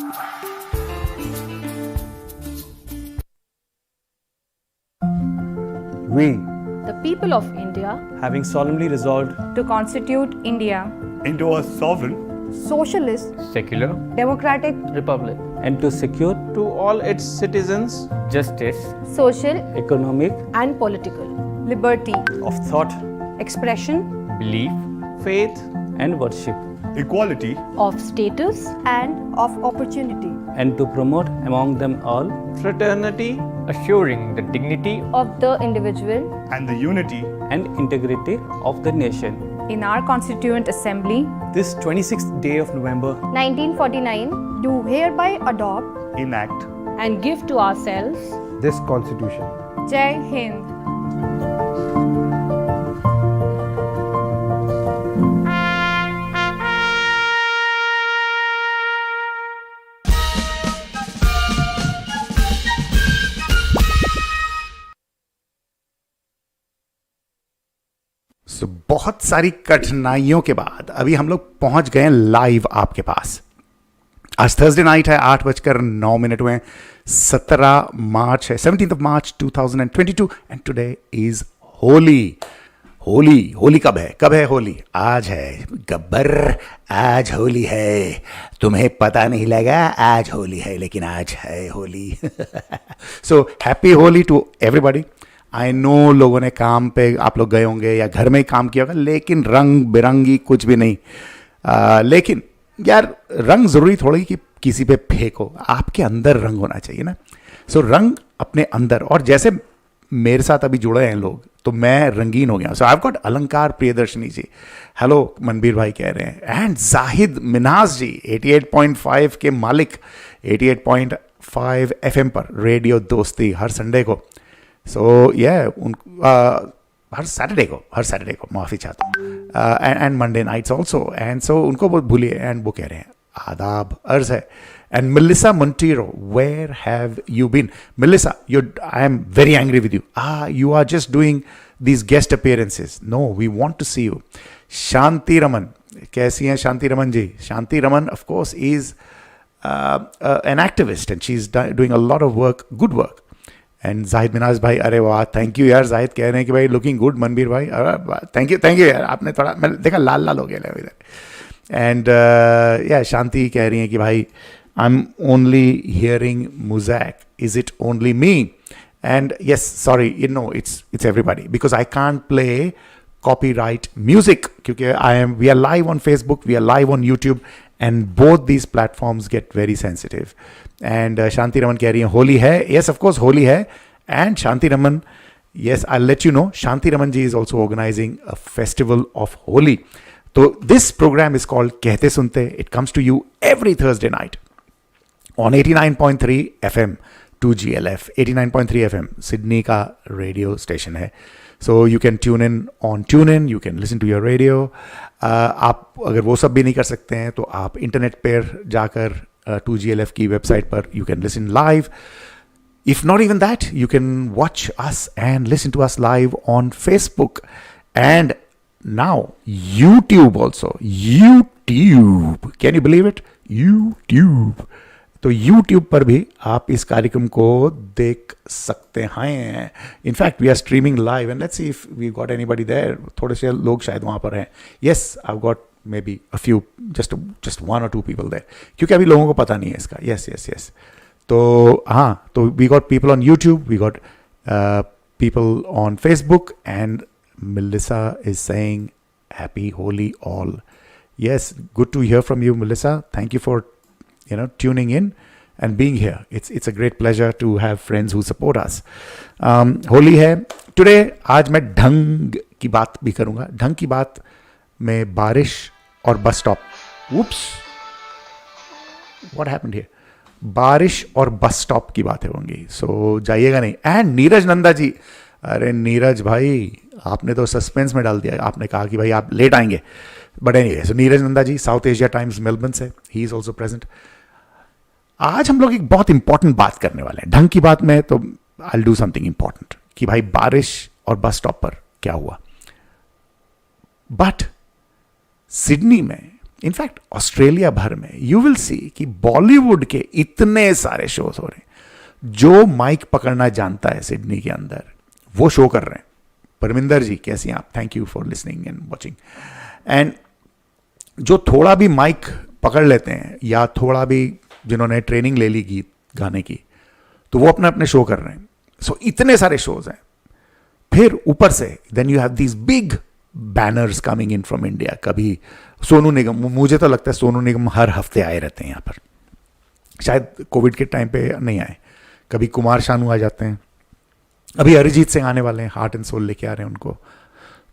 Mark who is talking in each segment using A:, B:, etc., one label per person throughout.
A: We,
B: the people of India,
A: having solemnly resolved
C: to constitute India
D: into a sovereign,
C: socialist,
E: secular,
C: democratic
E: republic,
A: and to secure
E: to all its citizens justice,
C: social
A: economic
B: and political
C: liberty,
A: of thought
C: expression,
E: belief,
A: faith and worship,
D: equality,
B: of status
C: and of opportunity
A: and to promote among them all
E: fraternity, assuring the dignity
C: of the individual
D: and the unity
A: and integrity of the nation.
C: in our Constituent Assembly
A: This 26th day of November
C: 1949 do hereby adopt,
D: enact,
B: and give to ourselves
F: this constitution.
C: Jai Hind.
G: बहुत सारी कठिनाइयों के बाद अभी हम लोग पहुंच गए लाइव आपके पास। आज थर्सडे नाइट है, 8:09 हुए, 17 मार्च है, 17th of March 2022 and today is Holi. Holi कब है होली? आज है गब्बर, आज होली है। तुम्हें पता नहीं लगा आज होली है, लेकिन आज है Holi. So happy Holi to everybody. I know लोगों ने काम पे आप लोग गए होंगे या घर में ही काम किया होगा, लेकिन रंग बिरंगी कुछ भी नहीं। लेकिन यार रंग ज़रूरी थोड़ी कि किसी पे फेंको, आपके अंदर रंग होना चाहिए ना। सो रंग अपने अंदर, और जैसे मेरे साथ अभी जुड़े हैं लोग तो मैं रंगीन हो गया। सो आई हैव गॉट अलंकार प्रियदर्शनी जी, हेलो मनबीर भाई कह रहे हैं, एंड जाहिद मिनाज जी 88.5 के मालिक, 88.5 FM पर रेडियो दोस्ती हर संडे को। सो हर सैटरडे को माफ़ी चाहता हूँ, and Monday nights also. And so उनको बहुत भूलिए, एंड वो कह रहे हैं आदाब अर्ज है। And Melissa Montero, where have you been? Melissa, I am very angry with you. You are just doing these guest appearances, no we want to see you. Shanti Raman, कैसी हैं Shanti Raman ji? Shanti Raman of course is an activist and she is doing a lot of work, good work. And Zahid Minaj भाई, अरे वाह, thank you यार। जाहिद कह रहे हैं कि भाई लुकिंग गुड मनबीर भाई, थैंक यू यार, आपने थोड़ा मैं देखा लाल हो गया इधर। एंड या शांति कह रही हैं कि भाई I am only hearing music, is it only me? And yes, sorry, you know it's everybody, because I can't play copyright music क्योंकि we are live on Facebook, we are live on YouTube, and both these platforms get very sensitive. And Shanti Raman कह रही है होली है, yes of course Holi है। and Shanti Raman, yes, I'll let you know, Shanti Raman ji is also organizing a festival of Holi. So this program is called Kehte Sunte. It comes to you every Thursday night on 89.3 FM 2GLF, 89.3 FM Sydney का radio station है। So you can tune in, you can listen to your radio. आप अगर वो सब भी नहीं कर सकते हैं तो आप इंटरनेट पर जाकर 2GLF की वेबसाइट पर you can listen live. If not even that, you can watch us and listen to us live on Facebook and now YouTube also. YouTube. Can you believe it? YouTube. तो YouTube पर भी आप इस कार्यक्रम को देख सकते हैं। In fact we are streaming live and let's see if we got anybody there. थोड़े से लोग शायद वहाँ पर हैं। Yes, I got maybe a few, just 1 or 2 people there, क्योंकि अभी लोगों को पता नहीं है इसका। यस। तो हाँ, तो we got people on YouTube, we got people on Facebook, and Melissa is saying happy Holi all. Yes, good to hear from you, Melissa. Thank you for tuning in and being here. It's a great pleasure to have friends who support us. Holi है today। आज मैं ढंग की बात भी करूँगा। ढंग की बात में बारिश और bus stop. Oops, what happened here? बारिश और बस स्टॉप की बातें होंगी, सो जाइएगा नहीं। एंड नीरज नंदा जी, अरे नीरज भाई आपने तो सस्पेंस में डाल दिया। आपने कहा कि भाई आप लेट आएंगे, but anyway, so Neeraj Nanda ji South Asia Times Melbourne से, ही इज ऑल्सो प्रेजेंट। आज हम लोग एक बहुत इंपॉर्टेंट बात करने वाले हैं ढंग की बात में, तो आई डू समथिंग इंपॉर्टेंट कि भाई बारिश और बस स्टॉप पर क्या हुआ। बट सिडनी में इनफैक्ट ऑस्ट्रेलिया भर में यू विल सी कि बॉलीवुड के इतने सारे शोज हो रहे हैं। जो माइक पकड़ना जानता है सिडनी के अंदर वो शो कर रहे हैं। परमिंदर जी कैसी हैं आप? Thank you for listening and watching. And जो थोड़ा भी माइक पकड़ लेते हैं या थोड़ा भी जिन्होंने ट्रेनिंग ले ली गीत गाने की, तो वो अपने अपने शो कर रहे हैं। सो इतने सारे शोज हैं। फिर ऊपर से then you have these big banners coming in from India. कभी सोनू निगम, मुझे तो लगता है सोनू निगम हर हफ्ते आए रहते हैं यहाँ पर, शायद कोविड के टाइम पे नहीं आए। कभी कुमार शानू आ जाते हैं, अभी अरिजीत सिंह आने वाले हैं, हार्ट एंड सोल लेके आ रहे हैं उनको।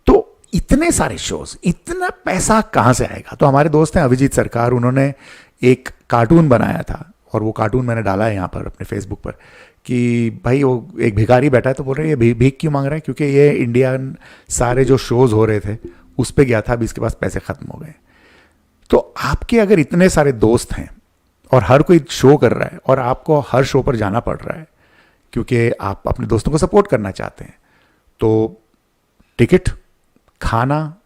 G: तो इतने सारे शोज, इतना पैसा कहाँ से आएगा? तो हमारे दोस्त हैं अभिजीत सरकार, उन्होंने एक कार्टून बनाया था और वो कार्टून मैंने डाला है यहाँ पर अपने फेसबुक पर कि भाई वो एक भिखारी बैठा है तो बोल रहे हैं ये भीख क्यों मांग रहा है? क्योंकि ये इंडियन सारे जो शोज हो रहे थे उस पर गया था, अभी इसके पास पैसे खत्म हो गए। तो आपके अगर इतने सारे दोस्त हैं और हर कोई शो कर रहा है और आपको हर शो पर जाना पड़ रहा है क्योंकि आप अपने दोस्तों को सपोर्ट करना चाहते हैं, तो टिकट, खाना,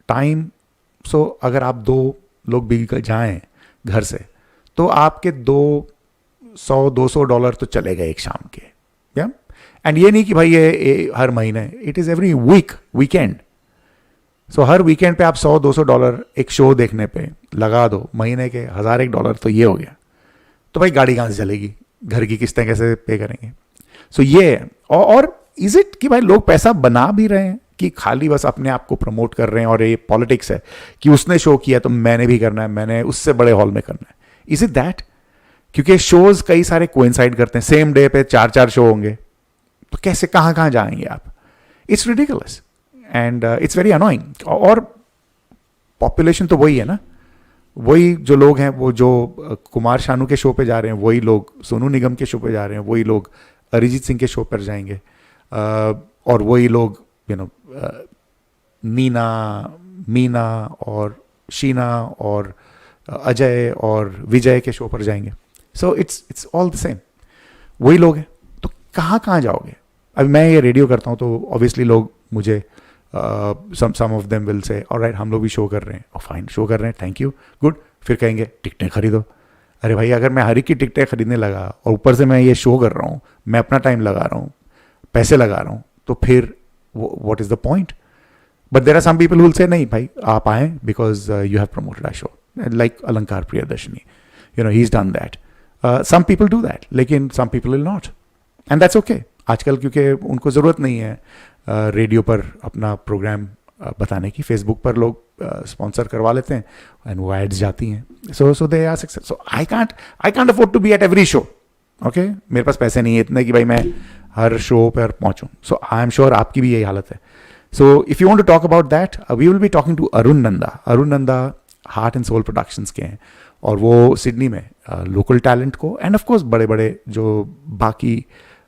G: टाइम, सो अगर आप 2 लोग भी जाएं घर से तो आपके $200-200 तो चले गए एक शाम के। या एंड ये नहीं कि भाई ये हर महीने, it is every weekend. So her weekend पे आप $100-200 एक शो देखने पे लगा दो, महीने के $1000 तो ये हो गया। तो भाई गाड़ी कहाँ से चलेगी, घर की किस्तें कैसे पे करेंगे? सो ये और इज इट कि भाई लोग पैसा बना भी रहे हैं कि खाली बस अपने आप को प्रमोट कर रहे हैं और ये पॉलिटिक्स है कि उसने शो किया तो मैंने भी करना है, मैंने उससे बड़े हॉल में करना है? Is it that? क्योंकि शोज कई सारे कोइंसाइड करते हैं, सेम डे पे 4-4 शो होंगे, तो कैसे कहाँ जाएंगे आप? It's ridiculous and it's very annoying. और पॉपुलेशन तो वही है ना, वही जो लोग हैं, वो जो कुमार शानू के शो पे जा रहे हैं, वही लोग सोनू निगम के शो पे जा रहे हैं, वही लोग अरिजीत सिंह के शो पर जाएंगे, और वही लोग मीना और शीना और अजय और विजय के शो पर जाएंगे। So it's all the same, वही लोग हैं। तो कहाँ जाओगे? अभी मैं ये रेडियो करता हूँ तो ऑब्वियसली लोग मुझे some of them will say alright हम लोग भी शो कर रहे हैं, और फाइन शो कर रहे हैं, थैंक यू, गुड। फिर कहेंगे टिकटें खरीदो। अरे भाई अगर मैं हर एक की टिकटें खरीदने लगा और ऊपर से मैं ये शो कर रहा हूँ, मैं अपना टाइम लगा रहा हूँ, पैसे लगा रहा हूँ, तो फिर what is the point? But there are some people who will say नहीं भाई आप आए because you have promoted our show, like Alankar Priyadarshini, you know he is done that. Some people do that, लेकिन some people will not, and that's okay. आजकल क्योंकि उनको ज़रूरत नहीं है रेडियो पर अपना प्रोग्राम बताने की, फेसबुक पर लोग स्पॉन्सर करवा लेते हैं एंड वो एड्स जाती हैं। So they are success. So I can't afford to be at every show. Okay, मेरे पास पैसे नहीं है इतने कि भाई मैं हर शो पर पहुंचूं। सो आई एम श्योर आपकी भी यही हालत है। So if you want to talk about that, we will be talking to Arun Nanda. Arun Nanda heart and soul productions के हैं और वो सिडनी में लोकल टैलेंट को एंड ऑफ कोर्स बड़े बड़े जो बाकी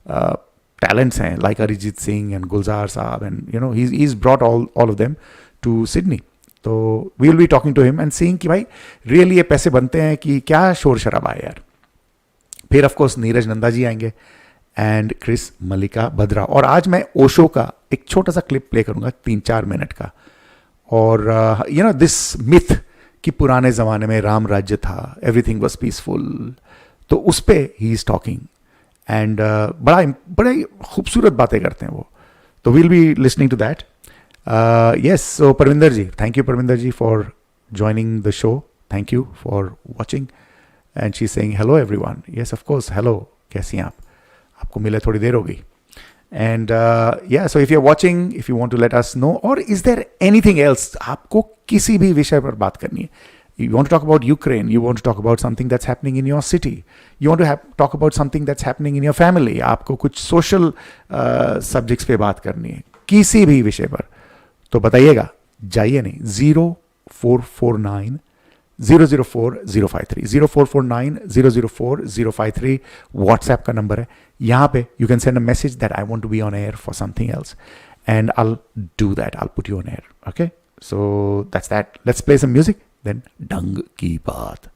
G: टैलेंट्स हैं like Arijit Singh and Gulzar sahab and you know he is brought all of them to Sydney. तो we will be talking to him and seeing कि भाई रियली ये पैसे बनते हैं कि क्या शोर शराबा है यार। फिर ऑफ कोर्स नीरज नंदा जी आएंगे एंड क्रिस मल्लिका भद्रा। और आज मैं ओशो का एक छोटा सा क्लिप प्ले करूंगा 3-4 मिनट का। और यू नो दिस मिथ कि पुराने ज़माने में राम राज्य था, एवरीथिंग वाज पीसफुल, तो उस पे ही इज टॉकिंग एंड बड़े खूबसूरत बातें करते हैं वो। तो we'll be listening to that. Yes, so Parvinder ji, thank you Parvinder ji for joining the show, thank you for watching. And she saying hello everyone. Yes of course, hello, कैसी हैं आप? आपको मिले थोड़ी देर हो गई। And yeah, so if you're watching, if you want to let us know, or is there anything else, आपको किसी भी विषय पर बात करनी है, you want to talk about Ukraine, you want to talk about something that's happening in your city, you want to talk about something that's happening in your family, आपको कुछ social subjects पे बात करनी है किसी भी विषय पर, तो बताइएगा, जाइए नहीं 0449 004-053 0449-004-053 व्हाट्सएप का नंबर है। यहाँ पे you can send a message that I want to be on air for something else and I do that, I put you on air. Okay, so that's that. Let's play some music, then ढंग की बात।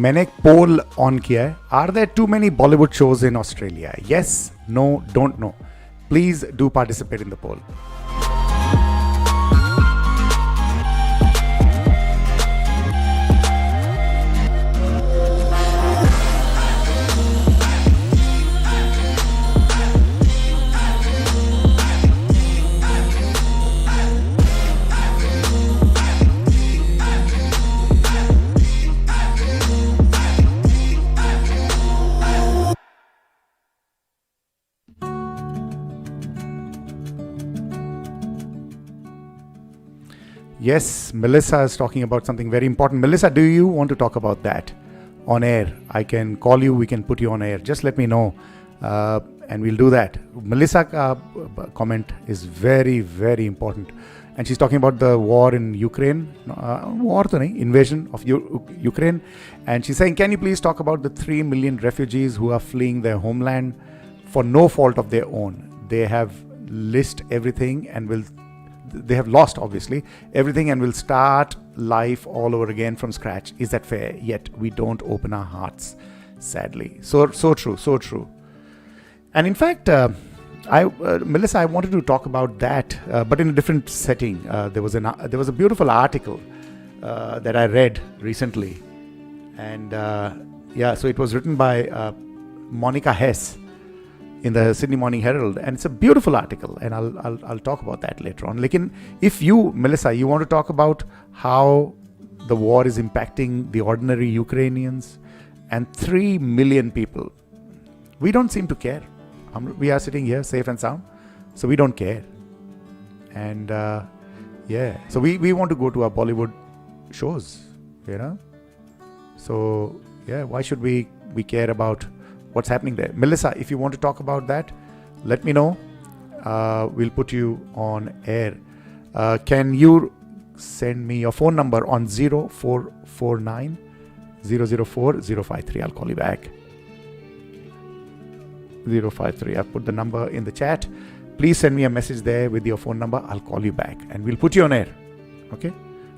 G: मैंने एक पोल on किया है. Are there too many Bollywood shows in Australia? Yes, no, don't know. Please do participate in the poll. Yes, Melissa is talking about something very important. Melissa, do you want to talk about that on air? I can call you, we can put you on air. Just let me know and we'll do that. Melissa's comment is very, very important. And she's talking about the war in Ukraine. Invasion of Ukraine. And she's saying, can you please talk about the 3 million refugees who are fleeing their homeland for no fault of their own? They have lost everything and they have lost obviously everything and will start life all over again from scratch. Is that fair? Yet we don't open our hearts, sadly. So true. And in fact, Melissa, I wanted to talk about that, but in a different setting. There was a beautiful article that I read recently, and so it was written by Monica Hess in the Sydney Morning Herald, and it's a beautiful article, and I'll talk about that later on. Lekin, if you, Melissa, you want to talk about how the war is impacting the ordinary Ukrainians and 3 million people, we don't seem to care. We are sitting here safe and sound, so we don't care. And so we want to go to our Bollywood shows, So why should we care about what's happening there? Melissa, if you want to talk about that, let me know. We'll put you on air. Can you send me your phone number on 0449 004 053? I'll call you back. 053. I've put the number in the chat. Please send me a message there with your phone number. I'll call you back and we'll put you on air. Okay?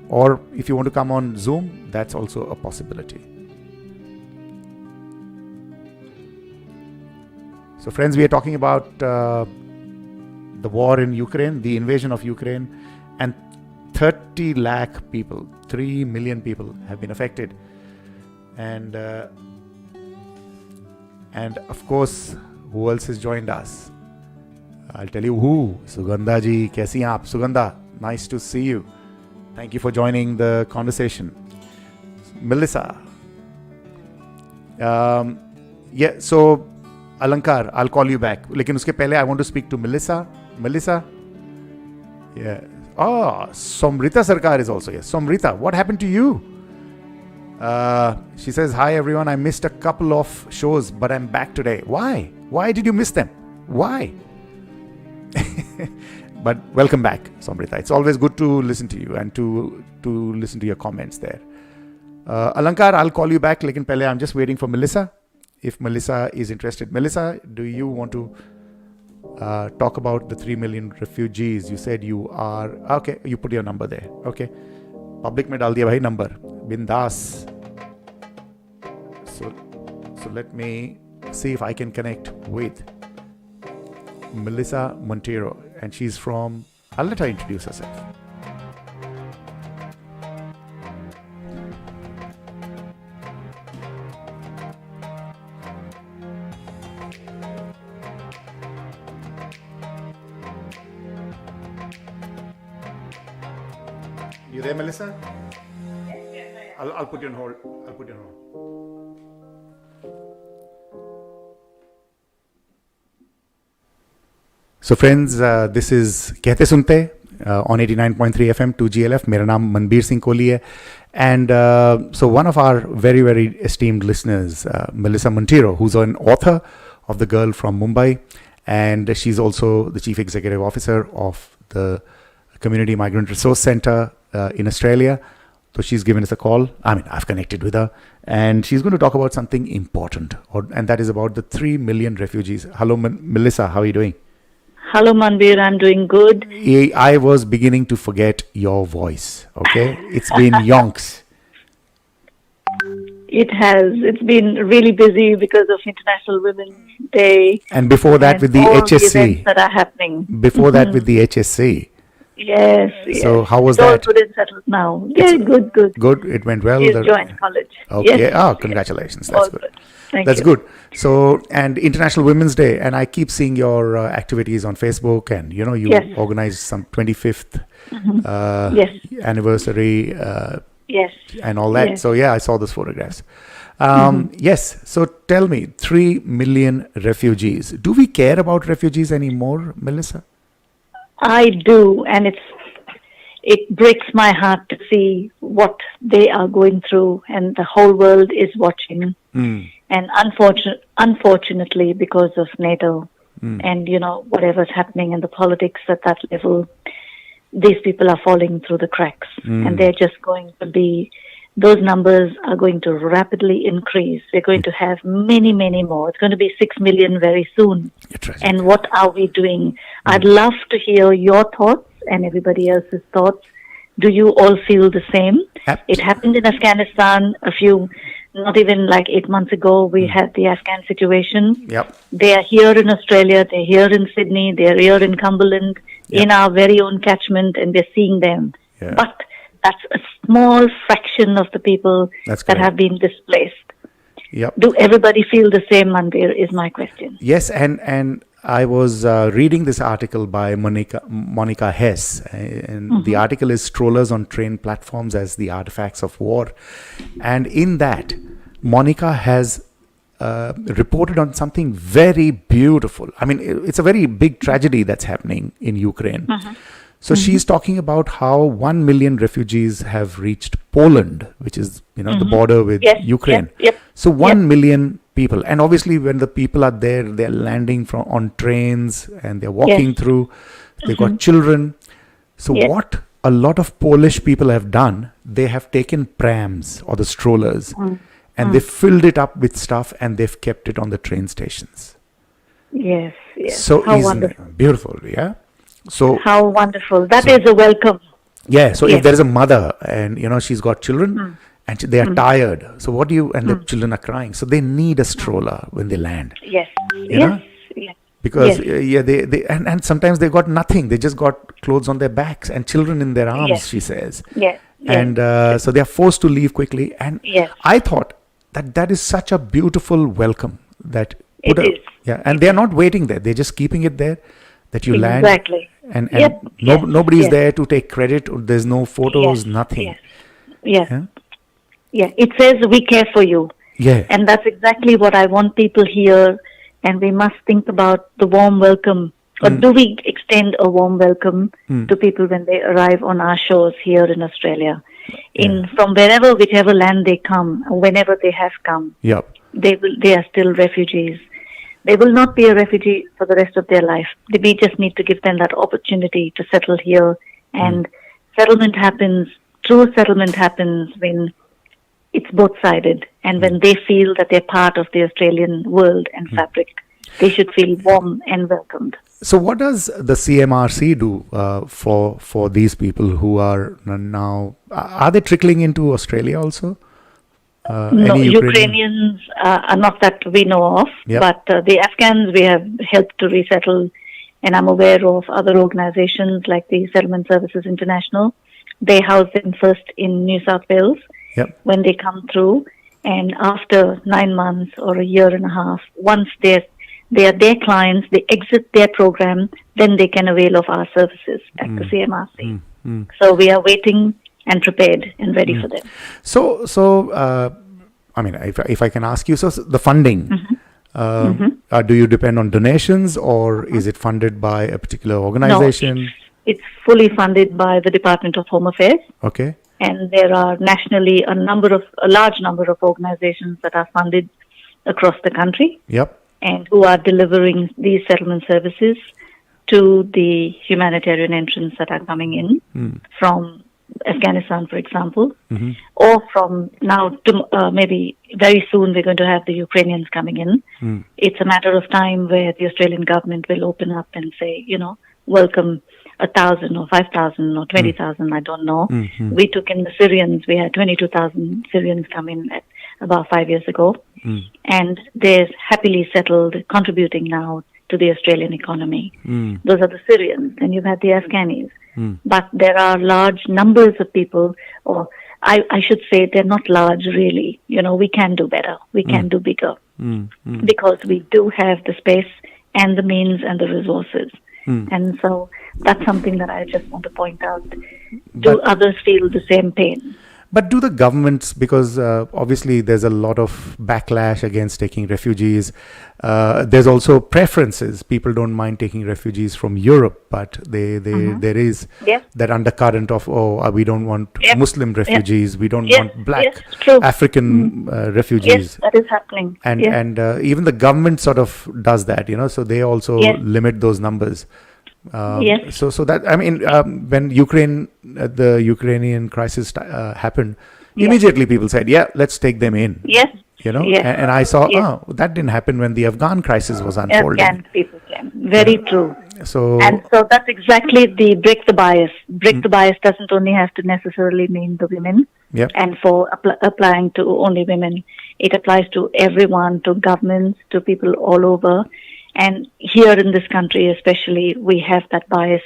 G: Or if you want to come on Zoom, that's also a possibility. So friends, we are talking about the war in Ukraine, the invasion of Ukraine, and 30 lakh people, 3 million people have been affected. And of course, who else has joined us? I'll tell you who. Sugandha ji, kaisi hain aap? Sugandha, nice to see you. Thank you for joining the conversation. Melissa. So Alankar, I'll call you back. Lekin uske pehle I want to speak to Melissa. Melissa? Yeah. Oh, Somrita Sarkar is also here. Somrita, what happened to you? She says, hi everyone, I missed a couple of shows, but I'm back today. Why? Why did you miss them? Why? But welcome back, Somrita. It's always good to listen to you and to listen to your comments there. Alankar, I'll call you back. Lekin pehle I'm just waiting for Melissa. If Melissa is interested. Melissa, do you want to talk about the 3 million refugees? You said you are... Okay, you put your number there. Okay. Public mein dal diya bhai number. Bindas. So let me see if I can connect with Melissa Montero. And she's from... I'll let her introduce herself. You there, Melissa? Yes. I'll put you on hold. So friends, this is Kehte Sunte on 89.3 FM 2GLF. मेरा नाम मनबीर सिंह कोहली है. And so one of our very, very esteemed listeners, Melissa Montero, who's an author of The Girl from Mumbai, and she's also the Chief Executive Officer of the Community Migrant Resource Center in Australia. So she's given us a call. I've connected with her, and she's going to talk about something important, and that is about the 3 million refugees. Hello, Melissa, how are you doing?
F: Hello, Manbir. I'm doing good.
G: I was beginning to forget your voice. Okay, it's been yonks.
F: It has. It's been really busy because of International Women's Day.
G: And before that,
F: and
G: with the
F: all the events
G: HSC.
F: that are happening.
G: Before that, with the HSC.
F: Yes, yes.
G: So how was
F: it's all
G: that?
F: good and settled now. Yeah, good, good.
G: Good. It went well.
F: She's joined college.
G: Okay.
F: Yes.
G: Oh, congratulations. That's
F: All
G: good.
F: good. Thank
G: That's
F: you.
G: good. So, and International Women's Day, and I keep seeing your activities on Facebook, and you
F: Yes.
G: organized some 25th
F: Yes.
G: anniversary
F: Yes.
G: and all that.
F: Yes.
G: So, yeah, I saw those photographs. Yes. So, tell me, 3 million refugees. Do we care about refugees anymore, Melissa?
F: I do, and it breaks my heart to see what they are going through, and the whole world is watching. And unfortunately, because of NATO and whatever's happening in the politics at that level, these people are falling through the cracks, and they're just going to be. Those numbers are going to rapidly increase. We're going to have many, many more. It's going to be 6 million very soon. And what are we doing? I'd love to hear your thoughts and everybody else's thoughts. Do you all feel the same? It happened in Afghanistan not even like 8 months ago. We had the Afghan situation.
G: Yep.
F: They are here in Australia. They're here in Sydney. They're here in Cumberland, in our very own catchment, and we're seeing them.
G: Yeah.
F: But that's a small fraction of the people
G: That's
F: that
G: correct.
F: have been displaced.
G: Yep.
F: Do everybody feel the same, Manbir, is my question.
G: Yes, and I was reading this article by Monica Hess, and the article is Strollers on Train Platforms as the Artifacts of War. And in that, Monica has reported on something very beautiful. I mean, it's a very big tragedy that's happening in Ukraine. So she's talking about how 1 million refugees have reached Poland, which is, the border with Ukraine.
F: Yep.
G: So 1 million people. And obviously when the people are there, they're landing on trains and they're walking through. They've got children. So what a lot of Polish people have done, they have taken prams or the strollers and they filled it up with stuff and they've kept it on the train stations.
F: Yes.
G: So
F: How
G: isn't
F: wonderful.
G: it beautiful, yeah? So
F: How wonderful. That is a welcome.
G: yeah, so if there is a mother and she's got children and they are tired, so what do you, and the children are crying, so they need a stroller when they land.
F: Yes.
G: You know?
F: Yes.
G: Because they and sometimes they got nothing, they just got clothes on their backs and children in their arms, she says.
F: Yes.
G: And so they are forced to leave quickly, and I thought that is such a beautiful welcome that
F: It is.
G: and they are not waiting there, they're just keeping it there, that you land.
F: Exactly.
G: And
F: Yep.
G: nobody is there to take credit. There's no photos, nothing.
F: Yeah. It says we care for you.
G: Yeah.
F: And that's exactly what I want people here. And we must think about the warm welcome. Or do we extend a warm welcome to people when they arrive on our shores here in Australia? From whichever land they come, or whenever they have come,
G: Yep.
F: they are still refugees. They will not be a refugee for the rest of their life. We just need to give them that opportunity to settle here. And true settlement happens when it's both-sided. And when they feel that they're part of the Australian world and fabric, they should feel warm and welcomed.
G: So what does the CMRC do for these people who are now, are they trickling into Australia also?
F: No, Ukrainians are not that we know of, but the Afghans we have helped to resettle, and I'm aware of other organizations like the Settlement Services International. They house them first in New South Wales when they come through, and after 9 months or a year and a half, once they are their clients, they exit their program, then they can avail of our services at the CMRC. So we are waiting and prepared and ready for them.
G: So I mean, if I can ask you, so the funding, do you depend on donations or is it funded by a particular organization?
F: No, it's fully funded by the Department of Home Affairs.
G: Okay.
F: And there are nationally a large number of organizations that are funded across the country.
G: Yep.
F: And who are delivering these settlement services to the humanitarian entrants that are coming in from Afghanistan, for example, or from now to maybe very soon we're going to have the Ukrainians coming in. It's a matter of time where the Australian government will open up and say, welcome 1,000 or 5,000 or 20,000, I don't know. We took in the Syrians. We had 22,000 Syrians come in about 5 years ago. And they're happily settled, contributing now to the Australian economy. Those are the Syrians, and you've had the Afghanis. But there are large numbers of people, or I should say they're not large really. You know, we can do better. We can do bigger. Because we do have the space and the means and the resources. And so that's something that I just want to point out. Do others feel the same pain?
G: But do the governments, because obviously there's a lot of backlash against taking refugees. There's also preferences. People don't mind taking refugees from Europe, but there is that undercurrent of, we don't want Muslim refugees. We don't want black African refugees.
F: Yes, that is happening.
G: And even the government sort of does that, you know, so they also limit those numbers. So that, I mean, when the Ukrainian crisis happened, immediately people said, let's take them in. You know, and I saw, that didn't happen when the Afghan crisis was unfolding.
F: Afghan people came. Very true.
G: So
F: that's exactly the break the bias. Break the bias doesn't only have to necessarily mean the women. And for applying to only women, it applies to everyone, to governments, to people all over. And here in this country especially, we have that bias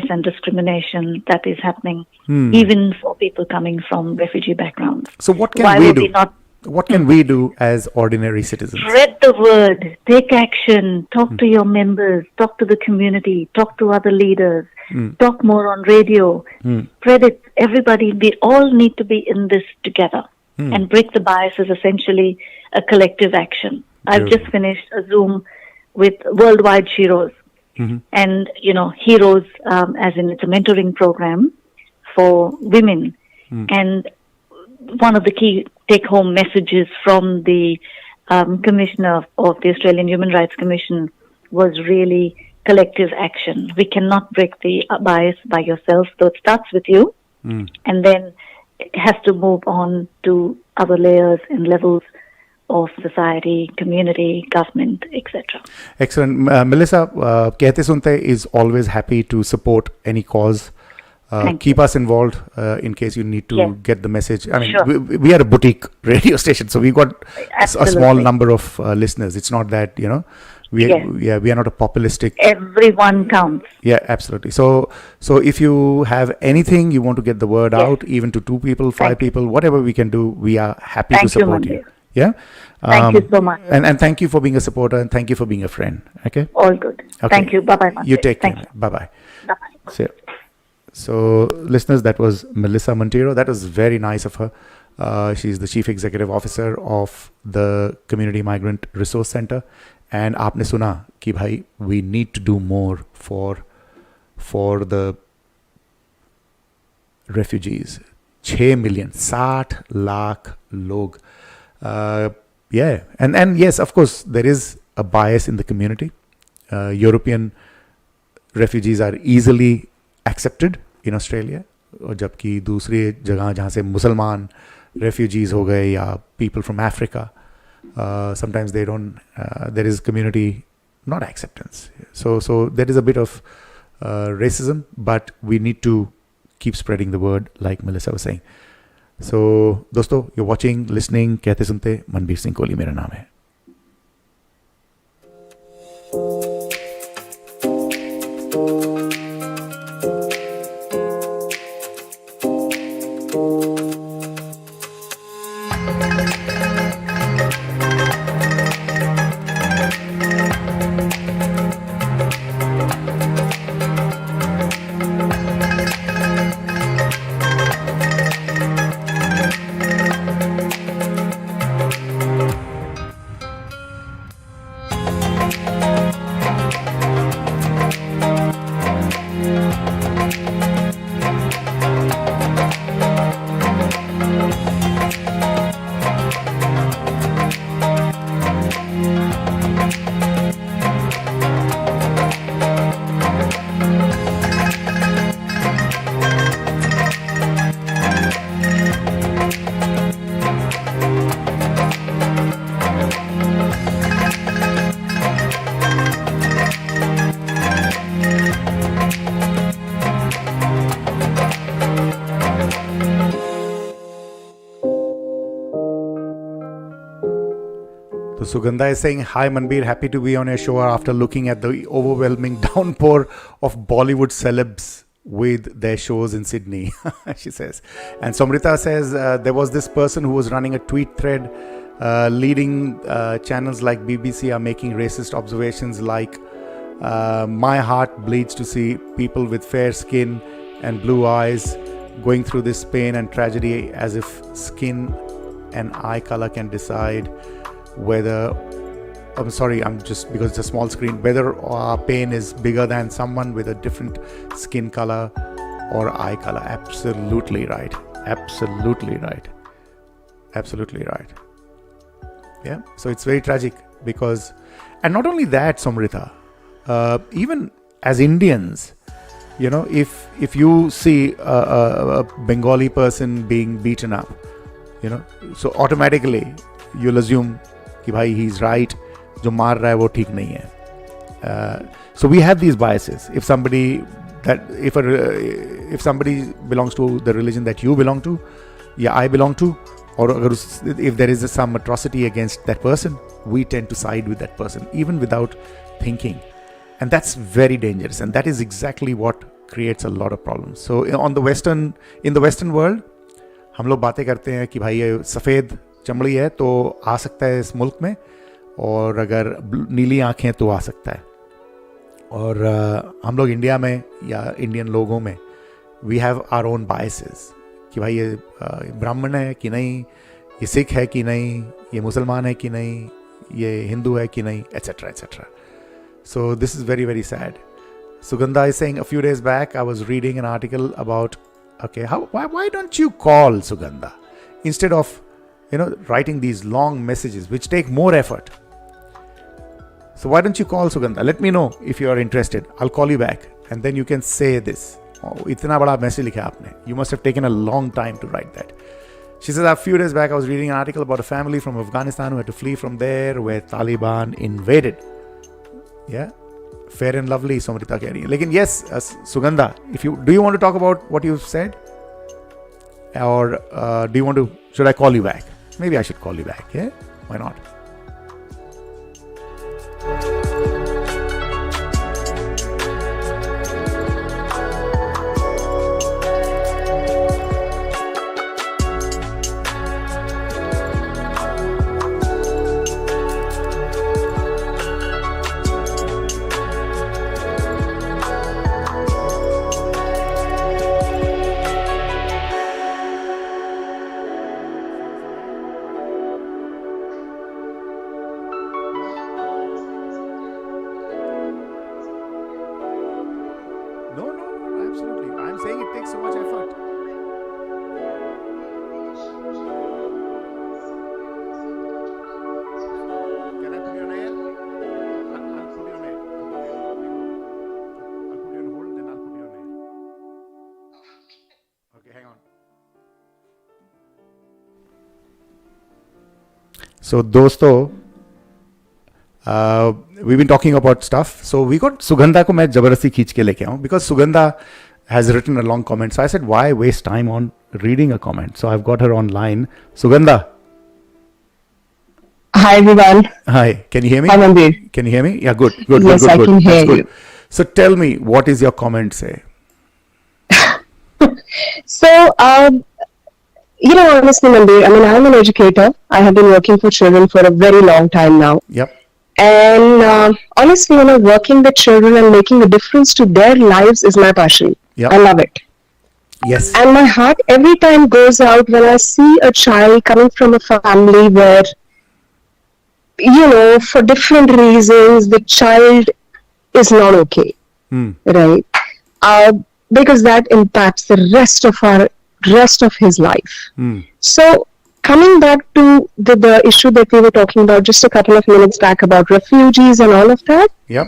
F: and discrimination that is happening, even for people coming from refugee backgrounds.
G: So what can we do? What can we do as ordinary citizens?
F: Spread the word, take action, talk to your members, talk to the community, talk to other leaders, talk more on radio, spread it. Everybody, we all need to be in this together. And break the bias is essentially a collective action. I've just finished a Zoom with Worldwide Heroes. And, you know, Heroes, as in it's a mentoring program for women. And one of the key take-home messages from the Commissioner of the Australian Human Rights Commission was really collective action. We cannot break the bias by yourself, though it starts with you. And then it has to move on to other layers and levels of society, community, government, etc.
G: Excellent. Melissa, Kehte Sunte is always happy to support any cause. Keep us involved in case you need to get the message. I mean, we are a boutique radio station, so we've got a small number of listeners. It's not that, you know, we are not a populistic.
F: Everyone counts.
G: Yeah, absolutely. So if you have anything you want to get the word out, even to 2 people, 5 people, whatever we can do, we are happy to support you. Yeah.
F: Thank you so much.
G: And thank you for being a supporter, and thank you for being a friend. Okay.
F: All good. Okay. Thank you. Bye bye.
G: You take care. Bye bye.
F: Bye.
G: So, listeners, that was Mallika Bhadra. That was very nice of her. She's the Chief Executive Officer of the Community Migrant Resource Center. And आपने सुना कि भाई we need to do more for the refugees. 6 million, 60 lakh log. And yes, of course, there is a bias in the community. European refugees are easily accepted in Australia, और जबकि दूसरी जगह जहाँ से मुसलमान refugees हो गए या people from Africa, sometimes they don't, there is community not acceptance. So there is a bit of racism, but we need to keep spreading the word, like Melissa was saying. So दोस्तों, you're watching, listening, कहते सुनते, मनबीर सिंह कोहली मेरा नाम है. Sugandha is saying, hi Manbir, happy to be on your show after looking at the overwhelming downpour of Bollywood celebs with their shows in Sydney, she says. And Somrita says, there was this person who was running a tweet thread, leading channels like BBC are making racist observations like, my heart bleeds to see people with fair skin and blue eyes going through this pain and tragedy, as if skin and eye color can decide whether, I'm just, because it's a small screen, whether our pain is bigger than someone with a different skin color or eye color. Absolutely right. Absolutely right. Absolutely right. Yeah. So it's very tragic because, and not only that, Somrita, even as Indians, you know, if you see a Bengali person being beaten up, you know, so automatically you'll assume कि भाई he's right, जो मार रहा है वो ठीक नहीं है. So we have these biases. If somebody belongs to the religion that you belong to, yeah, I belong to, or if there is some atrocity against that person, we tend to side with that person even without thinking. And that's very dangerous, and that is exactly what creates a lot of problems. So in the Western world, हम लोग बातें करते हैं कि भाई ये सफ़ेद चमड़ी है तो आ सकता है इस मुल्क में, और अगर नीली आँखें तो आ सकता है. और हम लोग इंडिया में या इंडियन लोगों में we have our own biases कि भाई ये ब्राह्मण है कि नहीं, ये सिख है कि नहीं, ये मुसलमान है कि नहीं, ये हिंदू है कि नहीं, etc. etc. So this is very, very sad. Sugandha is saying, a few days back I was reading an article about, okay, why don't you call Sugandha instead of, you know, writing these long messages which take more effort. So why don't you call Sugandha? Let me know if you are interested. I'll call you back and then you can say this. Oh, itna bada message likha aapne. You must have taken a long time to write that. She says, a few days back I was reading an article about a family from Afghanistan who had to flee from there where Taliban invaded. Yeah, fair and lovely, Somrita keh rahi hai. Lekin yes, Sugandha, do you want to talk about what you've said, or should I call you back? Maybe I should call you back. Yeah, why not? So, dosto, we've been talking about stuff. So, we got Sugandha ko main jabarasti khich ke leke aun because Sugandha has written a long comment. So, I said, why waste time on reading a comment? So, I've got her online. Sugandha.
H: Hi, everyone.
G: Hi. Can you hear me?
H: Hi, Manbir.
G: Can you hear me? Yeah, good.
H: Yes, I can hear you.
G: So, tell me, what is your comment say?
H: So, honestly, Manbir, I'm an educator. I have been working for children for a very long time now.
G: Yep.
H: And honestly, working with children and making a difference to their lives is my passion.
G: Yep.
H: I love it.
G: Yes.
H: And my heart every time goes out when I see a child coming from a family where, for different reasons, the child is not okay. Right? Because that impacts the rest of his life. So coming back to the issue that we were talking about just a couple of minutes back about refugees and all of that.
G: Yep.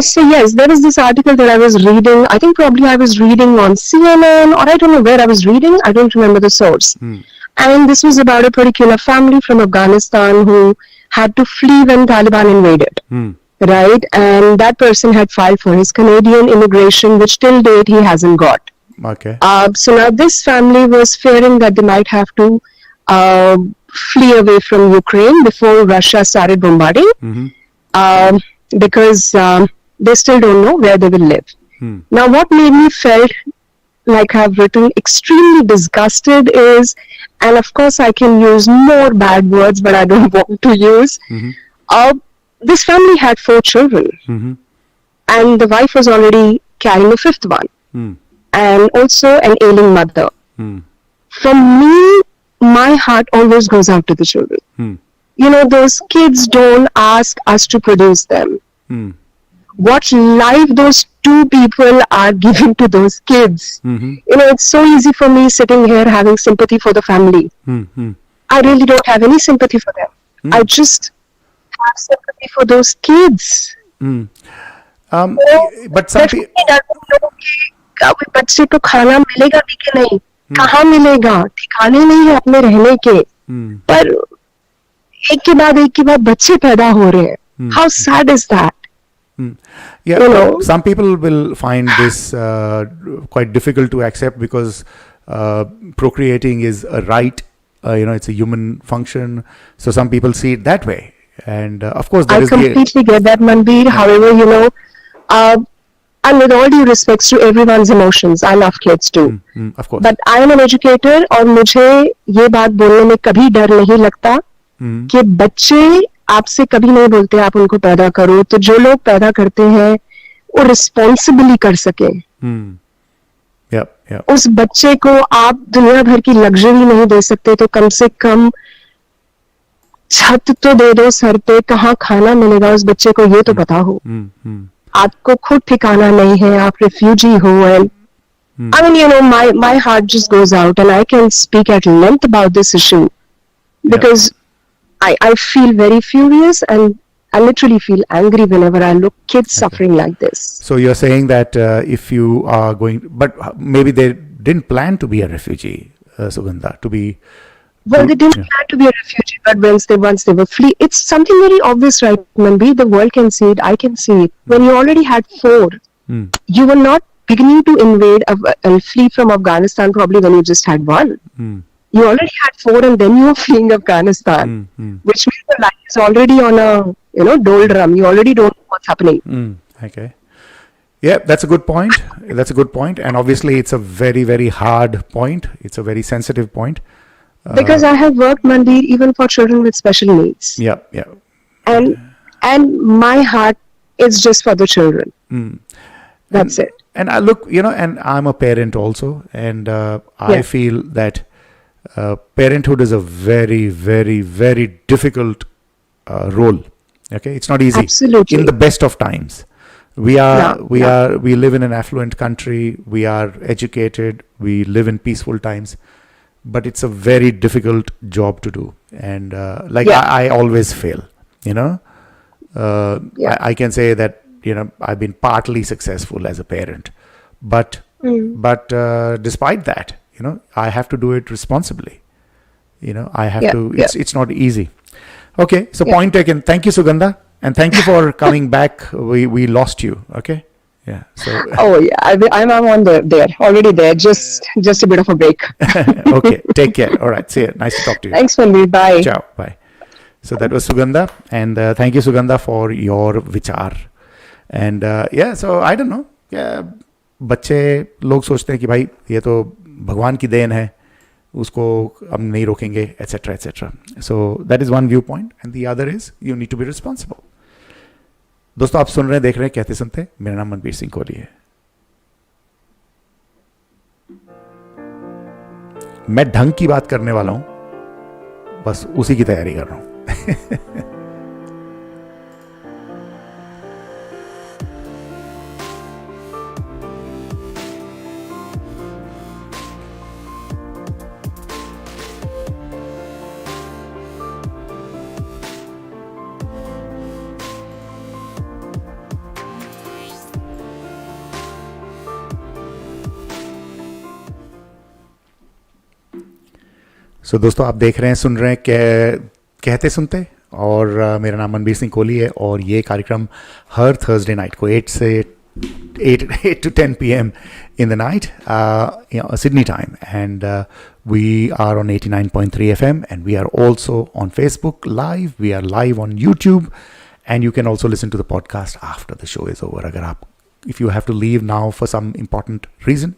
H: So yes, there is this article that I was reading. I think probably I was reading on CNN, or I don't know where I was reading. I don't remember the source. And this was about a particular family from Afghanistan who had to flee when Taliban invaded. Right? And that person had filed for his Canadian immigration, which till date he hasn't got.
G: Okay.
H: So now this family was fearing that they might have to flee away from Ukraine before Russia started bombarding, because they still don't know where they will live. Now, what made me felt like I've written extremely disgusted is, and of course I can use more bad words, but I don't want to use. This family had 4 children, and the wife was already carrying a 5th one, and also an ailing mother. From me, my heart always goes out to the children. You know, those kids don't ask us to produce them. What life those 2 people are giving to those kids. You know, it's so easy for me sitting here having sympathy for the family. I really don't have any sympathy for them. I just have sympathy for those kids.
G: But some people...
H: बच्चे को खाना मिलेगा भी कि नहीं, कहाँ मिलेगा, ठिकाने नहीं है अपने रहने के, पर एक के बाद बच्चे पैदा हो रहे हैं. How sad is that?
G: Yeah,
H: you know,
G: some people will find this quite difficult to accept because procreating is a right. You know, it's a human function. So some people see it that way, and of course, there
H: I
G: is
H: completely get that, Manbir. However, you know, and with all due respects to everyone's emotions, I love kids too.
G: Of course.
H: But I am an educator, और मुझे ये बात बोलने में कभी डर नहीं लगता कि बच्चे आपसे कभी नहीं बोलते आप उनको पैदा करो, तो जो लोग पैदा करते हैं वो रिस्पॉन्सिबली कर सके. उस बच्चे को आप दुनिया भर की लग्जरी नहीं दे सकते, तो कम से कम छत तो दे दो सर पे, कहाँ खाना मिलेगा उस बच्चे को ये तो पता हो. आपको खुद ठिकाना नहीं है, आप रिफ्यूजी हो. And I mean, you know, my heart just goes out, and I can speak at length about this issue because I feel very furious, and I literally feel angry whenever I look kids suffering like this.
G: So you're saying that if you are going, but maybe they didn't plan to be a refugee, Sugandha, to be.
H: Well, they didn't plan to be a refugee, but once they were flee, it's something very obvious, right, Manbir? The world can see it, I can see it. When you already had 4, you were not beginning to invade and flee from Afghanistan probably when you just had 1. You already had 4, and then you were fleeing Afghanistan, which means the life is already on a doldrum. You already don't know what's happening.
G: Okay. Yeah, that's a good point. That's a good point. And obviously, it's a very, very hard point. It's a very sensitive point.
H: Because I have worked, Manbir, even for children with special needs.
G: Yeah.
H: And my heart is just for the children. That's it.
G: And I look, you know, and I'm a parent also. And I feel that parenthood is a very, very, very difficult role. Okay, it's not easy.
H: Absolutely.
G: In the best of times, we live in an affluent country. We are educated. We live in peaceful times, but it's a very difficult job to do. And I always fail. You know, I can say that, you know, I've been partly successful as a parent, but despite that, you know, I have to do it responsibly. You know, I have to. It's not easy. Okay, so point taken. Thank you, Sugandha, and thank you for coming back. We lost you. Okay, yeah. So.
H: Oh yeah, I'm on there already there. Just a bit of a break.
G: Okay, take care. All right, see you. Nice to talk to you.
H: Thanks, Manbir. Bye.
G: Ciao. Bye. So that was Sugandha, and thank you, Sugandha, for your vichar. And so I don't know. Yeah, बच्चे लोग सोचते हैं कि भाई ये तो भगवान की देन है, उसको हम नहीं रोकेंगे, etc. etc. So that is one viewpoint, and the other is you need to be responsible. दोस्तों, आप सुन रहे हैं, देख रहे हैं कहते सुनते. मेरा नाम मनबीर सिंह कोहली है. मैं ढंग की बात करने वाला हूं, बस उसी की तैयारी कर रहा हूं. सो दोस्तों, आप देख रहे हैं, सुन रहे हैं कहते सुनते, और मेरा नाम मनबीर सिंह कोहली है, और ये कार्यक्रम हर थर्सडे नाइट को 8 से 8 to 10 p.m. in the night, Sydney time. And we are on 89.3 FM, and we are also on Facebook Live. We are live on YouTube, and you can also listen to the podcast after the show is over. If you have to leave now for some important reason,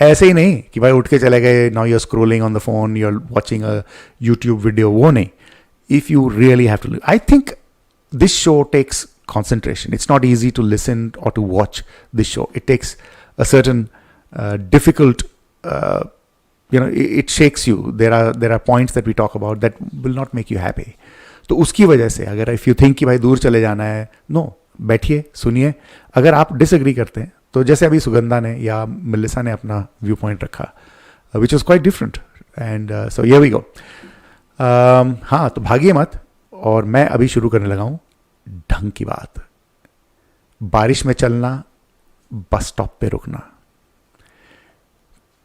G: ऐसे ही नहीं कि भाई उठ के चले गए, now you're scrolling on the phone, you're watching a YouTube video, वो नहीं. If you really have to leave, I think this show takes concentration. It's not easy to listen or to watch this show. It takes a certain difficult, it shakes you. There are points that we talk about that will not make you happy. तो उसकी वजह से अगर if you think कि भाई दूर चले जाना है, no, बैठिए, सुनिए. अगर आप disagree करते हैं, तो जैसे अभी सुगंधा ने या मलिसा ने अपना व्यू पॉइंट रखा, which was quite different. And so here we go. हाँ, तो भागिए मत. और मैं अभी शुरू करने लगा हूँ ढंग की बात. बारिश में चलना, बस स्टॉप पे रुकना.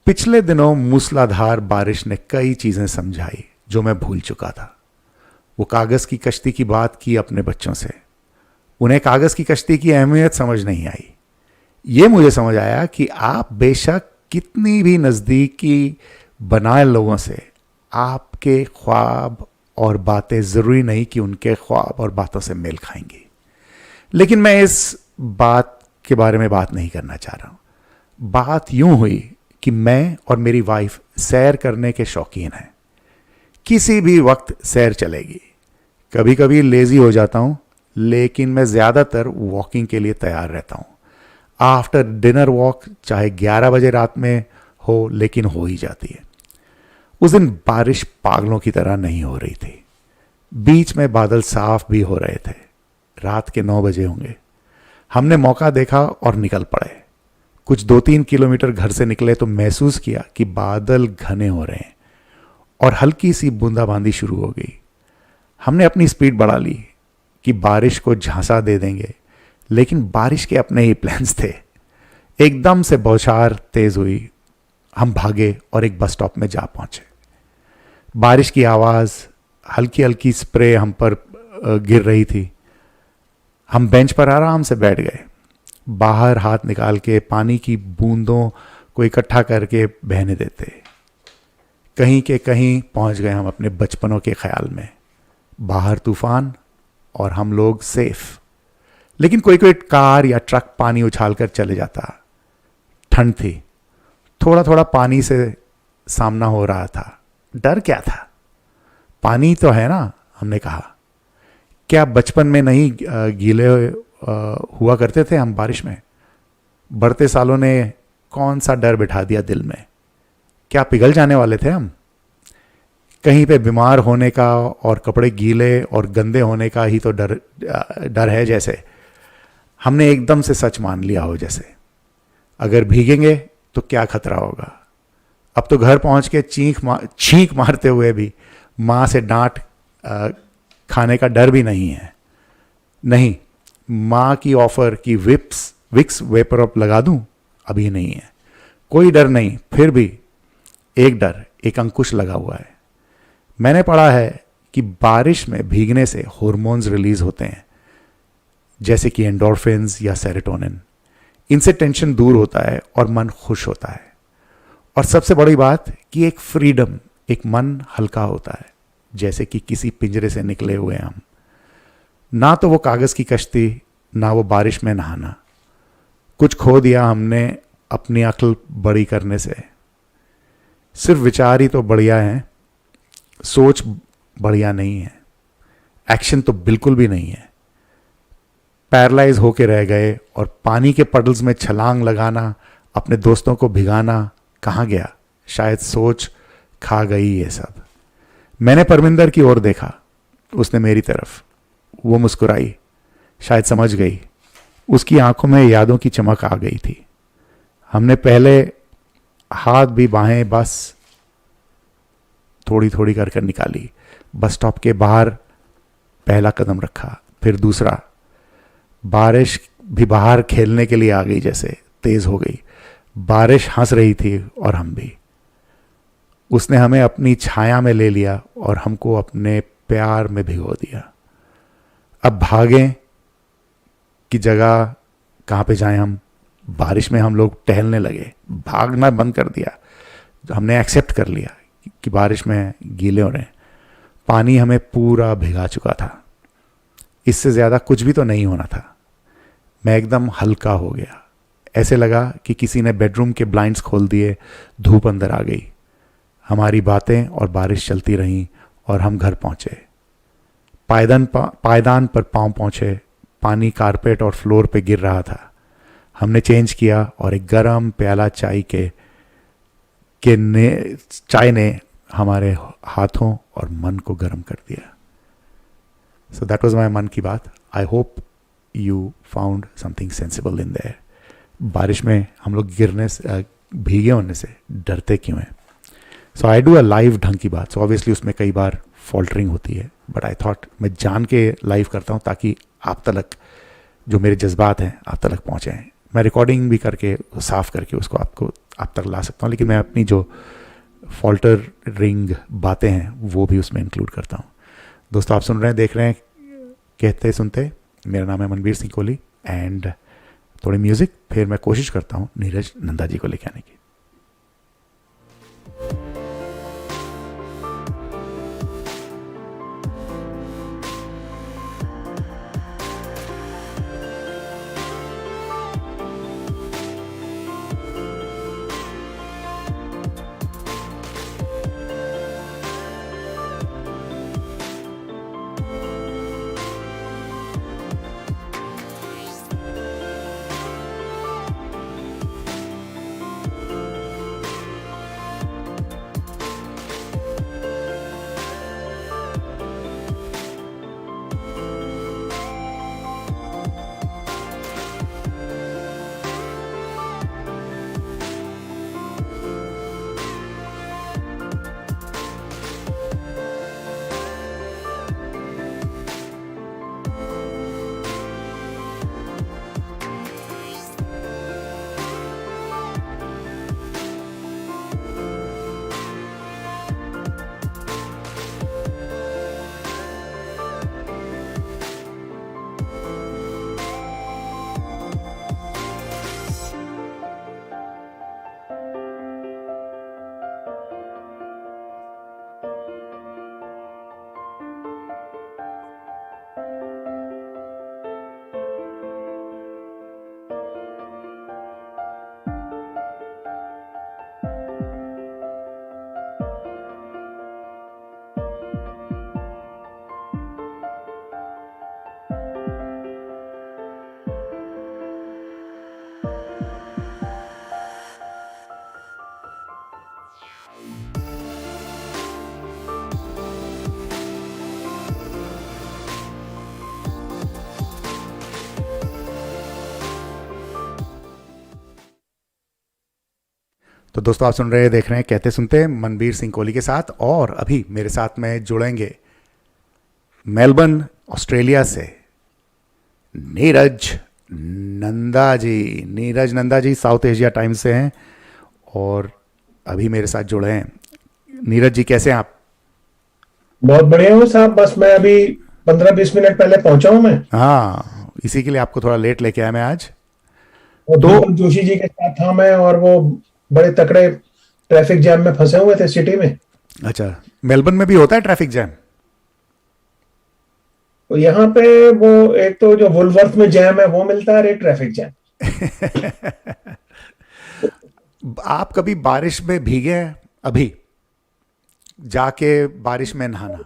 G: पिछले दिनों मूसलाधार बारिश ने कई चीजें समझाई जो मैं भूल चुका था. वो कागज की कश्ती की बात की अपने बच्चों से. उन्हें कागज की कश्ती की अहमियत समझ नहीं आई. ये मुझे समझ आया कि आप बेशक कितनी भी नजदीकी बनाए लोगों से, आपके ख्वाब और बातें जरूरी नहीं कि उनके ख्वाब और बातों से मेल खाएंगी. लेकिन मैं इस बात के बारे में बात नहीं करना चाह रहा हूं. बात यूं हुई कि मैं और मेरी वाइफ सैर करने के शौकीन हैं. किसी भी वक्त सैर चलेगी. कभी कभी लेजी हो जाता हूं, लेकिन मैं ज्यादातर वॉकिंग के लिए तैयार रहता हूं. आफ्टर डिनर वॉक चाहे 11 बजे रात में हो, लेकिन हो ही जाती है. उस दिन बारिश पागलों की तरह नहीं हो रही थी. बीच में बादल साफ भी हो रहे थे. रात के 9 बजे होंगे. हमने मौका देखा और निकल पड़े. कुछ 2-3 किलोमीटर घर से निकले तो महसूस किया कि बादल घने हो रहे हैं और हल्की सी बूंदाबांदी शुरू हो गई. हमने अपनी स्पीड बढ़ा ली कि बारिश को झांसा दे देंगे, लेकिन बारिश के अपने ही प्लान्स थे. एकदम से बौछार तेज हुई. हम भागे और एक बस स्टॉप में जा पहुंचे. बारिश की आवाज, हल्की हल्की स्प्रे हम पर गिर रही थी. हम बेंच पर आराम से बैठ गए. बाहर हाथ निकाल के पानी की बूंदों को इकट्ठा करके बहने देते. कहीं के कहीं पहुंच गए हम अपने बचपनों के ख्याल में. बाहर तूफान और हम लोग सेफ. लेकिन कोई कोई कार या ट्रक पानी उछालकर चले जाता. ठंड थी. थोड़ा थोड़ा पानी से सामना हो रहा था. डर क्या था? पानी तो है ना, हमने कहा. क्या बचपन में नहीं गीले हुआ करते थे हम बारिश में? बढ़ते सालों ने कौन सा डर बिठा दिया दिल में? क्या पिघल जाने वाले थे हम? कहीं पे बीमार होने का और कपड़े गीले और गंदे होने का ही तो डर है जैसे. हमने एकदम से सच मान लिया हो जैसे. अगर भीगेंगे तो क्या खतरा होगा? अब तो घर पहुंच के छींक मारते हुए भी माँ से डांट खाने का डर भी नहीं है. नहीं, माँ की ऑफर की विक्स वेपर अप लगा दूं, अभी नहीं है. कोई डर नहीं. फिर भी एक डर, एक अंकुश लगा हुआ है. मैंने पढ़ा है कि बारिश में भीगने से हार्मोन्स रिलीज होते हैं, जैसे कि एंडोर्फिन्स या सेरोटोनिन. इनसे टेंशन दूर होता है और मन खुश होता है. और सबसे बड़ी बात कि एक फ्रीडम, एक मन हल्का होता है, जैसे कि किसी पिंजरे से निकले हुए हम. ना तो वो कागज की कश्ती, ना वो बारिश में नहाना. कुछ खो दिया हमने अपनी अक्ल बड़ी करने से. सिर्फ विचार ही तो बढ़िया है, सोच बढ़िया नहीं है. एक्शन तो बिल्कुल भी नहीं है. पैरालाइज होके रह गए और पानी के पडल्स में छलांग लगाना, अपने दोस्तों को भिगाना कहाँ गया? शायद सोच खा गई ये सब. मैंने परमिंदर की ओर देखा. उसने मेरी तरफ. वो मुस्कुराई. शायद समझ गई. उसकी आंखों में यादों की चमक आ गई थी. हमने पहले हाथ भी बाहें बस थोड़ी थोड़ी कर निकाली. बस स्टॉप के बाहर पहला कदम रखा, फिर दूसरा. बारिश भी बाहर खेलने के लिए आ गई, जैसे तेज हो गई. बारिश हंस रही थी और हम भी. उसने हमें अपनी छाया में ले लिया और हमको अपने प्यार में भिगो दिया. अब भागें की जगह कहाँ पे जाएं हम. बारिश में हम लोग टहलने लगे, भागना बंद कर दिया. हमने एक्सेप्ट कर लिया कि बारिश में गीले हो रहे हैं. पानी हमें पूरा भिगा चुका था. इससे ज़्यादा कुछ भी तो नहीं होना था. मैं एकदम हल्का हो गया. ऐसे लगा कि किसी ने बेडरूम के ब्लाइंड्स खोल दिए, धूप अंदर आ गई. हमारी बातें और बारिश चलती रहीं और हम घर पहुंचे. पायदान पर पांव पहुंचे. पानी कारपेट और फ्लोर पे गिर रहा था. हमने चेंज किया और एक गरम प्याला चाय ने हमारे हाथों और मन को गर्म कर दिया. सो दैट वाज माय मन की बात. I hope you found something sensible in their. बारिश में हम लोग गिरने से, भीगे होने से डरते क्यों हैं? सो आई डू अ लाइव ढंग की बात. सो ऑब्वियसली उसमें कई बार फॉल्टरिंग होती है, बट आई थॉट मैं जान के लाइव करता हूँ ताकि आप तक जो मेरे जज्बात हैं आप तक पहुँचे. मैं रिकॉर्डिंग भी करके साफ करके उसको आप तक ला सकता हूँ, लेकिन मैं अपनी जो फॉल्टरिंग बातें हैं वो भी उसमें इंक्लूड करता हूँ. दोस्तों, आप सुन रहे हैं, देख रहे हैं कहते सुनते. मेरा नाम है मनबीर सिंह कोहली एंड थोड़ी म्यूजिक, फिर मैं कोशिश करता हूँ नीरज नंदा जी को लेके आने की. तो दोस्तों, आप सुन रहे हैं, देख रहे हैं कहते सुनते मनबीर सिंह कोहली के साथ. और अभी मेरे साथ में जुड़ेंगे मेलबर्न ऑस्ट्रेलिया से नीरज नंदा जी. Neeraj Nanda ji South Asia times से हैं और अभी मेरे साथ जुड़े हैं. नीरज जी, कैसे हैं आप?
I: बहुत बढ़िया हूँ साहब. बस मैं अभी 15-20 मिनट पहले पहुंचा हूँ मैं.
G: हाँ, इसी के लिए आपको थोड़ा लेट लेके आया मैं आज.
I: और दीपक जोशी जी के साथ था मैं, और वो बड़े तकड़े ट्रैफिक जैम में फंसे हुए थे सिटी में.
G: अच्छा, मेलबर्न में भी होता है ट्रैफिक जैम?
I: तो यहाँ पे वो एक तो जो वुलवर्थ में जैम है वो मिलता है, और एक ट्रैफिक जैम.
G: आप कभी बारिश में भीगे हैं? अभी जाके बारिश में नहाना?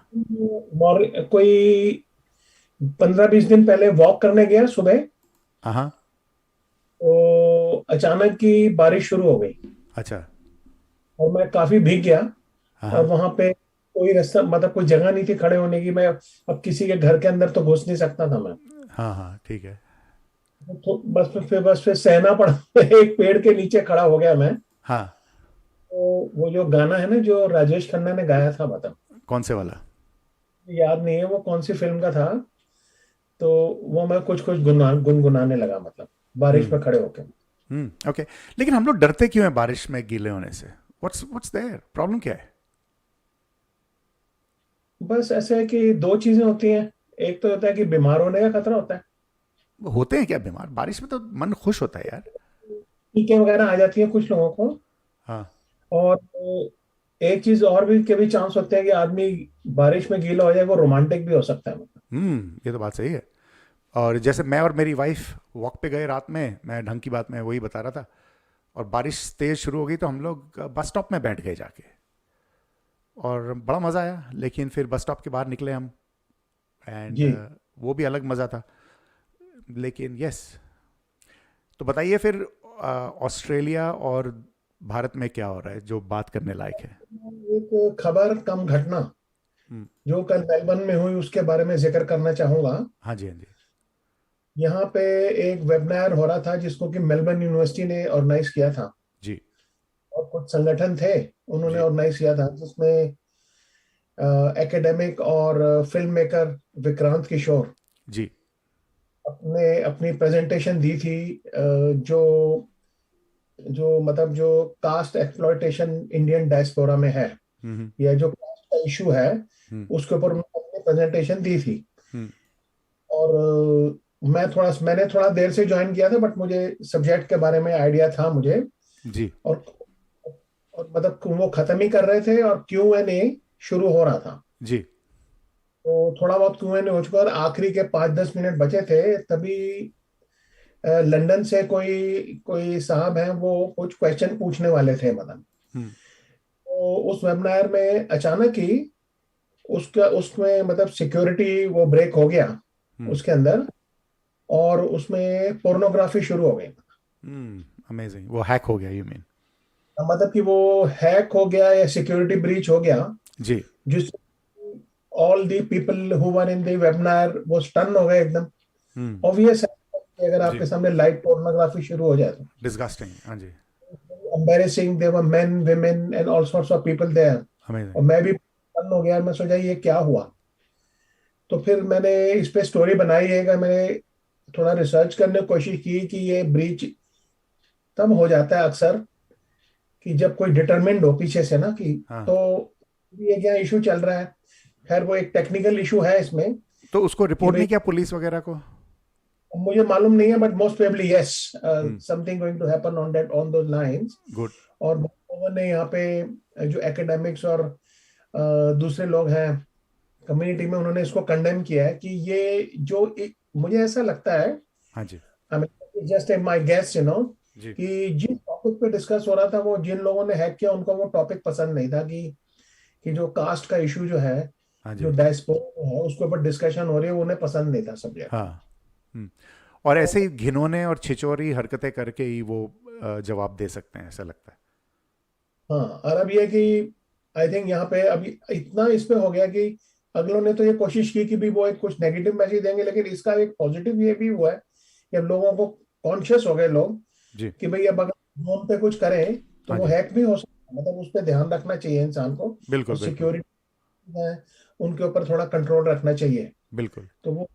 I: कोई 15-20 दिन पहले वॉक करने गया सुबह.
G: हाँ.
I: तो अचानक की बारिश शुरू हो गई.
G: अच्छा.
I: और मैं काफी भीग गया.
G: हाँ.
I: और वहां पे कोई रास्ता, मतलब कोई जगह नहीं थी खड़े होने की. मैं अब किसी के घर के अंदर तो घुस नहीं सकता था मैं.
G: हाँ हाँ, ठीक है.
I: तो बस फिर सहना पड़ा. एक पेड़ के नीचे खड़ा हो गया मैं.
G: हाँ.
I: तो वो जो गाना है ना जो राजेश खन्ना ने गाया था, मतलब
G: कौन से वाला?
I: याद नहीं है वो कौन सी फिल्म का था. तो वो मैं कुछ कुछ गुनगुनाने लगा, मतलब बारिश में खड़े होके.
G: ओके. लेकिन हम लोग डरते क्यों हैं बारिश में गीले होने से? What's their problem? क्या है?
I: बस ऐसे है कि दो चीजें होती हैं. एक तो होता है कि बीमार होने का खतरा होता है.
G: होते हैं क्या बीमार? बारिश में तो मन खुश होता है यार।
I: टीके वगैरह आ जाती है कुछ लोगों को।
G: हाँ।
I: और एक चीज और भी के भी चांस होते हैं कि आदमी बारिश में गीला हो जाए, वो रोमांटिक भी हो सकता है मतलब।
G: ये तो बात सही है। और जैसे मैं और मेरी वाइफ वॉक पे गए रात में, मैं ढंग की बात में वही बता रहा था, और बारिश तेज शुरू हो गई तो हम लोग बस स्टॉप में बैठ गए जाके, और बड़ा मज़ा आया। लेकिन फिर बस स्टॉप के बाहर निकले हम, एंड
I: जी।
G: वो भी अलग मज़ा था। लेकिन यस, तो बताइए फिर ऑस्ट्रेलिया और भारत में क्या हो रहा है जो बात करने लायक है?
I: एक खबर कम घटना जो कल मेलबर्न में हुई उसके बारे में जिक्र करना चाहूंगा।
G: हाँ जी, हाँ जी।
I: यहाँ पे एक वेबिनार हो रहा था जिसको कि मेलबर्न यूनिवर्सिटी ने ऑर्गेनाइज किया था,
G: जी
I: और कुछ संगठन थे उन्होंने
G: जी
I: ऑर्गेनाइज किया था, जिसमें एकेडमिक और फिल्म मेकर विक्रांत किशोर
G: जी
I: अपने अपनी प्रेजेंटेशन दी थी। जो जो मतलब जो कास्ट एक्सप्लॉयटेशन इंडियन डायस्पोरा में है, या जो कास्ट का इशू है, उसके ऊपर उन्होंने अपनी प्रेजेंटेशन दी थी। और मैंने थोड़ा देर से ज्वाइन किया था, बट मुझे सब्जेक्ट के बारे में आइडिया था मुझे।
G: जी
I: और मतलब वो खत्म ही कर रहे थे और Q&A शुरू हो रहा था।
G: जी
I: तो थोड़ा बहुत Q&A हो चुका और आखिरी के 5-10 मिनट बचे थे, तभी लंदन से कोई कोई साहब हैं, वो कुछ क्वेश्चन पूछने वाले थे मतलब। तो उस वेबिनार में अचानक ही उसमें मतलब सिक्योरिटी वो ब्रेक हो गया उसके अंदर, और उसमें पोर्नोग्राफी शुरू हो गई।
G: अमेजिंग। वो हैक हो गया, यू मीन?
I: मतलब कि वो हैक हो गया या सिक्योरिटी ब्रीच हो गया,
G: जी।
I: जिस all the people who were in the webinar वो स्टन हो गए एकदम। ऑब्वियस है कि अगर आपके सामने लाइव पोर्नोग्राफी शुरू हो जाए तो
G: डिस्गस्टिंग। हाँ जी।
I: Embarrassing, there were men women and all sorts of people there.
G: Amazing.
I: और मैं भी स्टन हो गया, मैं सोचा ये क्या हुआ। तो फिर मैंने इस पे स्टोरी बनाई है कि मैंने थोड़ा रिसर्च करने की कोशिश की कि ये ब्रीच तब हो जाता है अक्सर कि जब कोई डिटरमिन्ड हो पीछे से ना कि
G: हाँ।
I: तो ये क्या इशू चल रहा है। खैर वो एक टेक्निकल इशू है इसमें।
G: तो उसको रिपोर्ट
I: कि
G: नहीं किया पुलिस वगैरह को?
I: मुझे मालूम नहीं है, but most probably yes, something going to happen on that on those lines.
G: Good.
I: और लोगों ने यहाँ पे जो एकेडमिक्स और दूसरे लोग हैं कम्युनिटी में, उन्होंने इसको कंडेम किया है कि ये जो मुझे ऐसा लगता है,
G: हाँ जी
I: just my guess you know,
G: जी।
I: कि जिस टॉपिक पे डिस्कस हो रहा था, वो जिन लोगों ने हैक किया उनको वो टॉपिक पसंद नहीं था कि जो कास्ट का इशू जो है,
G: हाँ जी।
I: जो डायस्पोरा है उसके ऊपर डिस्कशन हो रही है, वो उन्हें पसंद नहीं था सब्जेक्ट।
G: हाँ। और ऐसे ही घिनौने और छिचोरी हरकतें करके ही वो जवाब दे सकते हैं, ऐसा लगता है।
I: हाँ, और अब ये कि आई थिंक यहाँ पे अभी इतना इस पे हो गया कि अगलों ने तो ये कोशिश की कि भी वो एक कुछ नेगेटिव मैसेज देंगे, लेकिन इसका एक पॉजिटिव ये भी हुआ है कि अब लोगों को कॉन्शियस हो गए लोग
G: जी।
I: कि भाई अब अगर होम पे कुछ करें तो
G: हाँ
I: वो
G: जी।
I: हैक भी हो सकता है, मतलब उस पर ध्यान रखना चाहिए इंसान को।
G: बिल्कुल
I: और
G: बिल्कुल
I: सिक्योरिटी है उनके ऊपर थोड़ा कंट्रोल रखना चाहिए।
G: बिल्कुल।
I: तो वो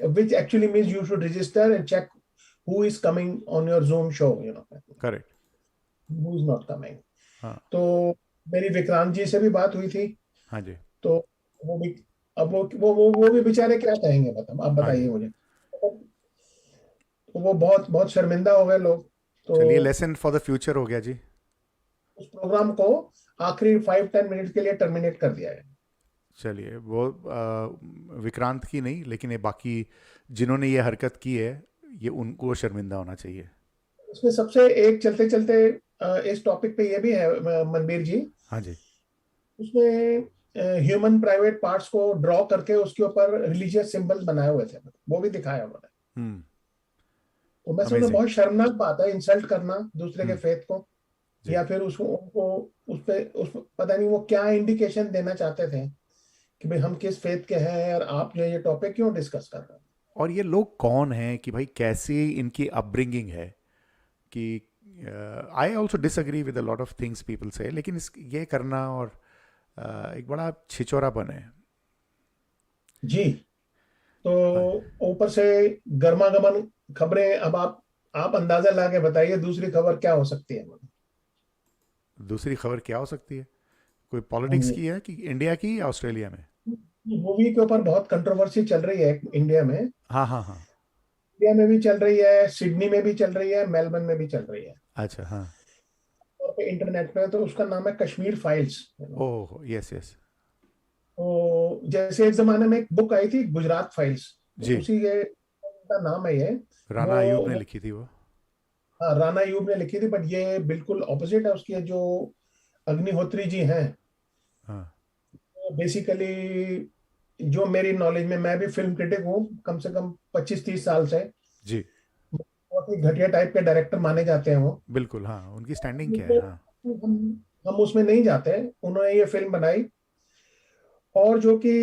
I: which actually means you should register and check who is coming on your Zoom show, you know,
G: correct.
I: who is not coming.
G: हाँ।
I: तो मेरी विक्रांत जी से भी बात हुई थी,
G: हाँ जी।
I: तो वो भी अब वो भी बेचारे क्या कहेंगे, मतलब आप
G: हाँ जी।
I: बताइए मुझे। तो वो बहुत बहुत शर्मिंदा हो गए लोग। तो
G: चलिए, लेसन फॉर द फ्यूचर हो गया जी।
I: उस प्रोग्राम को आखिरी 5-10 मिनट के लिए टर्मिनेट कर दिया है।
G: चलिए, वो विक्रांत की नहीं, लेकिन ये बाकी जिन्होंने ये हरकत की है, ये उनको शर्मिंदा होना चाहिए।
I: इसमें सबसे एक चलते चलते इस टॉपिक पे ये भी है मनबीर जी,
G: हाँ जी।
I: उसमें ह्यूमन प्राइवेट पार्ट्स को ड्रॉ करके उसके ऊपर रिलीजियस सिंबल्स बनाए हुए थे, वो भी दिखाया उन्होंने। तो मैं समझ,
G: Amazing.
I: बहुत शर्मनाक बात है इंसल्ट करना दूसरे के फेथ को, या फिर उसको उनको पता नहीं वो क्या इंडिकेशन देना चाहते थे कि भाई हम किस फेथ के हैं और आप जो ये टॉपिक क्यों डिस्कस कर रहे हैं।
G: और ये लोग कौन हैं कि भाई कैसी इनकी अपब्रिंगिंग है कि I also disagree with a lot of things people से, लेकिन ये करना और एक बड़ा छिचोरापन है
I: जी। तो ऊपर से गर्मा गर्म खबरें। अब आप अंदाजा ला के बताइए दूसरी खबर क्या हो सकती है।
G: दूसरी खबर क्या हो सकती है? कोई पॉलिटिक्स की है कि इंडिया की या ऑस्ट्रेलिया में?
I: मूवी के ऊपर बहुत कंट्रोवर्सी चल रही है इंडिया में।
G: हाँ हाँ हाँ।
I: इंडिया में भी चल रही है, सिडनी में भी चल रही है, मेलबर्न में भी चल रही है।
G: अच्छा, हाँ।
I: और पे इंटरनेट पे, तो उसका नाम है कश्मीर फाइल्स।
G: ओह, यस यस।
I: तो जैसे एक जमाने में एक बुक आई थी गुजरात फाइल्स, तो
G: जी,
I: उसी के का नाम है ये।
G: राणा अयूब ने
I: वो
G: लिखी थी वो।
I: हाँ, राणा अयूब ने लिखी थी, बट ये बिल्कुल ऑपोजिट है उसकी। जो अग्निहोत्री जी हैं,
G: हाँ
I: बेसिकली जो मेरी नॉलेज में, मैं भी फिल्म क्रिटिक हूँ कम से कम 25-30 साल से।
G: जी,
I: बहुत ही घटिया टाइप के डायरेक्टर माने जाते हैं वो।
G: बिल्कुल, हाँ, उनकी स्टैंडिंग क्या है,
I: तो
G: हाँ।
I: हम उसमें नहीं जाते। उन्होंने ये फिल्म बनाई, और जो कि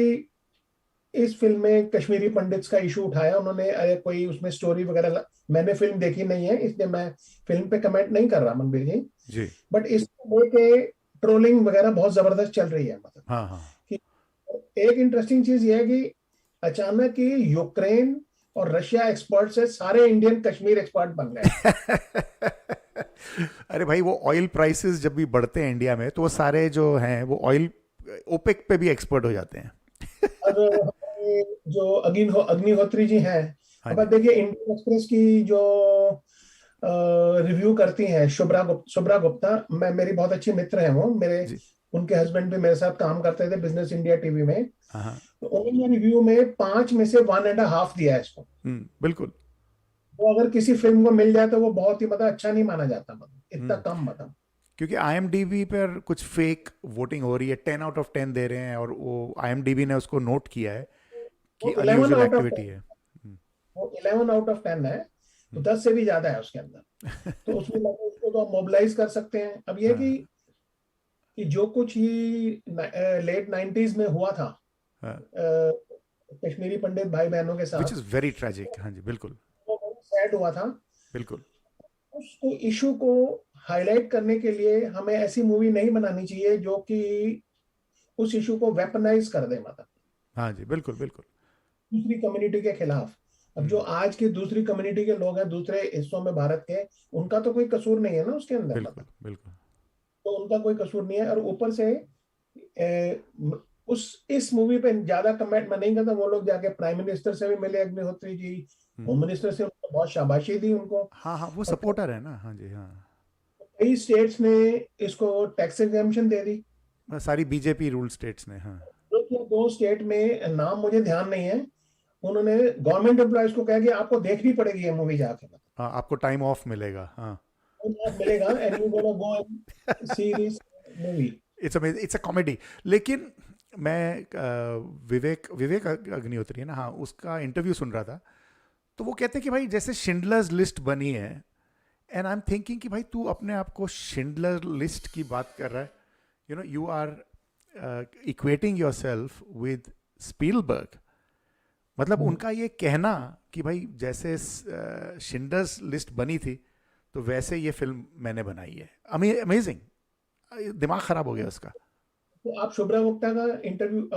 I: इस फिल्म में कश्मीरी पंडित्स का इशू उठाया उन्होंने। अरे कोई उसमें स्टोरी वगैरह, मैंने फिल्म देखी नहीं है इसलिए मैं फिल्म पे कमेंट नहीं कर रहा मनबीर जी।
G: जी,
I: बट इसको लेके ट्रोलिंग वगैरह बहुत जबरदस्त चल रही है, मतलब
G: हाँ हाँ।
I: कि एक इंटरेस्टिंग चीज ये है कि अचानक ही यूक्रेन और रशिया एक्सपर्ट से सारे इंडियन कश्मीर एक्सपर्ट बन गए।
G: अरे भाई, वो ऑयल प्राइसेस जब भी बढ़ते हैं इंडिया में, तो वो सारे जो हैं वो ऑयल ओपेक पे भी एक्सपर्ट हो जाते हैं।
I: अब हमारे जो अग्निहोत्री जी हैं,
G: हाँ
I: अब
G: जी।
I: आप देखिए इंडियन एक्सप्रेस की जो रिव्यू करती हैं शुभ्रा गुप्ता, मैं मेरी बहुत अच्छी मित्र हैं वो मेरे।
G: जी,
I: उनके हस्बैंड भी मेरे साथ काम करते थे बिजनेस इंडिया टीवी में।
G: हाँ हाँ।
I: तो उन्होंने रिव्यू में 5 में से 1.5 दिया है इसको।
G: बिल्कुल।
I: वो अगर किसी फिल्म को मिल जाए तो वो बहुत ही मतलब अच्छा नहीं माना जाता, मतलब इतना कम, मतलब।
G: क्योंकि IMDb पर कुछ फेक वोटिंग हो रही है, 10 out of 10 दे रहे हैं, और वो IMDb ने उसको नोट किया है कि
I: वो 11
G: अनयूजुअल
I: आउट ऑफ
G: एक्टिविटी है।
I: वो 11 आउट ऑफ 10 है, तो 10 से भी ज्यादा है उसके अंदर। तो उसमें लगे उसको तो आप मोबिलाइज कर सकते हैं। अब ये
G: हाँ
I: कि जो कुछ ही लेट 90s में हुआ था
G: हाँ।
I: कश्मीरी पंडित भाई बहनों के
G: विच
I: साथ,
G: इज वेरी ट्रेजिक। हाँ जी, बिल्कुल
I: वो बहुत सैड हुआ था।
G: बिल्कुल।
I: उसको इशू को हाईलाइट करने के लिए हमें ऐसी मूवी नहीं बनानी चाहिए जो कि उस इशू को वेपनाइज कर दे, मतलब
G: हाँ जी, बिल्कुल बिल्कुल।
I: दूसरी कम्युनिटी के खिलाफ। अब जो आज की दूसरी कम्युनिटी के लोग हैं दूसरे हिस्सों में भारत के, उनका तो कोई कसूर नहीं है ना उसके अंदर,
G: बिल्कुल
I: मतलब।
G: बिल्कुल।
I: तो उनका कोई कसूर नहीं है, और ऊपर से उस इस मूवी पे ज्यादा कमेंट मैं नहीं करता। वो लोग जाके प्राइम मिनिस्टर से भी मिले, अग्निहोत्री जी, होम मिनिस्टर से उनको बहुत शाबाशी दी उनको।
G: हाँ हाँ, वो
I: और
G: सपोर्टर है ना। हाँ जी, हाँ।
I: कई स्टेट्स ने इसको टैक्स एग्जेम्पशन दे दी।
G: सारी बीजेपी रूल स्टेट्स ने, हाँ।
I: एक या दो स्टेट में, नाम मुझे ध्यान नहीं है, उन्होंने गवर्नमेंट एम्प्लॉयज को कहा कि आपको देखनी पड़ेगी ये मूवी जाके, मतलब
G: हाँ, आपको टाइम ऑफ मिलेगा, हाँ।
I: मिलेगा, and you gonna go and see this movie.
G: It's a comedy. लेकिन मैं विवेक विवेक अग्निहोत्री है ना, हाँ, उसका इंटरव्यू सुन रहा था। तो वो कहते हैं कि भाई जैसे शिंडलर्स लिस्ट बनी है, एंड आई एम थिंकिंग कि भाई तू अपने आप को शिंडलर लिस्ट की बात कर रहा है। You are equating yourself with Spielberg. मतलब उनका ये कहना कि भाई जैसे शिंडलर्स लिस्ट बनी थी, तो वैसे ये फिल्म मैंने बनाई है। अमेजिंग। दिमाग खराब हो गया उसका।
I: तो आप शुभ्रा गुप्ता का इंटरव्यू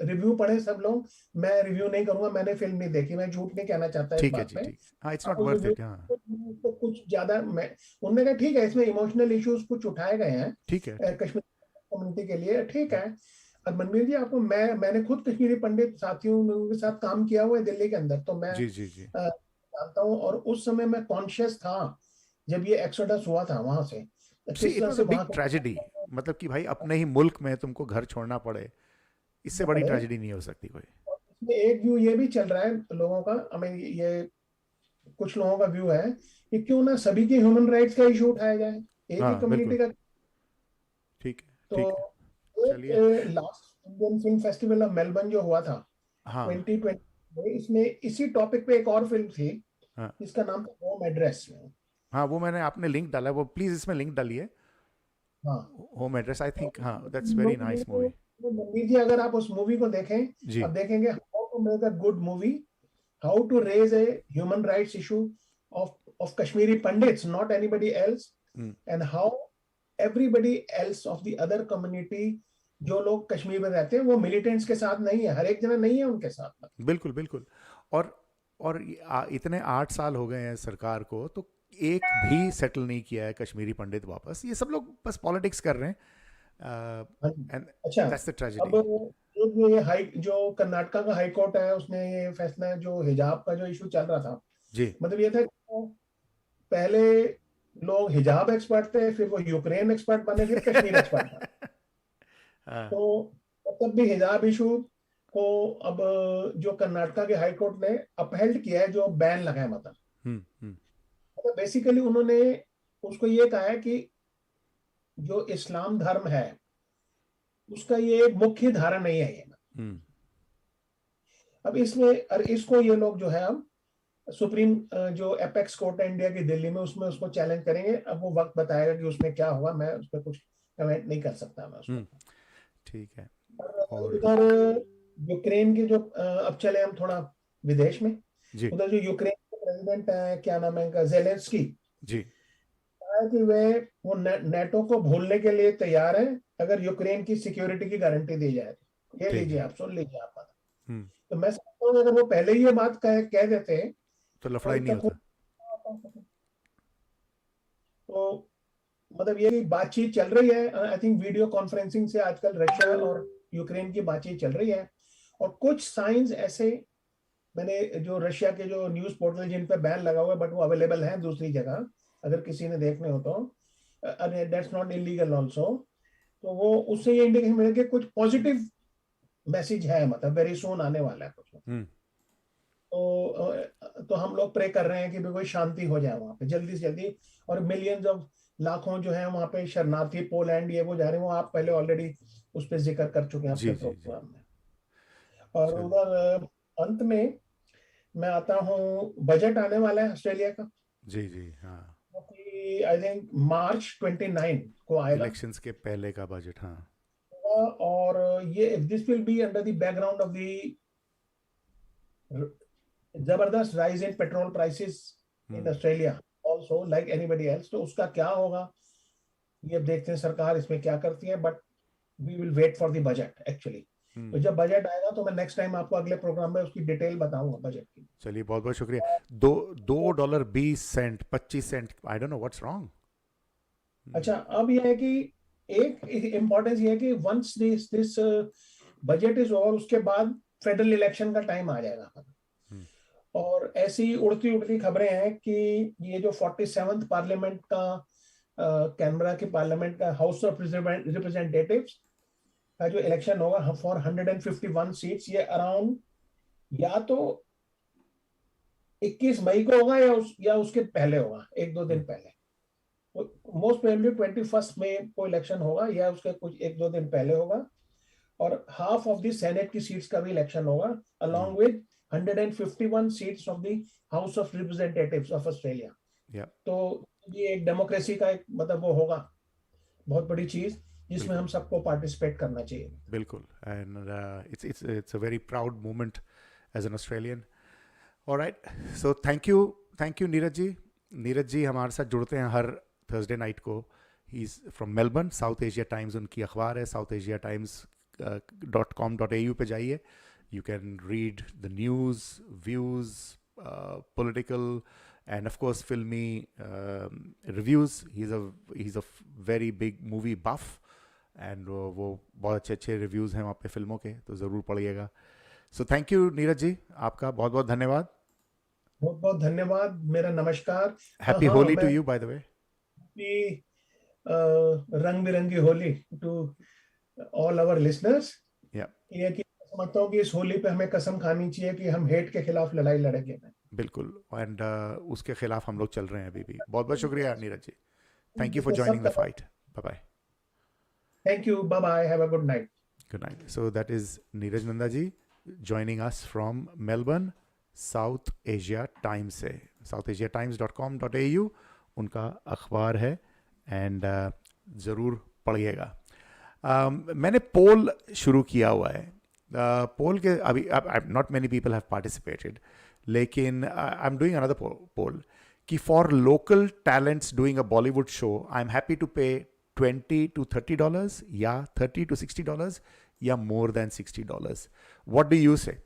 I: रिव्यू पढ़े सब लोग। मैं रिव्यू नहीं करूंगा, मैंने फिल्म नहीं देखी, मैं झूठ नहीं कहना चाहता इस
G: ठीक है
I: बात
G: जी,
I: पे।
G: ठीक। हाँ, इट्स
I: आप
G: नॉट
I: उस
G: वर्थ
I: रिव्यू
G: इट। हाँ,
I: तो कुछ ज्यादा मैं, उन्होंने कहा ठीक है इसमें इमोशनल इश्यूज कुछ उठाए गए हैं
G: ठीक है, ठीक।
I: कश्मीर कम्युनिटी के लिए, ठीक है। और मनबीर जी, आपको मैंने खुद कश्मीरी पंडित साथियों के साथ काम किया हुआ है दिल्ली के अंदर, तो मैं
G: जी जी जी।
I: जानता हूँ। और उस समय मैं कॉन्शियस था जब ये एक्सोडस हुआ था वहां से,
G: सी,
I: किस
G: इट
I: तरह
G: वाज
I: से
G: अ बिग
I: वहां
G: ट्रेजेडी। मतलब कि भाई अपने ही मुल्क में तुमको घर छोड़ना पड़े, इससे बड़ी
I: पड़े।
G: ट्रेजेडी नहीं हो सकती कोई।
I: इसमें एक व्यू ये भी चल रहा है लोगों का, हमें ये कुछ लोगों का व्यू है कि क्यों ना सभी के ह्यूमन राइट्स का इशू उठाया जाए, एक ही
G: हाँ
I: कम्युनिटी
G: बिल्कुल।
I: का।
G: ठीक है,
I: तो
G: ठीक है।
I: एक
G: चलिए।
I: Last Indian film festival of Melbourne जो हुआ था
G: हाँ
I: 2020 में, इसमें इसी टॉपिक पे एक और फिल्म थी
G: हाँ
I: जिसका नाम था होम एड्रेस।
G: हाँ, वो मैंने, आपने लिंक डाला, वो प्लीज इसमें लिंक डालिए।
I: हाँ,
G: होम एड्रेस, आई थिंक, हाँ, दैट्स वेरी नाइस मूवी।
I: तो मनवीर जी अगर आप उस मूवी को देखें,
G: जी,
I: अब देखेंगे how to make a good movie, how to raise a human rights issue of Kashmiri Pandits, not anybody else, and how everybody else of the other community जो लोग कश्मीर में रहते हैं वो मिलिटेंट्स के साथ नहीं है, हर एक जना नहीं है उनके साथ।
G: बिल्कुल बिल्कुल। और इतने 8 साल हो गए हैं सरकार को, तो एक भी सेटल नहीं किया है कश्मीरी पंडित वापस। ये सब लोग बस पॉलिटिक्स कर रहे हैं, एंड
I: अच्छा,
G: दैट्स द
I: अब
G: ट्रेजेडी।
I: जो कर्नाटका का हाई कोर्ट है उसने ये फैसला, जो हिजाब का जो इशू चल रहा था,
G: जी
I: मतलब ये था कि पहले लोग हिजाब एक्सपर्ट थे, फिर वो यूक्रेन एक्सपर्ट बने, फिर कश्मीर एक्सपर्ट बने।
G: हाँ
I: तो तब भी हिजाब इशू को अब जो कर्नाटका के हाई कोर्ट ने अपहेल्ड किया है, जो बैन लगा है, मतलब बेसिकली उन्होंने उसको ये कहा है कि जो इस्लाम धर्म है उसका ये एक मुख्य धारा नहीं है ये। अब इसमें और इसको ये लोग जो है अब सुप्रीम जो एपेक्स कोर्ट है इंडिया की दिल्ली में, उसमें उसको चैलेंज करेंगे। अब वो वक्त बताएगा कि उसमें क्या हुआ, मैं उस पर कुछ कमेंट नहीं कर सकता मैं उसमें।
G: ठीक है।
I: और उधर यूक्रेन के जो अब चले हम थोड़ा विदेश में,
G: जी
I: उधर जो यूक्रेन के प्रेसिडेंट है, क्या नाम है इनका, जेलेंस्की,
G: जी
I: कहा है कि वो नेटो को भूलने के लिए तैयार है अगर यूक्रेन की सिक्योरिटी की गारंटी दी जाए। ये
G: ठीक
I: लीजिए,
G: है।
I: आप सुन लीजिए आप बात।
G: हम्म,
I: तो मैं समझता हूँ अगर वो पहले ही ये बात कह देते
G: तो
I: तो
G: लफड़ा ही नहीं
I: तक
G: होता।
I: तो मतलब ये बातचीत चल रही है, आई थिंक वीडियो कॉन्फ्रेंसिंग से आजकल रशिया और यूक्रेन की बातचीत चल रही है। और कुछ साइंस ऐसे, मैंने जो रशिया के जो न्यूज पोर्टल जिन पे बैन लगा हुआ है बट वो अवेलेबल है दूसरी जगह, अगर किसी ने देखने हो तो, दैट्स नॉट इलीगल ऑल्सो, तो वो उससे ये इंडिकेशन मिले कि कुछ पॉजिटिव मैसेज है, मतलब वेरी सून आने वाला है कुछ। तो हम लोग प्रे कर रहे हैं कि भी कोई शांति हो जाए वहां पे जल्दी से जल्दी। और मिलियंस ऑफ लाखों जो है वहां पे शरणार्थी पोलैंड ये वो जा रहे हैं, वो आप पहले ऑलरेडी उस पर जिक्र कर चुके हैं
G: जी
I: अपने
G: जी जी
I: प्रोग्राम में। और
G: चलो
I: उधर अंत में मैं आता हूँ, बजट आने वाला है ऑस्ट्रेलिया का,
G: जी जी हाँ
I: क्योंकि आई थिंक मार्च 29 को आएगा।
G: इलेक्शंस के पहले का बजट हाँ
I: और ये this will be under the background of the जबरदस्त rise in petrol prices in Australia also like anybody else. तो उसका क्या होगा ये अब देखते हैं सरकार इसमें क्या करती है, but we will wait for the budget actually. तो जब बजट आएगा तो मैं नेक्स्ट टाइम आपको अगले प्रोग्राम में उसकी डिटेल बताऊंगा बजट की।
G: चलिए बहुत बहुत शुक्रिया। $2.20 25 cent I don't know what's wrong.
I: अच्छा, अब यह है कि एक इम्पोर्टेंस ये है कि once this budget is over, उसके बाद फेडरल इलेक्शन का टाइम आ जाएगा। और ऐसी उड़ती उड़ती खबरें हैं कि ये जो 47th पार्लियामेंट का कैनबरा की पार्लियामेंट का हाउस ऑफ रिप्रेजेंटेटिव्स का जो इलेक्शन होगा फॉर 151 सीट्स, ये अराउंड या तो 21 मई को होगा या उसके पहले होगा, एक दो दिन पहले। मोस्ट प्रोबेबली 21 मई को इलेक्शन होगा या उसके कुछ एक दो दिन पहले होगा। और हाफ ऑफ द सेनेट की सीट्स का भी इलेक्शन होगा along with 151 seats of the house of representatives of Australia. तो ये एक डेमोक्रेसी का एक मतलब वो होगा बहुत बड़ी चीज जिसमें हम सबको पार्टिसिपेट करना चाहिए।
G: बिल्कुल and it's a very proud moment as an Australian. Alright, so thank you Neeraj ji हमारे साथ जुड़ते हैं हर थर्सडे नाइट को। He is from Melbourne. South Asia Times उनकी अखबार है, southasiatimes.com.au पे जाइए। You can read the news, views, political and of course filmy reviews. He's a very big movie buff and वो बहुत अच्छे अच्छे रिव्यूज़ हैं वहाँ पे फिल्मों के, तो ज़रूर पढ़िएगा। So thank you Neeraj ji, आपका बहुत बहुत धन्यवाद।
I: बहुत बहुत धन्यवाद, मेरा नमस्कार।
G: Happy Holi to you by the way.
I: रंग बिरंगी Holi to all our listeners. ये कि समझता हूँ कि इस होली पे हमें कसम खानी चाहिए कि हम हेट के खिलाफ लड़ाई लड़ेंगे।
G: बिल्कुल, एंड उसके खिलाफ हम लोग चल रहे हैं अभी भी। बहुत बहुत शुक्रिया Neeraj ji, thank you for joining the fight. Bye bye.
I: Thank you, bye bye, have a good night.
G: Good night. So that is Neeraj Nanda ji joining us from Melbourne, South Asia Times से। southasiatimes.com.au उनका अखबार है एंड ज़रूर पढ़िएगा। मैंने पोल शुरू किया हुआ है। पोल के अभी not many people have participated, लेकिन I am doing another poll कि for local talents doing a Bollywood show I am happy to pay $20 to $30 या $30 to $60 या more than $60. What do you say?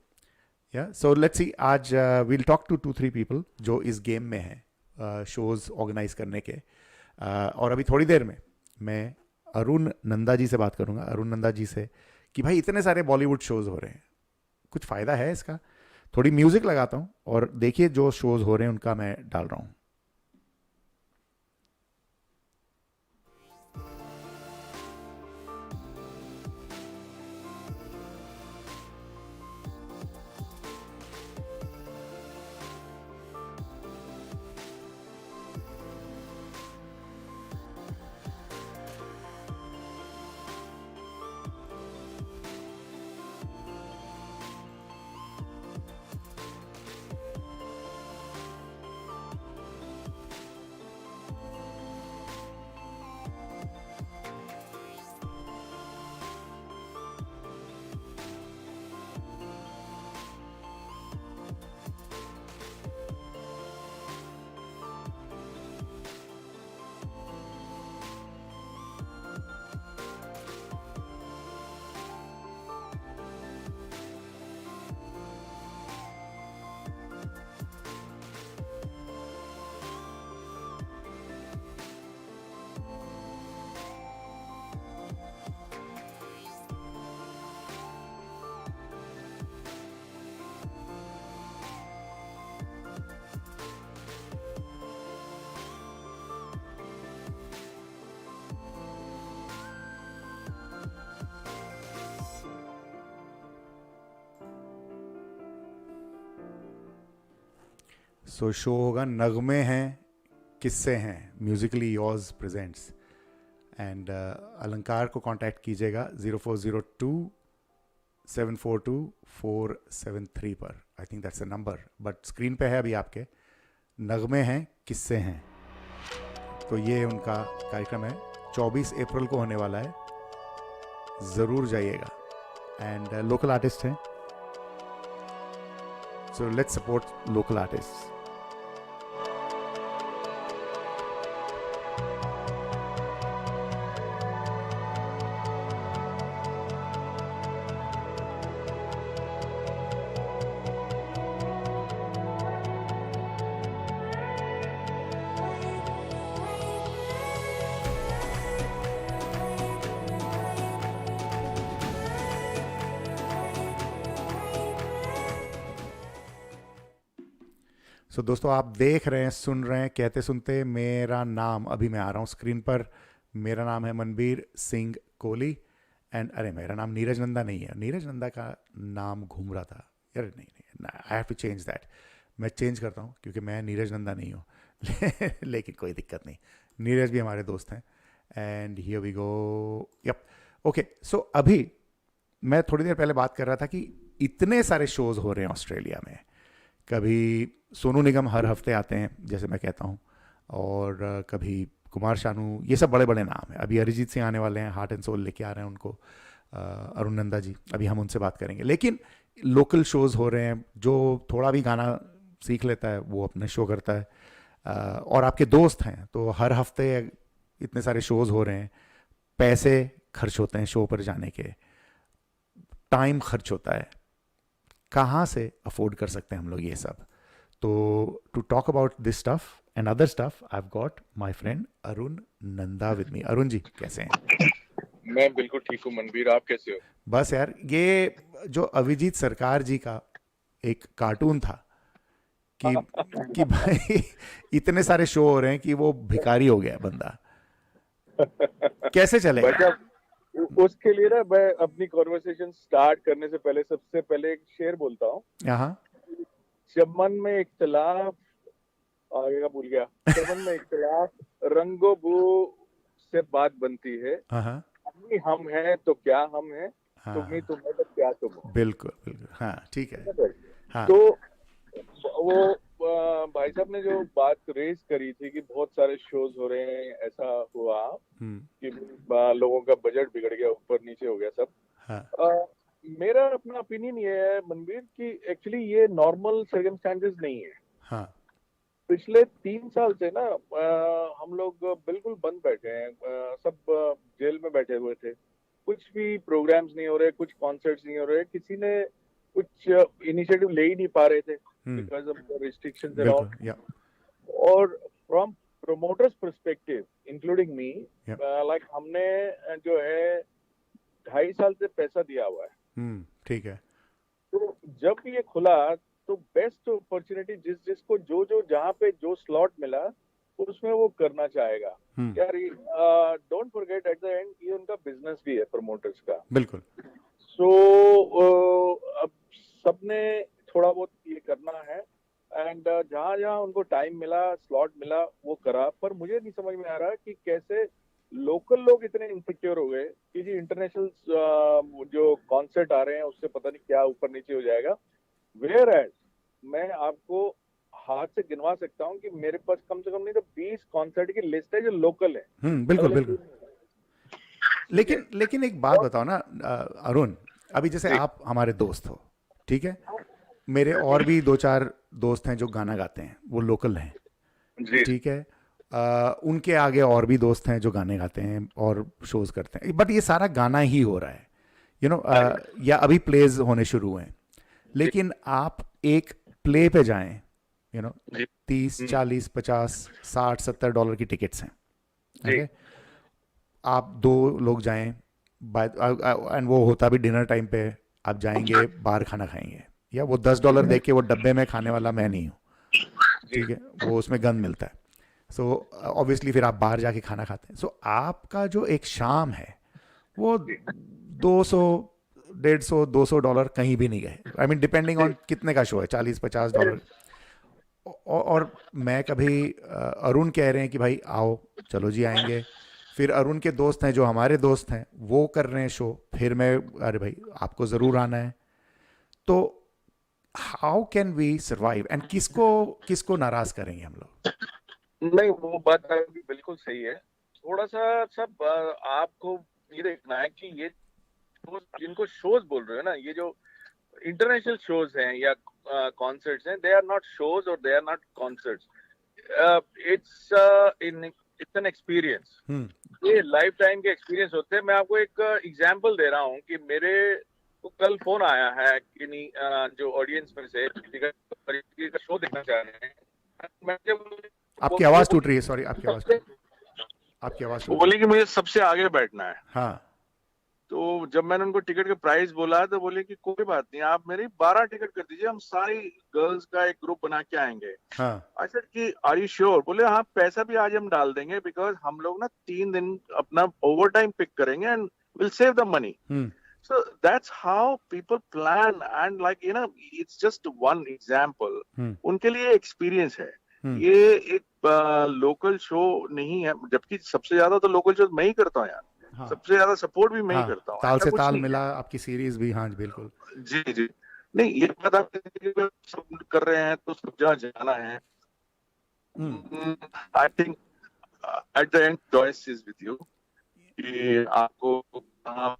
G: Yeah, so let's see. आज we'll talk to 2-3 people जो इस game में हैं shows organise करने के। और अभी थोड़ी देर में मैं अरुण नंदा जी से बात करूँगा, अरुण नंदा जी से, कि भाई इतने सारे बॉलीवुड शोज़ हो रहे हैं, कुछ फ़ायदा है इसका? थोड़ी म्यूजिक लगाता हूँ और देखिए जो शोज हो रहे हैं उनका मैं डाल रहा हूँ. सो शो होगा नगमे हैं किस्से हैं, म्यूजिकली योर्स प्रेजेंट्स. एंड अलंकार को कांटेक्ट कीजिएगा 0402-742-473 पर. I think that's the number, but screen पे है अभी आपके. नगमे हैं किस्से हैं, तो ये उनका कार्यक्रम है, 24 अप्रैल को होने वाला है, ज़रूर जाइएगा. एंड लोकल आर्टिस्ट हैं, so let's support local artist. तो दोस्तों आप देख रहे हैं, सुन रहे हैं कहते सुनते मेरा नाम. अभी मैं आ रहा हूँ स्क्रीन पर. मेरा नाम है मनबीर सिंह कोहली. एंड अरे मेरा नाम नीरज नंदा नहीं है, नीरज नंदा का नाम घूम रहा था यार. नहीं, I have to change that. मैं चेंज करता हूँ क्योंकि मैं नीरज नंदा नहीं हूँ. लेकिन कोई दिक्कत नहीं, नीरज भी हमारे दोस्त हैं. And here we go. Yup, okay. So अभी मैं थोड़ी देर पहले बात कर रहा था कि इतने सारे शोज हो रहे हैं ऑस्ट्रेलिया में. कभी सोनू निगम हर हफ्ते आते हैं जैसे मैं कहता हूँ, और कभी कुमार शानू, ये सब बड़े बड़े नाम हैं. अभी अरिजीत सिंह आने वाले हैं, हार्ट एंड सोल लेके आ रहे हैं उनको. अरुण नंदा जी, अभी हम उनसे बात करेंगे. लेकिन लोकल शोज़ हो रहे हैं, जो थोड़ा भी गाना सीख लेता है वो अपने शो करता है. और आपके दोस्त हैं, तो हर हफ्ते इतने सारे शोज़ हो रहे हैं. पैसे खर्च होते हैं शो पर जाने के, टाइम खर्च होता है. कहाँ से अफोर्ड कर सकते हैं हम लोग ये सब? तो to talk about this stuff and other stuff I have got my friend Arun Nanda with me. Arun ji कैसे हैं?
J: मैं बिल्कुल ठीक हूँ मनबीर, आप कैसे हो?
G: बस यार, ये जो अभिजीत सरकार जी का एक कार्टून था कि भाई इतने सारे शो हो रहे हैं कि वो भिखारी हो गया बंदा. कैसे चलेगा?
J: उसके लिए ना मैं अपनी कॉन्वर्सेशन स्टार्ट करने से पहले सबसे पहले एक शेर बोलता हूँ. चमन में इख्तलाफ, आगे का भूल गया. चमन में इख्तलाफ रंगो बू से बात बनती है. हम हैं तो क्या हम हैं, तुम्ही तुम है तो क्या तुम हो.
G: बिल्कुल बिल्कुल, हाँ ठीक है. हाँ.
J: तो वो भाई साहब ने जो बात रेज करी थी कि बहुत सारे शोज हो रहे हैं, ऐसा हुआ कि लोगों का बजट बिगड़ गया, ऊपर नीचे हो गया सब. मेरा अपना ओपिनियन ये है मनबीर कि एक्चुअली ये नॉर्मल सर्कमस्टेंसेस नहीं है. पिछले 3 साल से ना हम लोग बिल्कुल बंद बैठे हैं. सब जेल में बैठे हुए थे, कुछ भी प्रोग्राम्स नहीं हो रहे, कुछ कॉन्सर्ट्स नहीं हो रहे, किसी ने कुछ इनिशिएटिव ले ही नहीं पा रहे थे because of the restrictions around. और from promoters perspective including me, like हमने जो है 2.5 साल से पैसा दिया हुआ है.
G: ठीक है.
J: तो जब ये खुला तो बेस्ट अपॉर्चुनिटी जिसको जो जहाँ पे जो स्लॉट मिला उसमें वो करना चाहेगा यार। Don't forget at the end ये उनका बिजनेस भी है प्रमोटर्स का।
G: बिल्कुल।
J: सो अब सबने थोड़ा बहुत ये करना है एंड जहाँ जहाँ उनको टाइम मिला स्लॉट मिला वो करा। पर मुझे नहीं समझ में आ रहा कि कैसे लोकल लोग इतने इनसिक्योर हो गए कि जी इंटरनेशनल जो कॉन्सर्ट आ रहे हैं उससे पता नहीं क्या ऊपर नीचे हो जाएगा। वेयर एज मैं आपको हाथ से गिनवा सकता हूँ कि मेरे पास कम से कम नहीं तो 20 कॉन्सर्ट की लिस्ट है जो लोकल है।
G: बिल्कुल बिल्कुल। लेकिन एक बात बताओ ना अरुण, अभी जैसे आप हमारे दोस्त हो, ठीक है, मेरे और भी 2-4 दोस्त हैं जो गाना गाते हैं, वो लोकल हैं, ठीक है, उनके आगे और भी दोस्त हैं जो गाने गाते हैं और शोज करते हैं, बट ये सारा गाना ही हो रहा है, यू नो, या अभी प्लेज होने शुरू हुए हैं। लेकिन आप एक प्ले पे जाएं, यू नो, 30, 40, 50, 60, $70 की टिकट्स हैं, ओके। आप 2 लोग जाएं एंड वो होता भी डिनर टाइम पे, आप जाएंगे बाहर खाना खाएंगे, या वो $10 दे के वो डब्बे में खाने वाला मैं नहीं हूँ, ठीक है, वो उसमें गंद मिलता है। सो ऑब्वियसली फिर आप बाहर जाके खाना खाते हैं। सो आपका जो एक शाम है वो 200, 150, $200 कहीं भी नहीं गए। आई मीन डिपेंडिंग ऑन कितने का शो है, $40-50। और मैं कभी अरुण कह रहे हैं कि भाई आओ, चलो जी आएंगे, फिर अरुण के दोस्त हैं जो हमारे दोस्त हैं वो कर रहे हैं शो, फिर मैं अरे भाई आपको ज़रूर आना है। तो how can we survive and किसको नाराज करेंगे हम लोग?
J: नहीं, वो बात आपकी बिल्कुल सही है। थोड़ा सा सब आपको ये देखना है कि ये जिनको शोज बोल रहे हो ना, ये जो इंटरनेशनल शोज हैं या कॉन्सर्ट्स हैं, दे आर नॉट शोज और they are not concerts. It's an experience. ये लाइफ टाइम के एक्सपीरियंस होते हैं। मैं आपको एक एग्जांपल दे रहा हूँ कि मेरे को कल फोन आया है कि जो ऑडियंस में से का शो देखना चाह रहे हैं।
G: आपकी आवाज टूट रही है, सॉरी, आपकी आवाज टूट
J: बोली कि मुझे सबसे आगे बैठना है।
G: हाँ।
J: तो जब मैंने उनको टिकट का प्राइस बोला तो बोले कि कोई बात नहीं, आप मेरी 12 टिकट कर दीजिए, हम सारी गर्ल्स का एक ग्रुप बना के आएंगे।
G: हाँ।
J: आई सेड कि आर यू श्योर? बोले हाँ, पैसा भी आज हम डाल देंगे बिकॉज हम लोग ना 3 दिन अपना ओवर टाइम पिक करेंगे and will save the money. So that's how people plan and like you know it's just one example. उनके लिए एक्सपीरियंस है। ये एक लोकल शो नहीं है, जबकि सबसे ज्यादा तो लोकल शो मैं ही करता हूँ यार। हाँ। सबसे ज्यादा सपोर्ट भी मैं ही करता हूँ।
G: ताल से ताल मिला आपकी सीरीज भी। हाँ बिल्कुल।
J: जी नहीं, ये बात आप सब कर रहे हैं तो सब जगह जाना है। I think at the end choice is with you कि आपको कहाँ।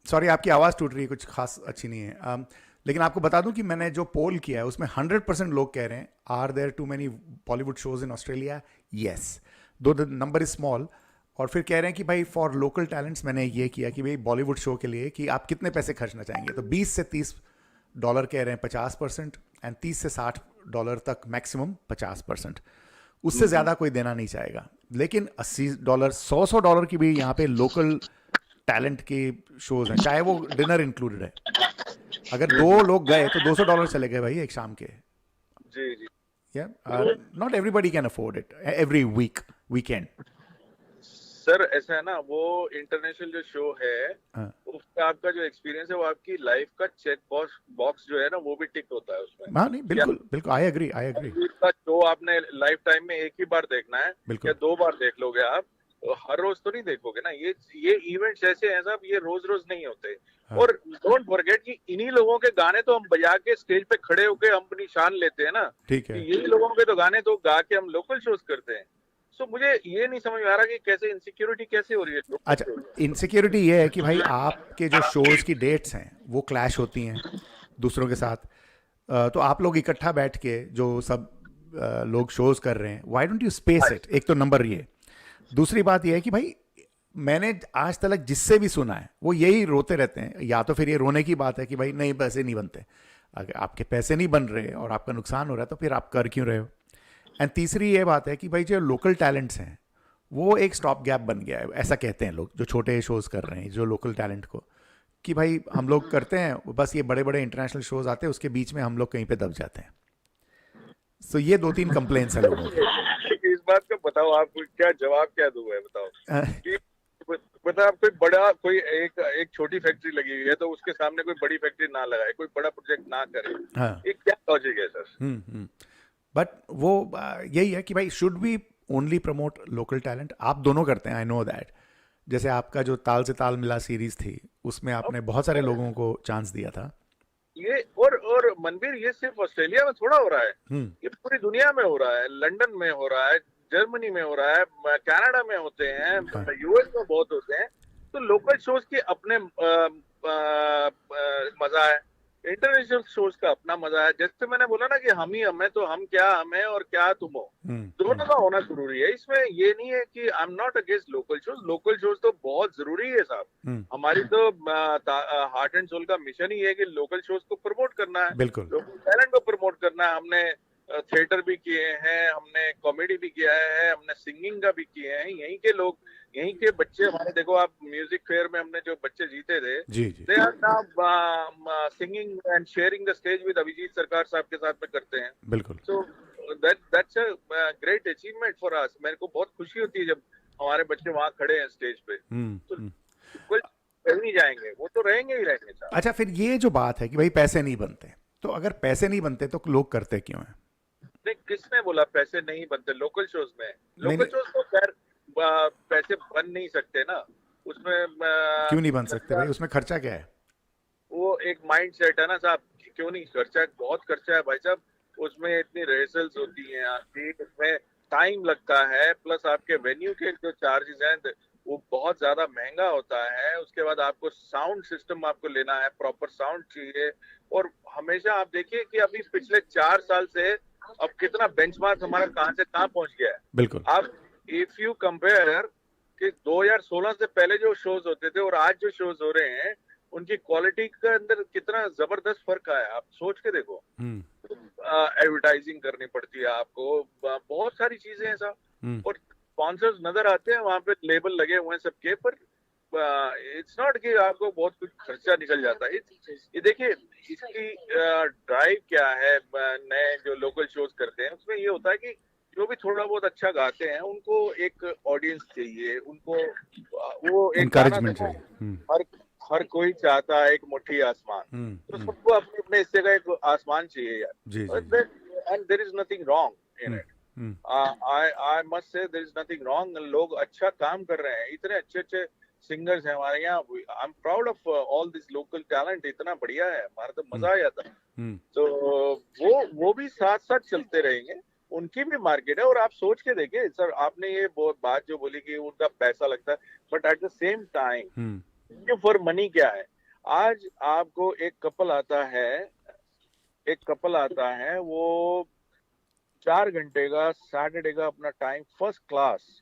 G: सॉरी, आपकी आवाज़ टूट रही है, कुछ खास अच्छी नहीं है। लेकिन आपको बता दूं कि मैंने जो पोल किया है उसमें 100% लोग कह रहे हैं are there too many Bollywood shows in Australia? Yes, though the number is small. और फिर कह रहे हैं कि भाई फॉर लोकल टैलेंट्स मैंने ये किया कि भाई बॉलीवुड शो के लिए कि आप कितने पैसे खर्चना चाहेंगे, तो $20 से $30 कह रहे हैं 50%, एंड $30 से $60 तक मैक्सिमम 50%। उससे ज़्यादा कोई देना नहीं चाहेगा। लेकिन $80, $100 की भी यहाँ पे लोकल टैलेंट के शोज हैं, चाहे वो डिनर इंक्लूडेड है। अगर 2 लोग गए तो $200 चले गए भाई एक शाम के।
J: जी
G: या not everybody can afford it every weekend.
J: Sir ऐसा है ना, वो इंटरनेशनल जो शो है उसका आपका जो एक्सपीरियंस है वो आपकी लाइफ का चेक बॉक्स जो है ना वो भी टिक होता है उसमें।
G: हाँ नहीं, बिल्कुल आई एग्री।
J: का शो आपने लाइफ टाइम में एक ही बार देखना है या 2 बार देख लोगे आप, हर रोज तो नहीं देखोगे ना। ये इवेंट्स ऐसे हैं साहब, ये रोज नहीं होते। हाँ। और डोंट फॉरगेट कि इन्हीं लोगों के गाने तो हम बजा के स्टेज पे खड़े होके हम अपनी शान लेते हैं ना।
G: ठीक है।
J: यही लोगों के तो गाने तो गा के हम लोकल शोज करते हैं। सो मुझे ये नहीं समझ में आ रहा कि कैसे इनसिक्योरिटी कैसे हो रही है।
G: अच्छा, इनसिक्योरिटी ये है कि भाई आपके जो शोज की डेट्स हैं वो क्लैश होती हैं दूसरों के साथ। तो आप लोग इकट्ठा बैठ के जो सब लोग शोज कर रहे हैं, why don't you space it? एक तो नंबर ये। दूसरी बात यह है कि भाई मैंने आज तक जिससे भी सुना है वो यही रोते रहते हैं। या तो फिर ये रोने की बात है कि भाई नहीं, पैसे नहीं बनते। अगर आपके पैसे नहीं बन रहे और आपका नुकसान हो रहा है तो फिर आप कर क्यों रहे हो? एंड तीसरी ये बात है कि भाई जो लोकल टैलेंट्स हैं वो एक स्टॉप गैप बन गया है, ऐसा कहते हैं लोग जो छोटे शोज कर रहे हैं, जो लोकल टैलेंट को कि भाई हम लोग करते हैं, बस ये बड़े बड़े इंटरनेशनल शोज आते हैं, उसके बीच में हम लोग कहीं पे दब जाते हैं. सो ये 2-3 कंप्लेंट्स हैं लोगों के.
J: इस बात का बताओ, आपको क्या जवाब क्या दूं मैं, बताओ कि मतलब आप कोई एक छोटी फैक्ट्री लगी हुई है तो उसके सामने कोई बड़ी फैक्ट्री ना लगाए, कोई बड़ा प्रोजेक्ट ना करे.
G: हाँ.
J: ये क्या लॉजिक है सर?
G: बट वो यही है कि भाई should we only promote local talent. आप दोनों करते हैं, आई नो दैट. जैसे आपका जो ताल से ताल मिला सीरीज थी, उसमें आपने बहुत सारे लोगों को चांस दिया था.
J: ये और मनबीर, ये सिर्फ ऑस्ट्रेलिया में थोड़ा हो रहा है, ये पूरी दुनिया में हो रहा है. लंदन में हो रहा है, जर्मनी में हो रहा है, कनाडा में होते हैं, यूएस में बहुत होते हैं. तो लोकल शोज के अपने मजा है, इंटरनेशनल शोज का अपना मजा है. जैसे मैंने बोला ना कि हम ही हम है, तो हम क्या हम है और क्या तुम हो, दोनों का होना जरूरी है. इसमें ये नहीं है कि I am not against local shows. Local shows तो बहुत जरूरी है साहब. हमारी तो हार्ट एंड सोल का मिशन ही है कि लोकल शोज को प्रमोट करना है, लोकल टैलेंट को प्रमोट करना है. हमने थिएटर भी किए हैं, हमने कॉमेडी भी किया है, हमने सिंगिंग का भी किए हैं. यहीं के लोग, यहीं के बच्चे हमारे, देखो आप म्यूजिक फेयर में हमने जो बच्चे जीते थे, they are now singing and sharing the stage with Abhijeet Sarkar साहब के साथ में करते हैं.
G: बिल्कुल.
J: So that's a great achievement for us. मेरे को बहुत खुशी होती है जब हमारे बच्चे वहां खड़े हैं स्टेज पे. तो कोई नहीं जाएंगे, वो तो रहेंगे ही रहेंगे.
G: अच्छा, फिर ये जो बात है कि भाई पैसे नहीं बनते, तो अगर पैसे नहीं बनते तो लोग करते क्यों हैं?
J: नहीं, किसने बोला पैसे नहीं बनते लोकल शोज में? लोकल शोज तो खैर पैसे बन नहीं सकते ना उसमें.
G: क्यों नहीं बन सकते भाई? उसमें खर्चा क्या है?
J: वो एक माइंड सेट है ना साहब. क्यों नहीं? खर्चा बहुत खर्चा है भाई साहब. उसमें इतनी रिहर्सल्स होती हैं आपकी, उसमें टाइम लगता है, प्लस आपके वेन्यू के जो चार्जेस हैं वो बहुत ज्यादा महंगा होता है. उसके बाद आपको साउंड सिस्टम आपको लेना है, प्रॉपर साउंड चाहिए. और हमेशा आप देखिए कि अभी पिछले 4 साल से अब कितना बेंचमार्क हमारा कहां से कहां पहुंच गया है.
G: बिल्कुल.
J: आप इफ यू कंपेयर कि 2016 से पहले जो शोज होते थे और आज जो शोज हो रहे हैं, उनकी क्वालिटी के अंदर कितना जबरदस्त फर्क आया. आप सोच के देखो. एडवर्टाइजिंग करनी पड़ती है आपको, बहुत सारी चीजें हैं साहब. और स्पॉन्सर्स नजर आते हैं वहां पे, लेबल लगे हुए हैं सबके, पर इट्स नॉट कि आपको बहुत कुछ खर्चा निकल जाता है. ये देखिए इसकी ड्राइव क्या है. नए जो लोकल शोज करते हैं उसमें ये होता है कि जो भी थोड़ा बहुत अच्छा गाते हैं उनको एक ऑडियंस चाहिए, उनको वो एक
G: एनकरेजमेंट चाहिए.
J: हर कोई चाहता है एक मुट्ठी आसमान. तो सबको अपने अपने हिस्से का एक आसमान चाहिए यार. And there is nothing wrong in it. I must say there is nothing wrong. लोग अच्छा काम कर रहे हैं, इतने अच्छे अच्छे सिंगर्स हैं हमारे यहाँ. I am proud of all this local talent. इतना बढ़िया है, हमारा तो मजा आ जाता है. तो वो भी साथ साथ चलते रहेंगे, उनकी भी मार्केट है. और आप सोच के देखिए सर, आपने ये बात जो बोली कि उनका पैसा लगता है, but at the same time for money क्या है. आज आपको एक कपल आता है, वो 4 घंटे का सैटरडे का अपना टाइम फर्स्ट क्लास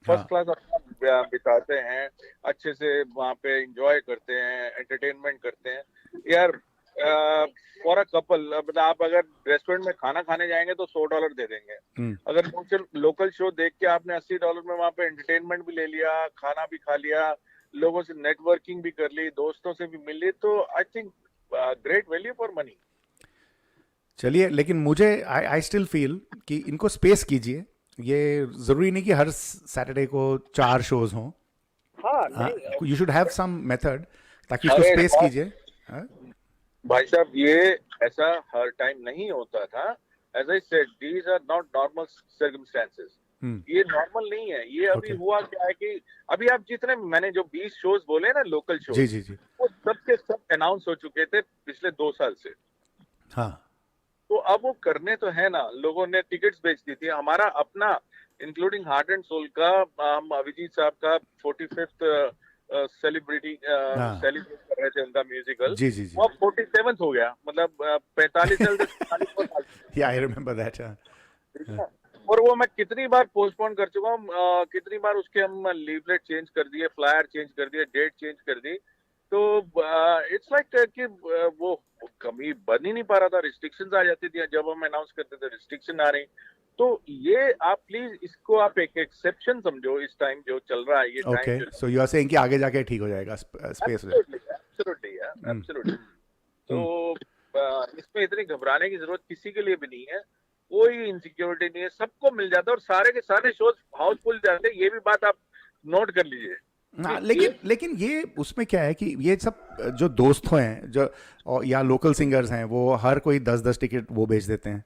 J: अपना बिताते हैं, अच्छे से वहां पे एंजॉय करते हैं, एंटरटेनमेंट करते हैं यार. फॉर अ कपल, आप अगर रेस्टोरेंट में खाना खाने जाएंगे तो $100 दे देंगे. अगर लोकल शो देख के आपने $80 में वहां पे एंटरटेनमेंट भी ले लिया, खाना भी खा लिया, लोगों से नेटवर्किंग भी कर ली, दोस्तों से भी मिल ली, तो I think great value for money.
G: चलिए, लेकिन मुझे आई स्टिल फील कि इनको स्पेस कीजिए. ये जरूरी नहीं कि हर सैटरडे को 4 शोज हों. You should have some method ताकि इसको स्पेस कीजिए.
J: भाई साहब, ये ऐसा हर टाइम नहीं होता था. As I said, these are not normal circumstances. ये नॉर्मल नहीं है. ये अभी हुआ क्या है कि अभी आप जितने मैंने जो 20 शोज बोले ना लोकल शोज,
G: जी,
J: वो सबके सब अनाउंस हो चुके थे पिछले 2 साल से.
G: हाँ.
J: तो अब वो करने तो है ना. लोगों ने टिकट्स बेच दी थी. हमारा अपना इंक्लूडिंग हार्ट एंड सोल का, हम अभिजीत साहब का 45th सेलिब्रेट कर रहे थे उनका म्यूजिकल.
G: जी.
J: वो 47th हो गया, मतलब 45 साल से 44 साल.
G: I remember that.
J: और वो मैं कितनी बार पोस्टपोन कर चुका हूँ, कितनी बार उसके हम लीवलेट चेंज कर दिए, फ्लायर चेंज कर दिए, डेट चेंज कर दी. तो इट्स लाइक कि वो कमी बन ही नहीं पा रहा था. रिस्ट्रिक्शंस आ जाती थी जब हम अनाउंस करते थे, रिस्ट्रिक्शन आ रही. तो ये आप प्लीज इसको आप एक एक्सेप्शन समझो, इस टाइम जो चल रहा है ये
G: okay,
J: time
G: so you are saying कि आगे जाके ठीक हो जाएगा, स्पेस हो जाएगा।
J: एब्सोल्युटली। तो इसमें इतनी घबराने की जरूरत किसी के लिए भी नहीं है, कोई इनसिक्योरिटी नहीं है, सबको मिल जाता है और सारे के सारे शोज हाउसफुल जाते हैं, ये भी बात आप नोट कर लीजिए।
G: हाँ, लेकिन ये उसमें क्या है कि ये सब जो दोस्त हैं जो या लोकल सिंगर्स हैं, वो हर कोई 10-10 टिकट वो बेच देते हैं,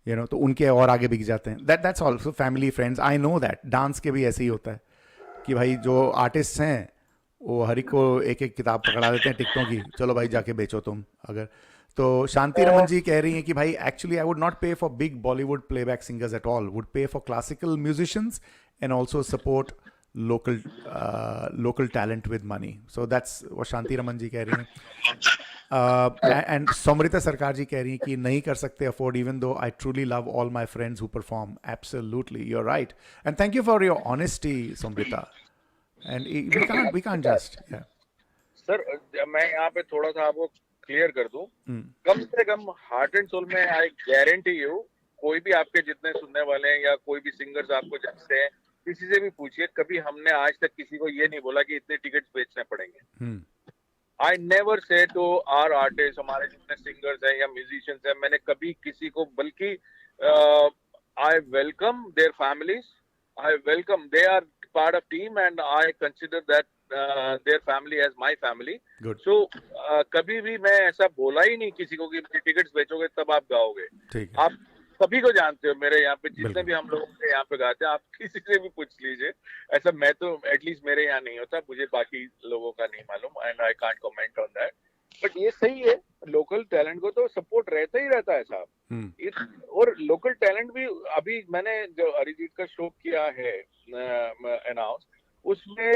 G: यू नो, तो उनके और आगे बिक जाते हैं। That's also family friends, I know that. Dance के भी ऐसे ही होता है कि भाई जो आर्टिस्ट हैं वो हर एक को एक एक किताब पकड़ा देते हैं टिकटों की, चलो भाई जाके बेचो तुम। अगर तो शांति रमन जी कह रही हैं कि भाई actually I would not pay for big Bollywood playback singers at all, would pay for classical musicians and also support local talent with money. So that's what Shanti Raman ji कह रही हैं। And Somrita Sarkar ji कह रही हैं कि नहीं कर सकते afford, even though I truly love all my friends who perform. Absolutely, you're right. And thank you for your honesty, Somrita. And we can't just, yeah.
J: Sir मैं यहाँ पे थोड़ा सा आपको क्लियर कर दूं, कम से कम हार्ट एंड सोल में आई गारंटी यू, कोई भी आपके जितने सुनने वाले हैं या कोई भी सिंगर्स आपको जानते हैं, किसी से भी पूछिए, कभी हमने आज तक किसी को ये नहीं बोला कि इतने टिकट्स बेचने पड़ेंगे। I never say to our artist, हमारे जितने सिंगर्स हैं या म्यूजिशियंस हैं, मैंने कभी किसी को, बल्कि I welcome their families, I welcome, they are part of team and I consider that their family as my family. So कभी भी मैं ऐसा बोला ही नहीं किसी को कि टिकट्स बेचोगे तब आप गाओगे। आप सभी को जानते हो, मेरे यहाँ पे जितने भी हम लोग के यहाँ पे गाते हैं, आप किसी से भी पूछ लीजिए। ऐसा मैं तो एटलीस्ट मेरे यहाँ नहीं होता, मुझे बाकी लोगों का नहीं मालूम, and I can't comment on that. But ये सही है, लोकल टैलेंट को तो सपोर्ट रहता ही रहता है साहब। और लोकल टैलेंट भी, अभी मैंने जो अरिजीत का शो किया है अनाउंस, उसमें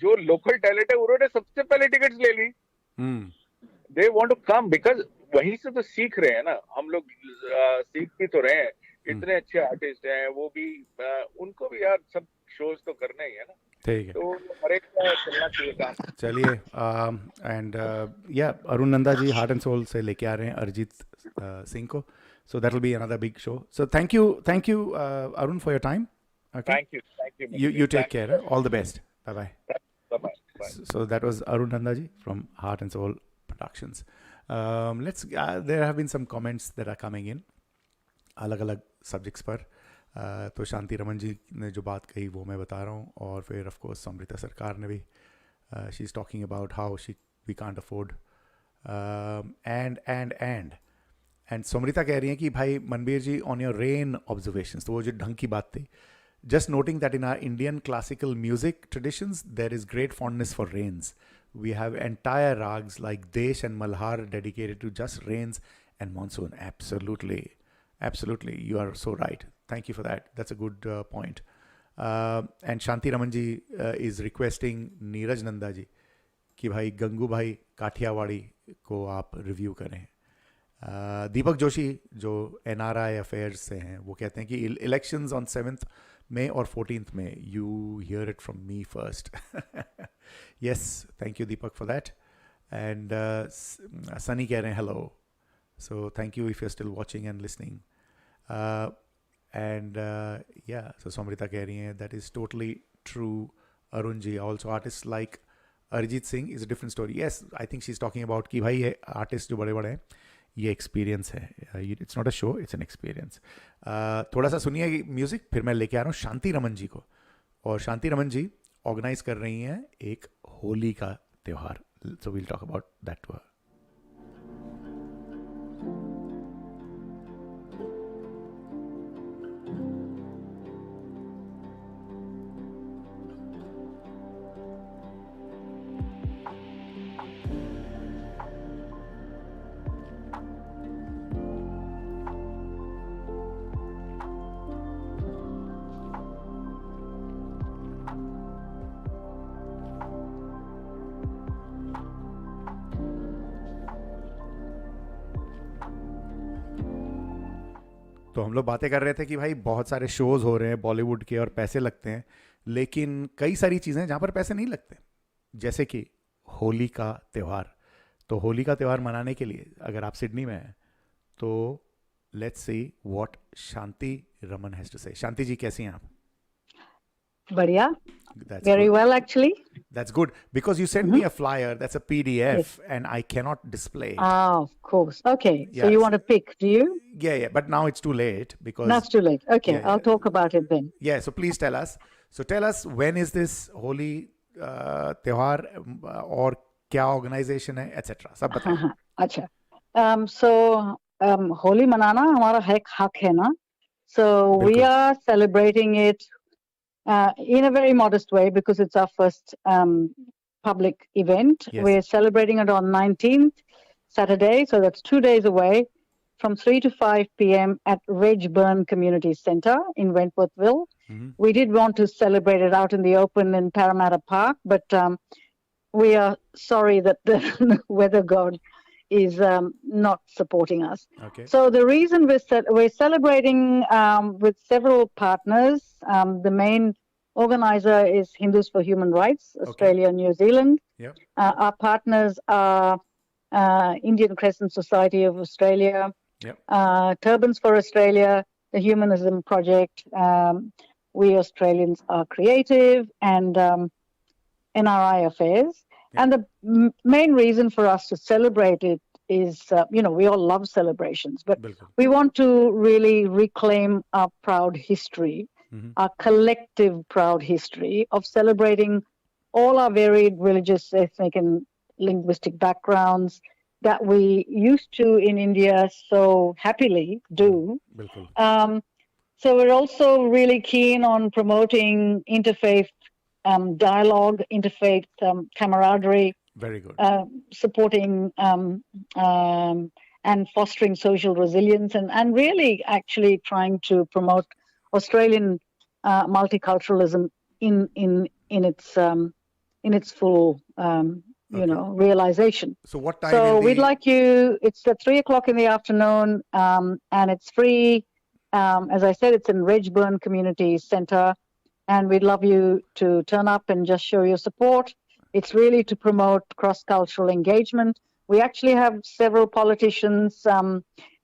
J: जो लोकल टैलेंट है उन्होंने सबसे पहले टिकट्स ले ली। They want to come because वहीं से तो सीख रहे हैं ना हम लोग, सीख भी तो रहे हैं। इतने अच्छे आर्टिस्ट हैं, वो भी उनको भी यार सब शोज तो करने ही है ना।
G: ठीक है,
J: तो हर एक का चलना चाहिए काम।
G: चलिए, एंड या Arun Nanda ji heart and soul से लेके आ रहे हैं अरिजीत सिंह को, so that will be another big show. So thank you Arun for your time.
J: Thank you.
G: You take care. All the best. Bye.
J: Bye.
G: So that was Arun Nanda ji from Heart and Soul Productions. There have been some comments that are coming in अलग-अलग subjects पर। तो शांति रमन जी ने जो बात कही वो मैं बता रहा हूँ, और फिर ऑफ कोर्स समृता सरकार ने भी, she is talking about how we can't afford, and Samrita कह रही हैं कि भाई Manbir ji on your rain observations, तो वो जो ढंग की बात थी, just noting that in our Indian classical music traditions, there is great fondness for rains. We have entire rags like Desh and Malhar dedicated to just rains and monsoon. Absolutely. You are so right. Thank you for that. That's a good point. And Shanti Raman ji is requesting Neeraj Nanda ji कि भाई गंगू भाई काठियावाड़ी को आप review करें। दीपक जोशी जो NRI affairs से हैं, वो कहते हैं कि elections on 7th May or 14th May, you hear it from me first. Yes, thank you Deepak for that. And Sunny कह रहे हैं hello, so thank you if you're still watching and listening. Yeah, so Somrita कह रही हैं that is totally true. Arun ji, also artists like Arijit Singh is a different story. Yes, I think she's talking about कि भाई ये artists जो बड़े बड़े हैं, ये एक्सपीरियंस है, it's not a show, it's an experience. थोड़ा सा सुनिए म्यूज़िक, फिर मैं लेके आ रहा हूँ शांति रमन जी को, और शांति रमन जी ऑर्गेनाइज कर रही हैं एक होली का त्यौहार, so we'll talk about that to her. तो हम लोग बातें कर रहे थे कि भाई बहुत सारे शोज़ हो रहे हैं बॉलीवुड के और पैसे लगते हैं, लेकिन कई सारी चीज़ें जहाँ पर पैसे नहीं लगते, जैसे कि होली का त्यौहार। तो होली का त्यौहार मनाने के लिए अगर आप सिडनी में हैं तो Let's see what Shanti Raman has to say. Shanti ji, कैसी हैं आप?
F: बढ़िया.
G: That's
F: Very
G: good.
F: well, actually.
G: That's good because you sent me a flyer. That's a PDF, and I cannot display it.
F: Ah, of course. Okay. So
G: Yes.
F: you want to pick, do you?
G: Yeah. But now it's too late because.
F: That's too late. Okay.
G: Yeah,
F: I'll talk about it then.
G: Yeah. So please tell us. So tell us when is this holy त्योहार और क्या organization है, etc. सब बताइए.
F: अच्छा. So Holi मनाना हमारा हक है ना. So we are celebrating it in a very modest way because it's our first public event.
G: Yes.
F: We're celebrating it on 19th, Saturday, so that's 2 days away, from 3 to 5 p.m. at Redgeburn Community Centre in Wentworthville. We did want to celebrate it out in the open in Parramatta Park, but we are sorry that the weather god is not supporting us.
G: Okay.
F: So the reason we're celebrating with several partners. The main organizer is Hindus for Human Rights, Australia and New Zealand.
G: Yep.
F: Our partners are Indian Crescent Society of Australia, Turbans for Australia, the Humanism Project. We Australians are creative, and NRI Affairs. And the main reason for us to celebrate it is, we all love celebrations, but we want to really reclaim our proud history, our collective proud history of celebrating all our varied religious, ethnic, and linguistic backgrounds that we used to in India so happily do. So we're also really keen on promoting interfaith dialogue, interfaith camaraderie.
G: Very good.
F: Supporting and fostering social resilience, and really actually trying to promote Australian multiculturalism in its full realization.
G: So what time?
F: So we'd like you. It's at 3:00 in the afternoon, and it's free. As I said, it's in Redgeburn Community Centre. And we'd love you to turn up and just show your support. It's really to promote cross-cultural engagement. We actually have several politicians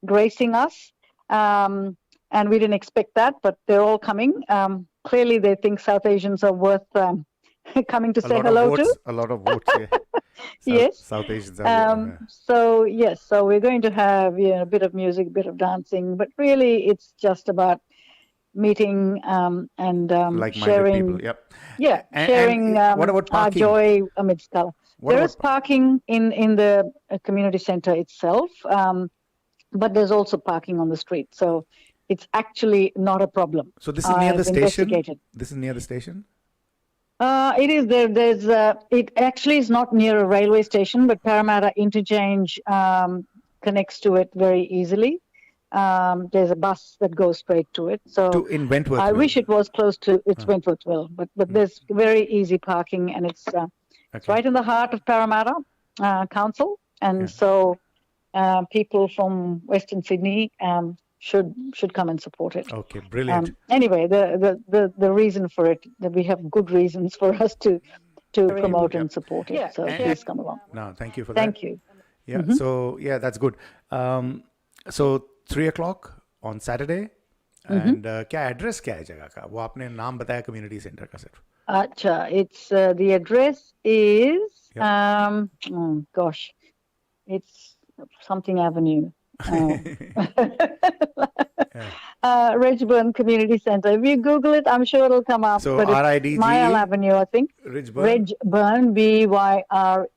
F: gracing us, and we didn't expect that, but they're all coming. Clearly, they think South Asians are worth coming to say hello to.
G: A lot of votes, yeah.
F: Yes.
G: South Asians are
F: So we're going to have a bit of music, a bit of dancing, but really it's just about meeting and sharing
G: people. Yep.
F: Yeah, sharing
G: what about
F: our
G: parking?
F: joy amidst color. There is parking in the community center itself, but there's also parking on the street, so it's actually not a problem.
G: So this is near the station. This is near the station.
F: It is there. There's it actually is not near a railway station, but Parramatta Interchange connects to it very easily. There's a bus that goes straight to it. So
G: in Wentworthville.
F: I wish it was close to Wentworthville, but there's very easy parking, and it's right in the heart of Parramatta Council, and so people from Western Sydney should come and support it.
G: Okay, brilliant.
F: Anyway, the reason for it, that we have good reasons for us to promote and support it. So please come along.
G: No, thank you for
F: Thank
G: that.
F: you.
G: Yeah. So that's good. So 3:00 on Saturday. And क्या address क्या है जगह का? वो आपने नाम बताया community centre का सिर्फ.
F: Acha, it's the address is it's something Avenue. Redgeburn Community Centre. If you Google it, I'm sure it'll come up.
G: So
F: but
G: RIDG
F: Mile Avenue, I think. Redgeburn, BYRNE.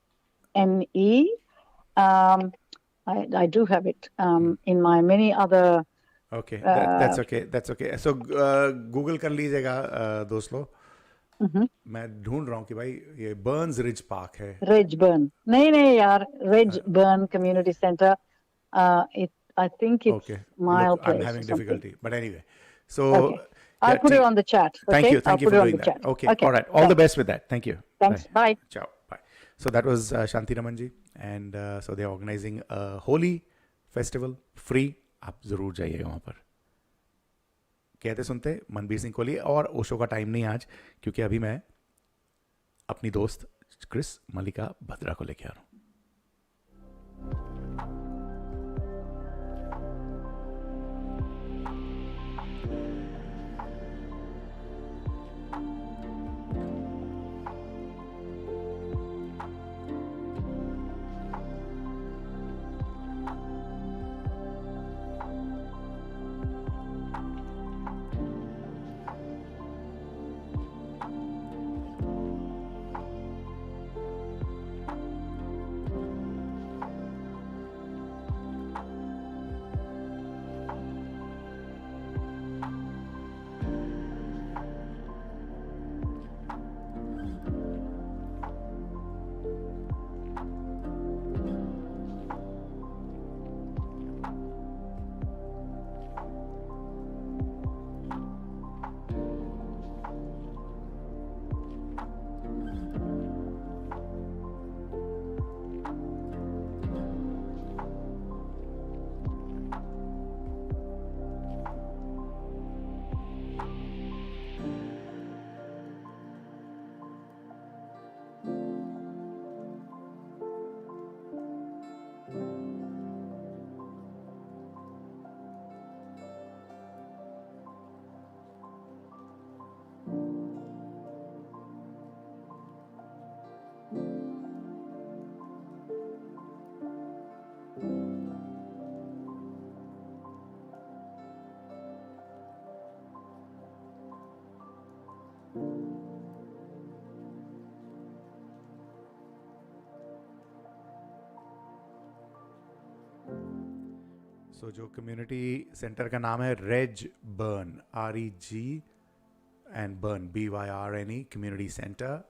F: I do have it in my many other.
G: Okay, that's okay. That's okay. So Google कर लीजिएगा दोस्त लोग. मैं ढूंढ रहा हूँ कि भाई ये बर्न्स रिज पार्क है.
F: Redgeburn. नहीं यार. Redgeburn Community Centre. I think it's Mile Place.
G: I'm having difficulty, but anyway. So
F: I'll put it on the chat.
G: Thank you. Thank you for doing that.
F: Chat.
G: Okay. All right. All the best with that. Thank you.
F: Thanks. Bye.
G: Ciao. Bye. So that was Shanti Ramanji, and so they're organizing a Holi festival free. आप जरूर जाइएगा वहाँ पर. कहते सुनते मनबीर सिंह कोहली. और ओशो का time नहीं आज, क्योंकि अभी मैं अपनी दोस्त क्रिस मल्लिका भद्रा को लेके आ रहा हूँ. सो जो कम्युनिटी सेंटर का नाम है Reg Burn, REG and Burn, BYRNE Community Center,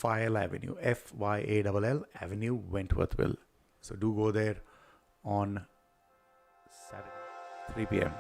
G: File Avenue, FYALL Avenue, Wentworthville. So do go there on Saturday, 3 p.m.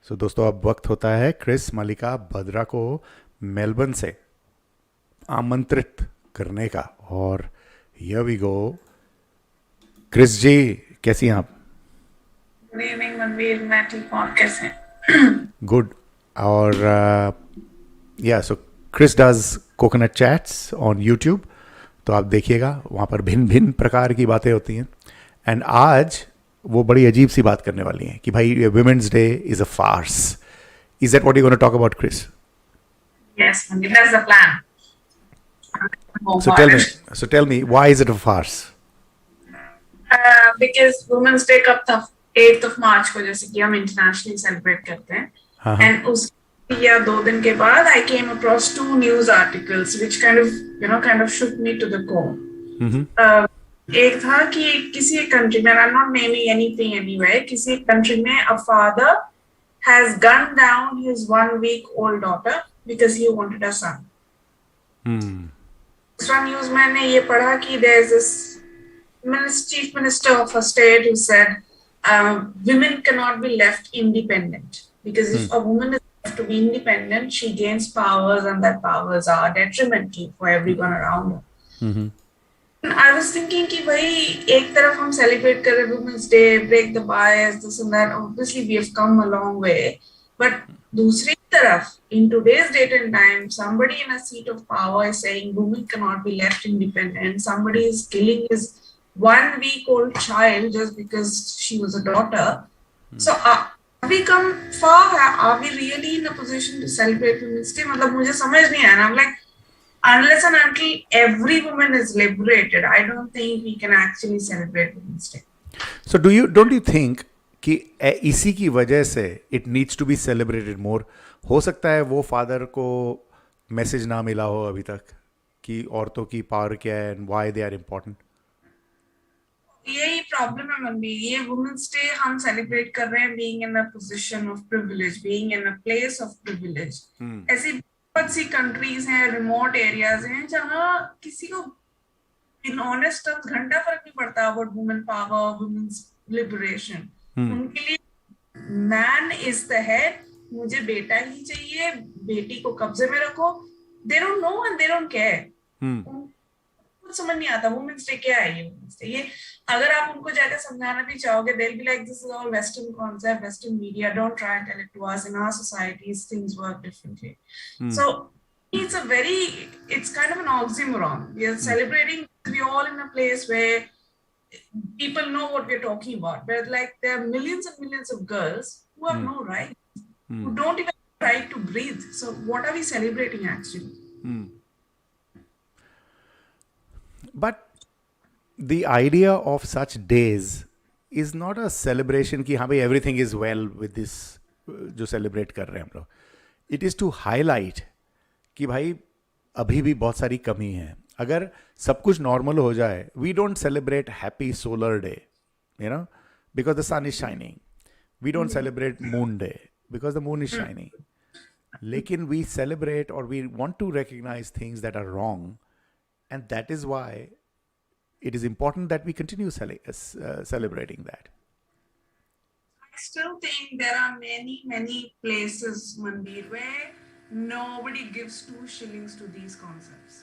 G: सो दोस्तों अब वक्त होता है क्रिस मलिका भद्रा को मेलबर्न से आमंत्रित करने का, और हियर वी गो। क्रिस जी, कैसी हैं आप?
K: गुड इवनिंग मनवीर, मैं ठीक हूँ, आप कैसे हैं?
G: गुड। और या so Chris does coconut chats on YouTube, तो आप देखिएगा, वहाँ पर भिन्न भिन्न प्रकार की बातें होती हैं। एंड आज वो बड़ी अजीब सी बात करने वाली हैं कि भाई women's day is a farce. Is that what you gonna talk about, Chris?
K: Yes, Manbir, that's the plan.
G: So tell me, why is it a farce?
K: Because Women's Day कब था? 8th of March को, जैसे कि हम internationally celebrate करते हैं. And उस या 2 दिन के बाद I came across 2 news articles which kind of shook me to the core. एक था कि किसी एक कंट्री में, I'm not naming anything anyway, किसी एक कंट्री में a father has gunned down his 1-week-old daughter because he wanted a son. दूसरा न्यूज मैंने ये पढ़ा कि there is this chief minister of a state who said women cannot be left independent because if a woman is left to be independent, she gains powers and that powers are detrimental for everyone around her. I was thinking कि भाई एक तरफ हम celebrate कर रहे Women's Day, break the bias, this and that. Obviously, we have come a long way. But दूसरी तरफ, in today's date and time, somebody in a seat of power is saying women cannot be left independent. Somebody is killing his 1-week-old child just because she was a daughter. So have we come far? Are we really in a position to celebrate Women's Day? मतलब मुझे समझ नहीं आया. I'm like, unless and until every woman is liberated, I don't think we can actually celebrate Women's Day.
G: So don't you think कि इसी की वजह से it needs to be celebrated more? हो सकता है वो फादर को मैसेज ना मिला हो अभी तक कि औरतों की पावर क्या है and why they are important.
K: यही प्रॉब्लम है मनबीर. ये वुमेन्स डे हम सेलिब्रेट कर रहे हैं being in a position of privilege, being in a place of privilege. ऐसी बहुत सी कंट्रीज हैं, रिमोट एरियाज हैं जहाँ किसी को इन ऑनेस्ट टर्म्स घंटा फर्क नहीं पड़ता about women power, women's liberation. उनके लिए मैन इज द हेड, मुझे बेटा ही चाहिए, बेटी को कब्जे में रखो. They don't know and they don't care. कुछ समझ नहीं आता वुमेन्स डे क्या है. ये वुमेन्स डे, ये अगर आप उनको जाकर समझाना भी चाहोगे, they'll be like, this is all Western concept, Western media, don't try and tell it to us. In our societies, things work differently. So it's kind of an oxymoron. We are celebrating, we're all in a place where people know what we're talking about. But like, there are millions and millions of girls who have no right, who don't even have right to breathe. So what are we celebrating actually?
G: But the idea of such days is not a celebration कि हाँ भाई everything is well with this जो celebrate कर रहे हैं हम लोग. It is to highlight कि भाई अभी भी बहुत सारी कमी है. अगर सब कुछ normal हो जाए, we don't celebrate happy solar day, because the sun is shining. We don't celebrate moon day because the moon is shining. लेकिन we celebrate or we want to recognize things that are wrong, and that is why it is important that we continue celebrating that.
K: I still think there are many, many places, Manbir, where nobody gives 2 shillings to these concepts.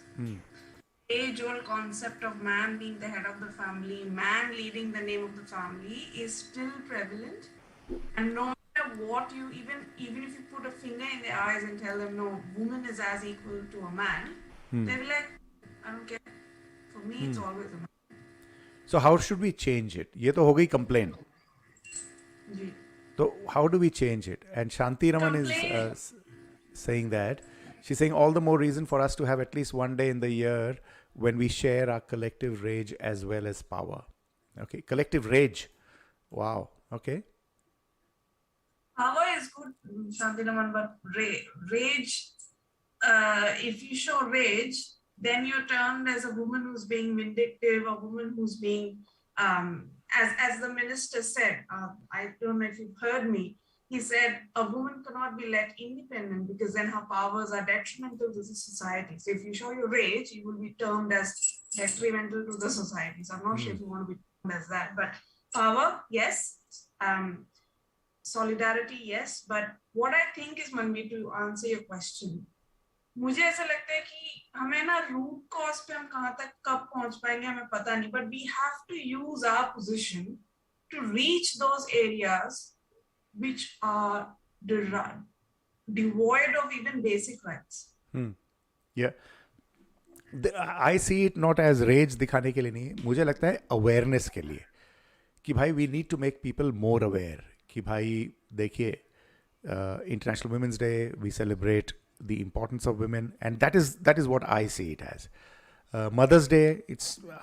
K: age-old concept of man being the head of the family, man leading the name of the family is still prevalent. And no matter what you, even if you put a finger in their eyes and tell them, no, woman is as equal to a man, they'll be like, I don't care. For me, it's always a man.
G: So how should we change it? ये तो हो गई complaint.
K: Ji.
G: So how do we change it? And Shanti Raman is saying that. She's saying all the more reason for us to have at least one day in the year when we share our collective rage as well as power. Okay, collective rage. Wow. Okay.
K: Power is good, Shantinaman, but rage, if you show rage, then you're termed as a woman who's being vindictive, a woman who's being, as the minister said, I don't know if you've heard me, he said a woman cannot be let independent because then her powers are detrimental to the society. So if you show your rage, you will be termed as detrimental to the society. So I'm not sure if you want to be termed as that, but power, yes. Solidarity, yes. But what I think is, Manbir, to answer your question, मुझे ऐसा लगता है कि हमें ना root cause पे हम कहाँ तक कब पहुंच पाएंगे हमें पता नहीं, but we have to use our position to reach those areas which are devoid of even basic rights.
G: Yeah. I see it not as rage दिखाने के लिए नहीं, मुझे लगता है awareness के लिए कि भाई we need to make people more aware कि भाई देखिए International Women's Day, we celebrate the importance of women, and that is what I see it as. Mother's Day,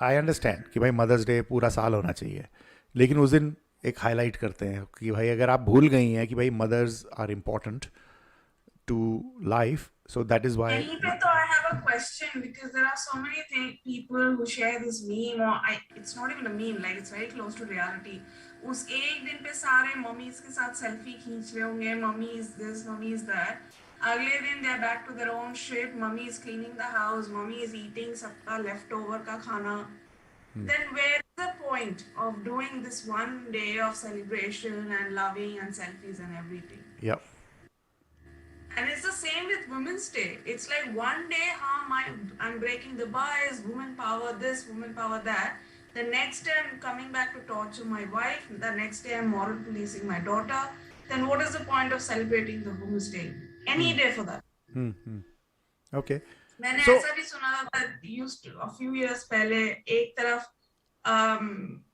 G: I understand कि भाई Mother's Day पूरा साल होना चाहिए, लेकिन उस दिन एक हाईलाइट करते हैं कि भाई अगर आप भूल गई हैं कि भाई mothers are important to life, so that is why.
K: Even though I have a question, because there are so many people who share this meme, or it's not even a meme, like it's very close to reality. उस एक दिन पे सारे mummies के साथ selfie खींच रहे होंगे, mummy is this, mummy is that. अगले दिन they are back to their own shit. Mummy is cleaning the house, mummy is eating सबका leftover का खाना. Then where is the point of doing this one day of celebration and loving and selfies and everything?
G: Yep.
K: And it's the same with Women's Day. It's like one day, I'm breaking the bias, woman power this, woman power that. The next day, I'm coming back to torture my wife. The next day, I'm moral policing my daughter. Then what is the point of celebrating the Women's Day? Any day for that.
G: Okay.
K: मैंने
G: So,
K: ऐसा भी सुना था that used to, a few years पहले एक तरफ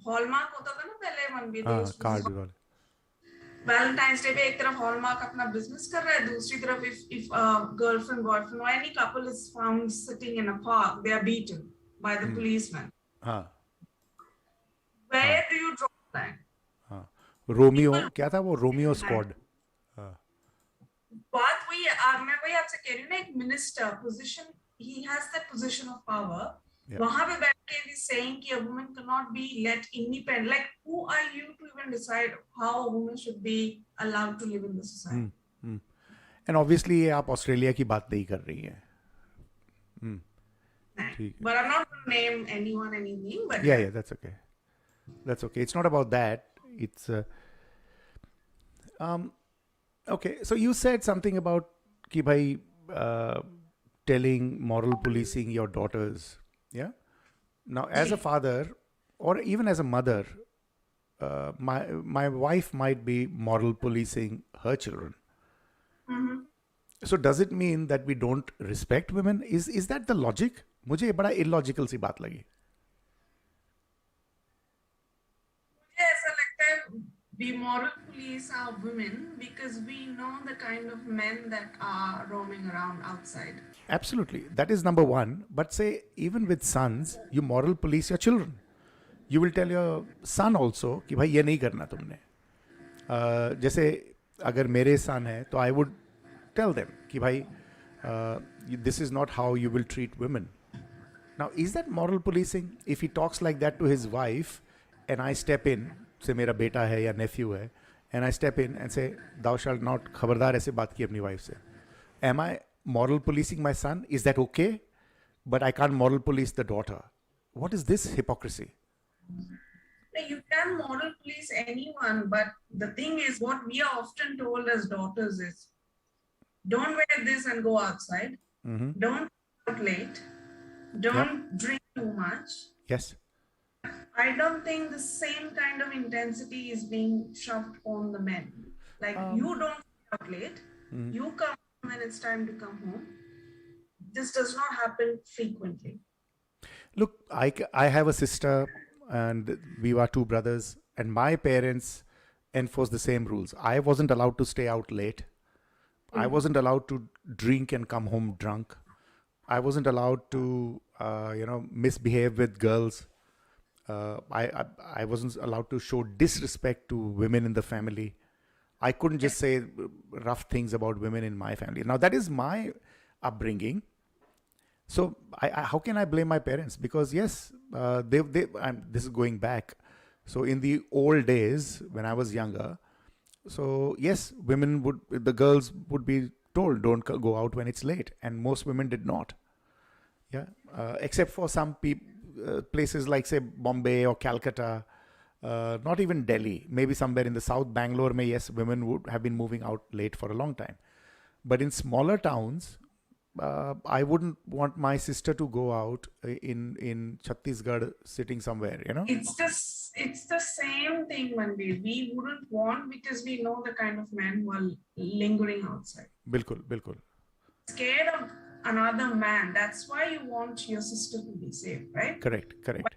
K: hallmark होता था ना पहले मनबीर
G: कार्ड वाले
K: वैलेंटाइंस डे पे एक तरफ हॉलमार्क अपना बिजनेस कर रहा है, दूसरी तरफ if girlfriend boyfriend or any couple is found sitting in a park, they are beaten by the policeman. Where do you draw the line?
G: Romeo क्या था वो रोमियो स्क्वाड.
K: बात वही है, मैं वही आपसे कह रही हूँ ना, एक minister position, he has that position of power. वहां पे बैठ के is saying कि a woman cannot be let independent. Like, who are you to even decide how a woman should be allowed to live in the society?
G: And obviously ये आप Australia की बात नहीं कर रही हैं.
K: But I'm not going to name anyone anything. But
G: yeah, that's okay. That's okay. It's not about that. It's okay. So you said something about कि भाई telling moral policing your daughters. Yeah. Now, as a father or even as a mother, my wife might be moral policing her children. So does it mean that we don't respect women? Is that the logic? मुझे ये बड़ा illogical सी बात लगी.
K: मुझे ऐसा लगता है we moral police our women because we know the kind of men that are roaming around outside.
G: Absolutely. That is number one. But say, even with sons, you moral police your children. You will tell your son also कि भाई ये नहीं करना तुमने. जैसे अगर मेरे son है तो I would tell them कि भाई this is not how you will treat women. Now, is that moral policing? If he talks like that to his wife and I step in, से मेरा बेटा है या nephew है, and I step in and say, thou shalt not, खबरदार ऐसे बात की अपनी wife से. Am I moral policing my son? Is that okay? But I can't moral police the daughter. What is this hypocrisy?
K: You can moral police anyone, but the thing is, what we are often told as daughters is, don't wear this and go outside. Don't go out late. don't drink too much.
G: Yes.
K: I don't think the same kind of intensity is being shoved on the men. Like you don't stay out late, you come when it's time to come home. This does not happen frequently.
G: Look, I have a sister and we were two brothers, and my parents enforced the same rules. I wasn't allowed to stay out late. I wasn't allowed to drink and come home drunk. I wasn't allowed to, misbehave with girls. I wasn't allowed to show disrespect to women in the family. I couldn't just say rough things about women in my family. Now, that is my upbringing. So how can I blame my parents? Because yes, this is going back. So in the old days, when I was younger, so yes, the girls would be told, don't go out when it's late. And most women did not. Yeah, except for some places like, say, Bombay or Calcutta, not even Delhi, maybe somewhere in the South, Bangalore, yes, women would have been moving out late for a long time. But in smaller towns, I wouldn't want my sister to go out in Chhattisgarh sitting somewhere,
K: It's the same thing, Manbir. We wouldn't want, because we know the kind of men who are lingering outside.
G: Bilkul.
K: Scared of another man. That's why you want your sister to be safe, right?
G: Correct.
K: But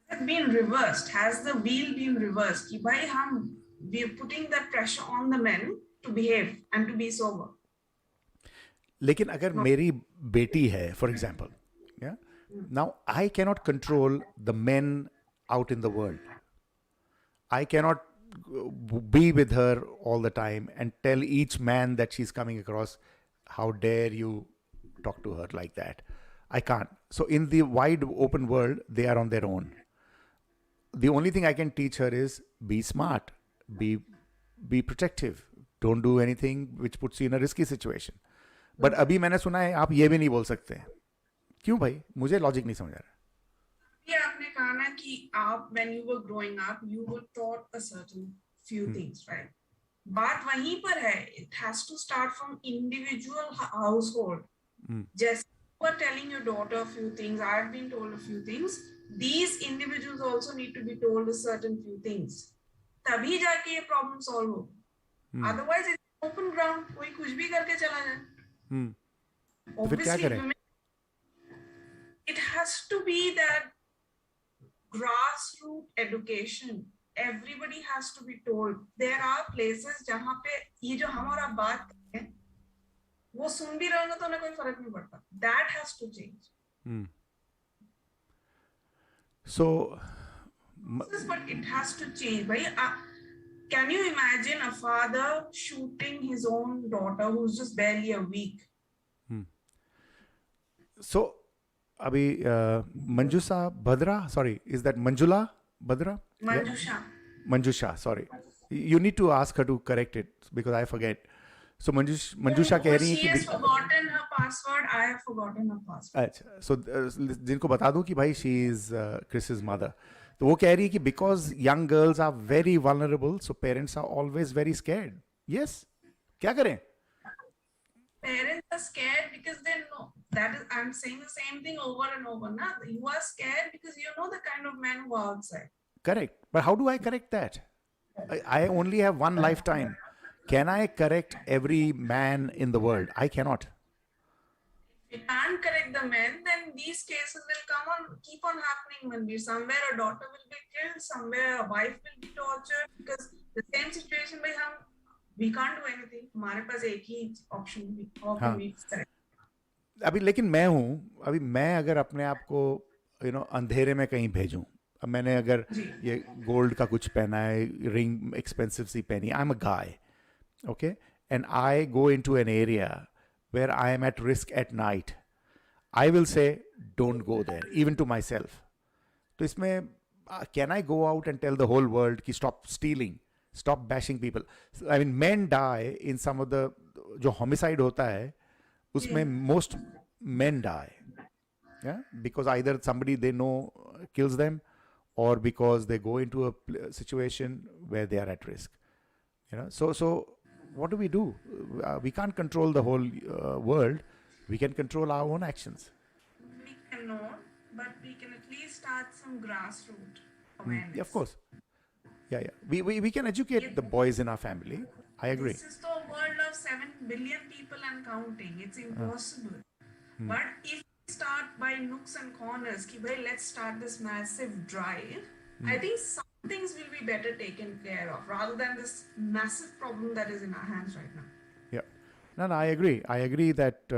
K: has it been reversed? Has the wheel been reversed? We are putting that pressure on the men to behave and to be sober.
G: लेकिन अगर मेरी बेटी है, for example, yeah, now I cannot control the men out in the world. I cannot be with her all the time and tell each man that she's coming across, how dare you talk to her like that. I can't. So in the wide open world, they are on their own. The only thing I can teach her is be smart, be protective. Don't do anything which puts you in a risky situation. But अभी मैंने सुना है आप ये भी नहीं बोल सकते. क्यों भाई? मुझे लॉजिक नहीं समझ आ रहा.
K: ये आपने कहा ना कि आप when you were growing up you were taught a certain few things, right? बात वहीं पर है. It has to start from individual household. Just you are telling your daughter a few things, I have been told a few things. These individuals also need to be told a certain few things. तभी जाके ये problem solve हो. Otherwise it's open ground. कोई कुछ भी करके चला जाए. Obviously, women, it has to be that grassroots education. Everybody has to be told. There are places जहाँ पे ये जो हम और आप बात करते हैं, वो सुन भी रहे हो तो उन्हें कोई फर्क नहीं पड़ता. That has to change.
G: So,
K: but it has to change. भाई, can you imagine a father shooting his own daughter who's just barely a week?
G: So, abhi Manjusha Bhadra, sorry, is that Manjula Bhadra? Manjusha, sorry. You need to ask her to correct it because I forget. So Manjusha कह रही है कि
K: she has forgotten her password. I have forgotten her password.
G: अच्छा, so जिनको बता दूं कि भाई she is Chris's mother. तो वो कह रही है कि because young girls are very vulnerable, so parents are always very scared. Yes, क्या करें?
K: Parents are scared because they know. That is, I'm saying the same thing over and over. Now you are scared because you know the kind of men who are outside.
G: Correct. But how do I correct that? I only have one lifetime. Can I correct every man in the world? I cannot.
K: If you can't correct the men, then these cases will keep on happening. Manbir. Somewhere a daughter will be killed, somewhere a wife will be tortured, because the same situation by we can't do anything. हमारे पास एक ही option भी. How can we correct?
G: अभी लेकिन मैं अगर अपने आप को अंधेरे में कहीं भेजूं, अब मैंने अगर ये गोल्ड का कुछ पहना है, रिंग एक्सपेंसिव सी पहनी, I am a guy, okay, and I go into an area where I am at risk at night, I will say don't go there even to myself. तो इसमें can I go out and tell the whole world कि stop stealing, stop bashing people? I mean men die in some of the जो homicide होता है उसमें most men die, yeah, because either somebody they know kills them, or because they go into a situation where they are at risk. So what do? We can't control the whole world. We can control our own actions.
K: We can know, but we can at least start some grassroots awareness.
G: Yeah, of course. Yeah. We can educate the boys in our family. I agree.
K: This is the world of 7 billion people and counting. It's impossible. But if we start by nooks and corners, let's start this massive drive, I think some things will be better taken care of rather than this massive problem that is in our hands right now.
G: Yeah. No, I agree. I agree that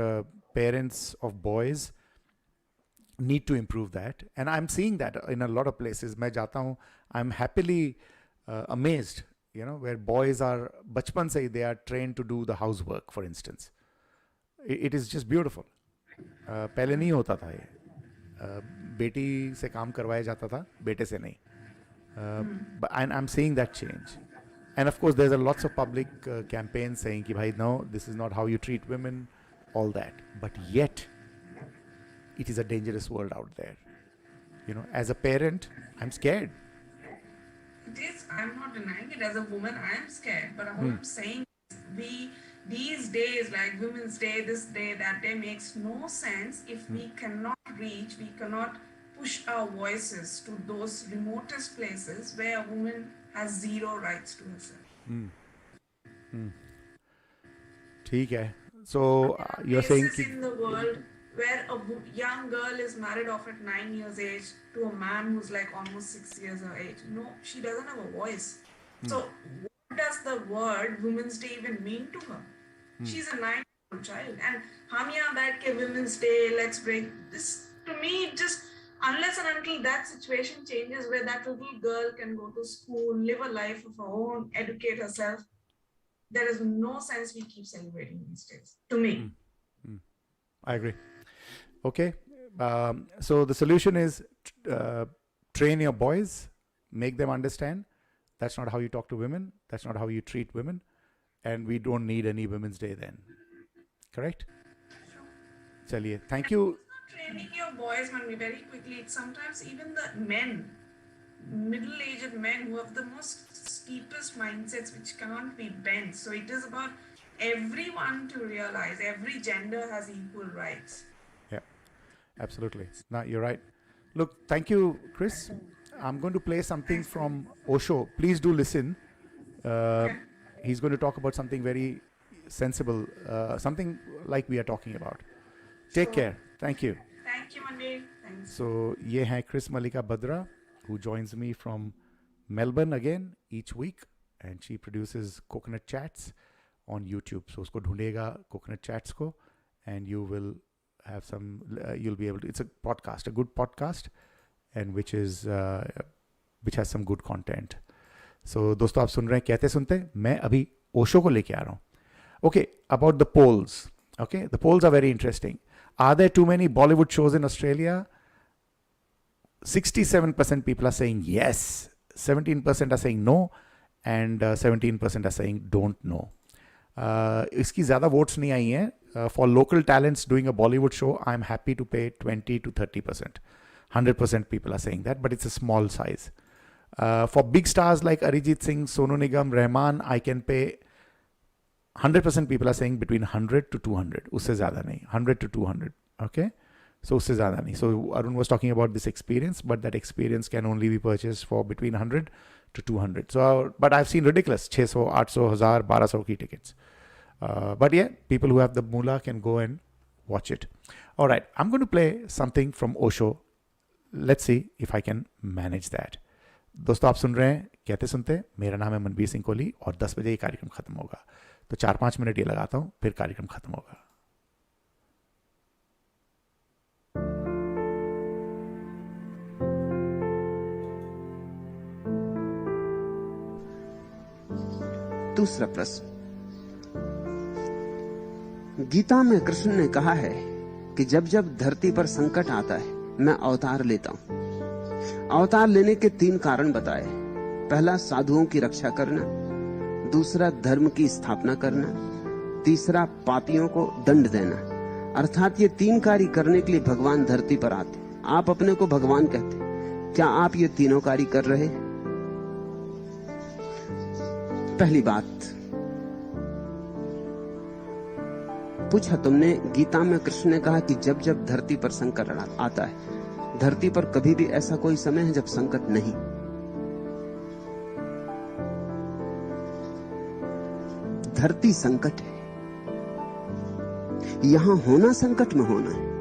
G: parents of boys need to improve that. And I'm seeing that in a lot of places. मैं जाता हूँ, I'm happily amazed, where boys are, बचपन से they are trained to do the housework, for instance. It is just beautiful. पहले नहीं होता था ये. बेटी से काम करवाया जाता था, बेटे से नहीं. But I'm seeing that change. And of course, there's lots of public campaigns saying, ki, bhai, no, this is not how you treat women, all that. But yet, it is a dangerous world out there. As a parent, I'm scared.
K: It is. I'm not denying it. As a woman, I am scared. But what I'm saying is, these days, like Women's Day, this day, that day, makes no sense if we cannot reach, we cannot push our voices to those remotest places where a woman has zero rights to herself.
G: ठीक है. So you're saying
K: places in the world where a young girl is married off at 9 years age to a man who's like almost 6 years her age. No, she doesn't have a voice. So what does the word Women's Day even mean to her? She's a 9-year-old child, and hum yahan baith ke Women's Day, let's break this. To me, just unless and until that situation changes where that little girl can go to school, live a life of her own, educate herself, there is no sense we keep celebrating these days, to me.
G: I agree. Okay. So the solution is train your boys, make them understand that's not how you talk to women, that's not how you treat women, and we don't need any Women's Day then. Correct? Chaliye. Thank you.
K: Training your boys, Manbir, very quickly. It's sometimes even the men, middle-aged men who have the most steepest mindsets which can't be bent. So it is about everyone to realize every gender has equal rights.
G: Yeah, absolutely. No, you're right. Look, thank you, Chris. I'm going to play something from Osho. Please do listen. He's going to talk about something very sensible, something like we are talking about. Take care. Thank you.
K: Thank you, Manbir. Thanks.
G: So, ye hai Chris Mallika Bhadra, who joins me from Melbourne again each week, and she produces Coconut Chats on YouTube. So, usko dhundega Coconut Chats ko, and you will have some. You'll be able to. It's a podcast, a good podcast, and which has some good content. So, दोस्तों आप सुन रहे हैं कहते सुनते. मैं अभी ओशो को लेके आ रहा हूँ. Okay, about the polls. Okay, the polls are very interesting. Are there too many Bollywood shows in Australia? 67% people are saying yes, 17% are saying no, and 17% are saying don't know. इसकी ज़्यादा votes नहीं आई हैं. For local talents doing a Bollywood show, I'm happy to pay 20 to 30%. 100% people are saying that, but it's a small size. For big stars like Arijit Singh, Sonu Nigam, Rahman, I can pay 100% people are saying between 100 to 200. उससे ज़्यादा नहीं. 100 to 200. Okay? So उससे ज़्यादा नहीं. So Arun was talking about this experience, but that experience can only be purchased for between 100 to 200. So, but I've seen ridiculous 600, 800, 1000, 1200 की tickets. But yeah, people who have the moolah can go and watch it. All right, I'm going to play something from Osho. Let's see if I can manage that. दोस्तों आप सुन रहे हैं कहते सुनते. मेरा नाम है मनबीर सिंह कोहली और 10 बजे ये कार्यक्रम खत्म होगा. तो 4-5 मिनट ये लगाता हूं, फिर कार्यक्रम खत्म होगा.
L: दूसरा प्रश्न. गीता में कृष्ण ने कहा है कि जब जब धरती पर संकट आता है मैं अवतार लेता हूं. अवतार लेने के 3 कारण बताए. पहला साधुओं की रक्षा करना, दूसरा धर्म की स्थापना करना, तीसरा पापियों को दंड देना. अर्थात ये 3 कार्य करने के लिए भगवान धरती पर आते. आप अपने को भगवान कहते, क्या आप ये तीनों कार्य कर रहे? पहली बात, पूछा तुमने, गीता में कृष्ण ने कहा कि जब जब धरती पर संकट आता है, धरती पर कभी भी ऐसा कोई समय है जब संकट नहीं? धरती संकट है, यहां होना संकट में होना है।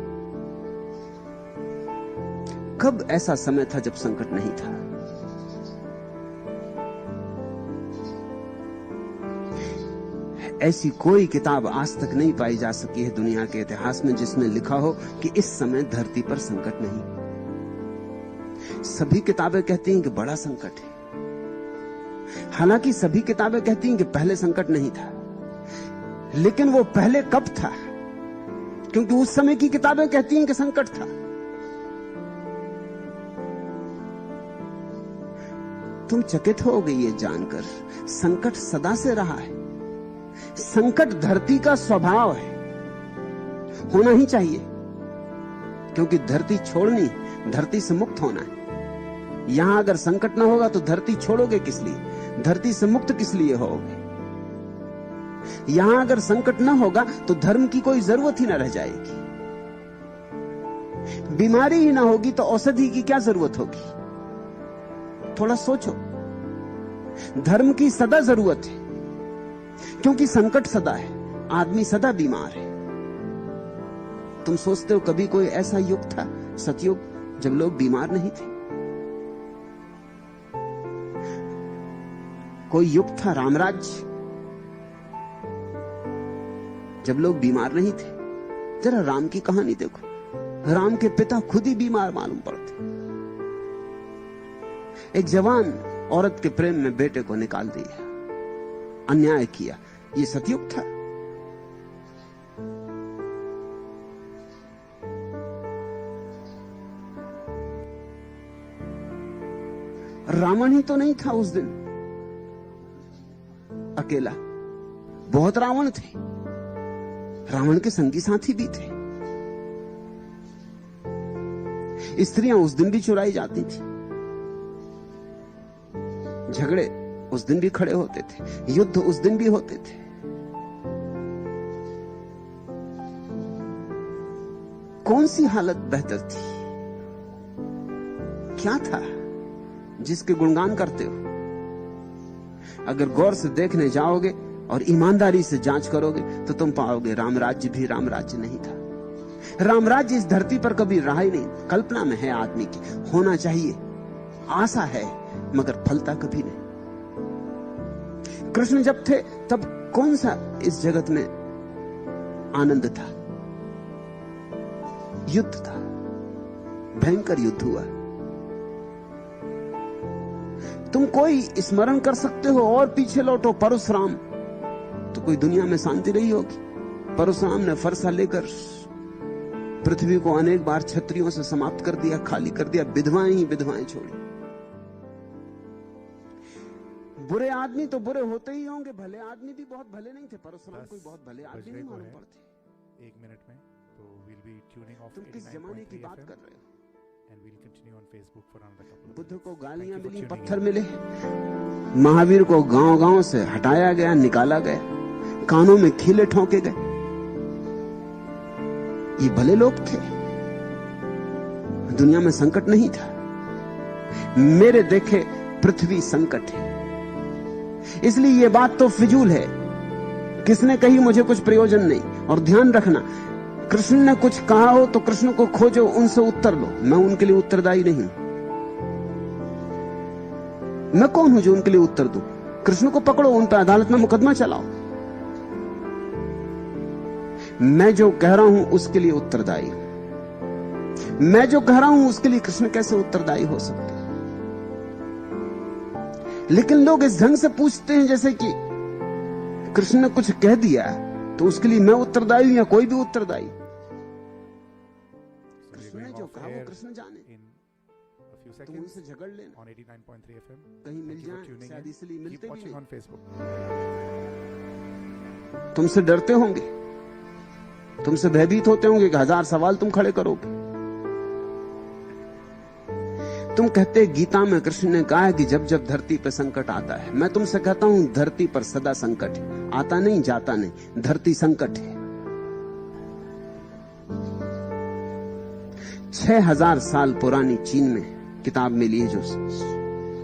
L: कब ऐसा समय था जब संकट नहीं था? ऐसी कोई किताब आज तक नहीं पाई जा सकी है दुनिया के इतिहास में जिसमें लिखा हो कि इस समय धरती पर संकट नहीं। सभी किताबें कहती हैं कि बड़ा संकट है, हालांकि सभी किताबें कहती हैं कि पहले संकट नहीं था। लेकिन वो पहले कब था? क्योंकि उस समय की किताबें कहती हैं कि संकट था। तुम चकित हो गई ये जानकर, संकट सदा से रहा है। संकट धरती का स्वभाव है, होना ही चाहिए, क्योंकि धरती छोड़नी, धरती से मुक्त होना है। यहां अगर संकट ना होगा तो धरती छोड़ोगे किस लिए? धरती से मुक्त किस लिए होगे? यहां अगर संकट ना होगा तो धर्म की कोई जरूरत ही ना रह जाएगी। बीमारी ही ना होगी तो औषधि की क्या जरूरत होगी? थोड़ा सोचो। धर्म की सदा जरूरत है, क्योंकि संकट सदा है, आदमी सदा बीमार है। तुम सोचते हो कभी कोई ऐसा युग था, सतयुग, जब लोग बीमार नहीं थे? कोई युग था रामराज्य, जब लोग बीमार नहीं थे? जरा राम की कहानी देखो, राम के पिता खुद ही बीमार मालूम पड़ते। एक जवान औरत के प्रेम में बेटे को निकाल दिया, अन्याय किया, ये सतयुग था? रावण ही तो नहीं था उस दिन अकेला, बहुत रावण थे, रावण के संगी साथी भी थे। स्त्रियां उस दिन भी चुराई जाती थी, झगड़े उस दिन भी खड़े होते थे, युद्ध उस दिन भी होते थे। कौन सी हालत बेहतर थी? क्या था जिसके गुणगान करते हो? अगर गौर से देखने जाओगे और ईमानदारी से जांच करोगे तो तुम पाओगे रामराज्य भी रामराज्य नहीं था। रामराज्य इस धरती पर कभी रहा ही नहीं, कल्पना में है आदमी की, होना चाहिए, आशा है, मगर फलता कभी नहीं। कृष्ण जब थे तब कौन सा इस जगत में आनंद था? युद्ध था, भयंकर युद्ध हुआ। तुम कोई स्मरण कर सकते हो और पीछे लौटो, परशुराम, तो कोई दुनिया में शांति रही होगी? परशुराम ने फरसा लेकर पृथ्वी को अनेक बार क्षत्रियों से समाप्त कर दिया, खाली कर दिया, विधवाएं ही विधवाएं छोड़ी। बुरे आदमी तो बुरे होते ही होंगे, भले आदमी भी बहुत भले नहीं थे। परशुराम कोई बहुत भले आदमी नहीं मालूम पड़ते।
G: 1 मिनट में तो we'll be tuning off
L: तुम किस जमाने की बात कर रहे हो?
G: and we'll continue on Facebook for another couple of
L: Buddha को
G: minutes.
L: गालियां
G: Thank you for
L: milli,
G: tuning
L: पत्थर
G: in.
L: मिले, महावीर को गांव-गांव से हटाया गया, निकाला गया, कानों में खीले ठोके गए। ये भले लोग थे, दुनिया में संकट नहीं था। मेरे देखे पृथ्वी संकट है, इसलिए ये बात तो फिजूल है। किसने कही मुझे कुछ प्रयोजन नहीं। और ध्यान रखना, कृष्ण ने कुछ कहा हो तो कृष्ण को खोजो, उनसे उत्तर लो। मैं उनके लिए उत्तरदायी नहीं हूं। मैं कौन हूं जो उनके लिए उत्तर दूं? कृष्ण को पकड़ो, उन पर अदालत में मुकदमा चलाओ। मैं जो कह रहा हूं उसके लिए उत्तरदायी हूं। मैं जो कह रहा हूं उसके लिए कृष्ण कैसे उत्तरदायी हो सकते? लेकिन लोग इस ढंग से पूछते हैं जैसे कि कृष्ण ने कुछ कह दिया तो उसके लिए मैं उत्तरदायी हूं या कोई भी उत्तरदायी। कृष्ण ने जो कहा वो कृष्ण जाने, तुम उनसे झगड़ लेना,
G: on 89.3 FM.
L: कहीं मिल
G: Thank you for
L: जाए,
G: tuning
L: शायद
G: in.
L: इसलिए
G: Keep
L: मिलते भी
G: watching
L: नहीं।
G: on Facebook.
L: तुमसे डरते होंगे, तुमसे भयभीत होते होंगे कि 1000 सवाल तुम खड़े करोगे। तुम कहते गीता में कृष्ण ने कहा है कि जब जब धरती पर संकट आता है। मैं तुमसे कहता हूं धरती पर सदा संकट है, आता नहीं जाता नहीं, धरती संकट है। 6000 साल पुरानी चीन में किताब मिली है, जो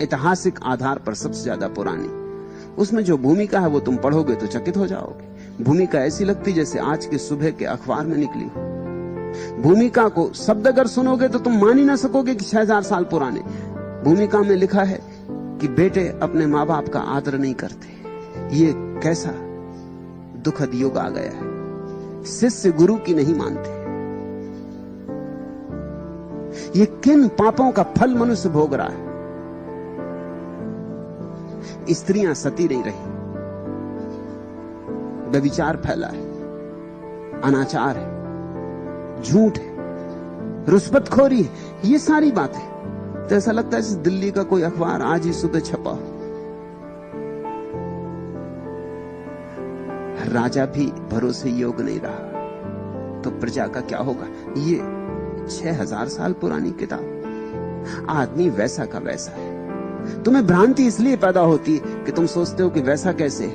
L: ऐतिहासिक आधार पर सबसे ज्यादा पुरानी। उसमें जो भूमिका है वो तुम पढ़ोगे तो चकित हो जाओगे। भूमिका ऐसी लगती जैसे आज के सुबह के अखबार में निकली हो। भूमिका को शब्द अगर सुनोगे तो तुम मान ही ना सकोगे कि 6000 साल पुराने। भूमिका में लिखा है कि बेटे अपने माँ बाप का आदर नहीं करते। ये कैसा दुखद युग आ गया है। शिष्य गुरु की नहीं मानते। ये किन पापों का फल मनुष्य भोग रहा है। स्त्रियां सती नहीं रही, व्यभिचार फैला है, अनाचार है, झूठ है, रुष्वतखोरी है, ये सारी बातें। तो ऐसा लगता है जैसे दिल्ली का कोई अखबार आज ही सुबह छपा हो। राजा भी भरोसे योग्य नहीं रहा तो प्रजा का क्या होगा। ये 6000 साल पुरानी किताब। आदमी वैसा का वैसा है। तुम्हें भ्रांति इसलिए पैदा होती है कि तुम सोचते हो कि वैसा कैसे।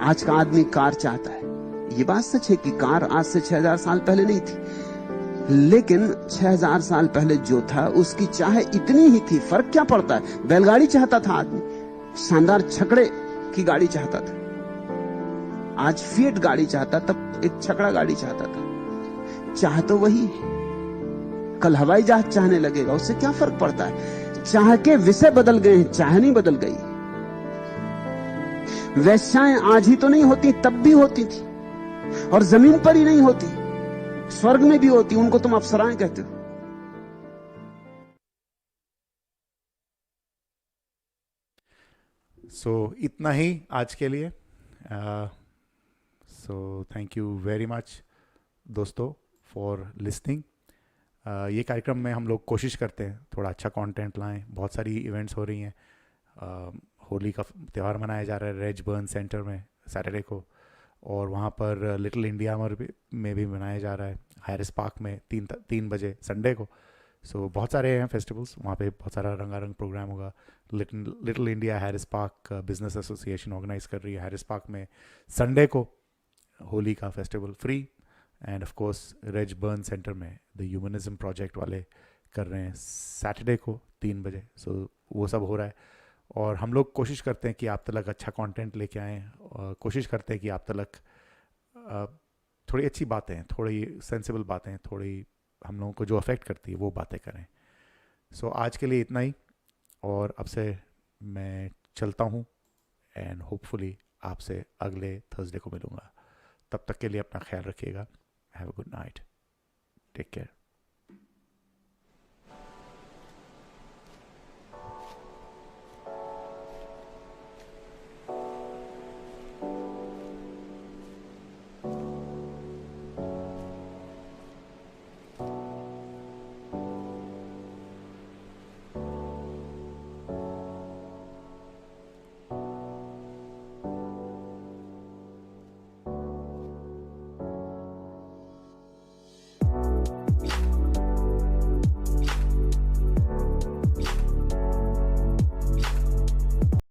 L: आज का आदमी कार चाहता है। ये बात सच है कि कार आज से 6000 साल पहले नहीं थी, लेकिन 6000 साल पहले जो था उसकी चाह इतनी ही थी। फर्क क्या पड़ता है। बैलगाड़ी चाहता था आदमी, शानदार छकड़े की गाड़ी चाहता था। आज फिएट गाड़ी चाहता, तब एक छकड़ा गाड़ी चाहता था। चाह तो वही है। कल हवाई जहाज चाहने लगेगा, उससे क्या फर्क पड़ता है। चाह के विषय बदल गए हैं, चाह नहीं बदल गई। वैश्याएं आज ही तो नहीं होती, तब भी होती थी। और जमीन पर ही नहीं होती, स्वर्ग में भी होती। उनको तुम अप्सराएं कहते हो।
G: सो इतना ही आज के लिए। सो थैंक यू वेरी मच दोस्तों फॉर लिसनिंग। ये कार्यक्रम में हम लोग कोशिश करते हैं थोड़ा अच्छा कंटेंट लाएं। बहुत सारी इवेंट्स हो रही हैं। होली का त्यौहार मनाया जा रहा है रेज बर्न सेंटर में सैटरडे को, और वहाँ पर लिटिल इंडिया में भी मनाया जा रहा है हैरिस पार्क में 3 बजे संडे को। सो बहुत सारे हैं फेस्टिवल्स वहाँ पे। बहुत सारा रंगारंग प्रोग्राम होगा। Little India Harris Park business association organise कर रही है हैरिस पार्क में संडे को होली का festival free. And of course Reg Burn centre में द ह्यूमनिज्म प्रोजेक्ट वाले कर रहे हैं सैटरडे को 3 बजे। सो वो सब हो रहा है। और हम लोग कोशिश करते हैं कि आप तक अच्छा कंटेंट लेके आएँ। कोशिश करते हैं कि आप तक थोड़ी अच्छी बातें, थोड़ी सेंसिबल बातें, थोड़ी हम लोगों को जो अफेक्ट करती है वो बातें करें। सो आज के लिए इतना ही, और अब से मैं चलता हूँ एंड होपफुली आपसे अगले थर्सडे को मिलूँगा। तब तक के लिए अपना ख्याल रखिएगा। Have a good night. Take care.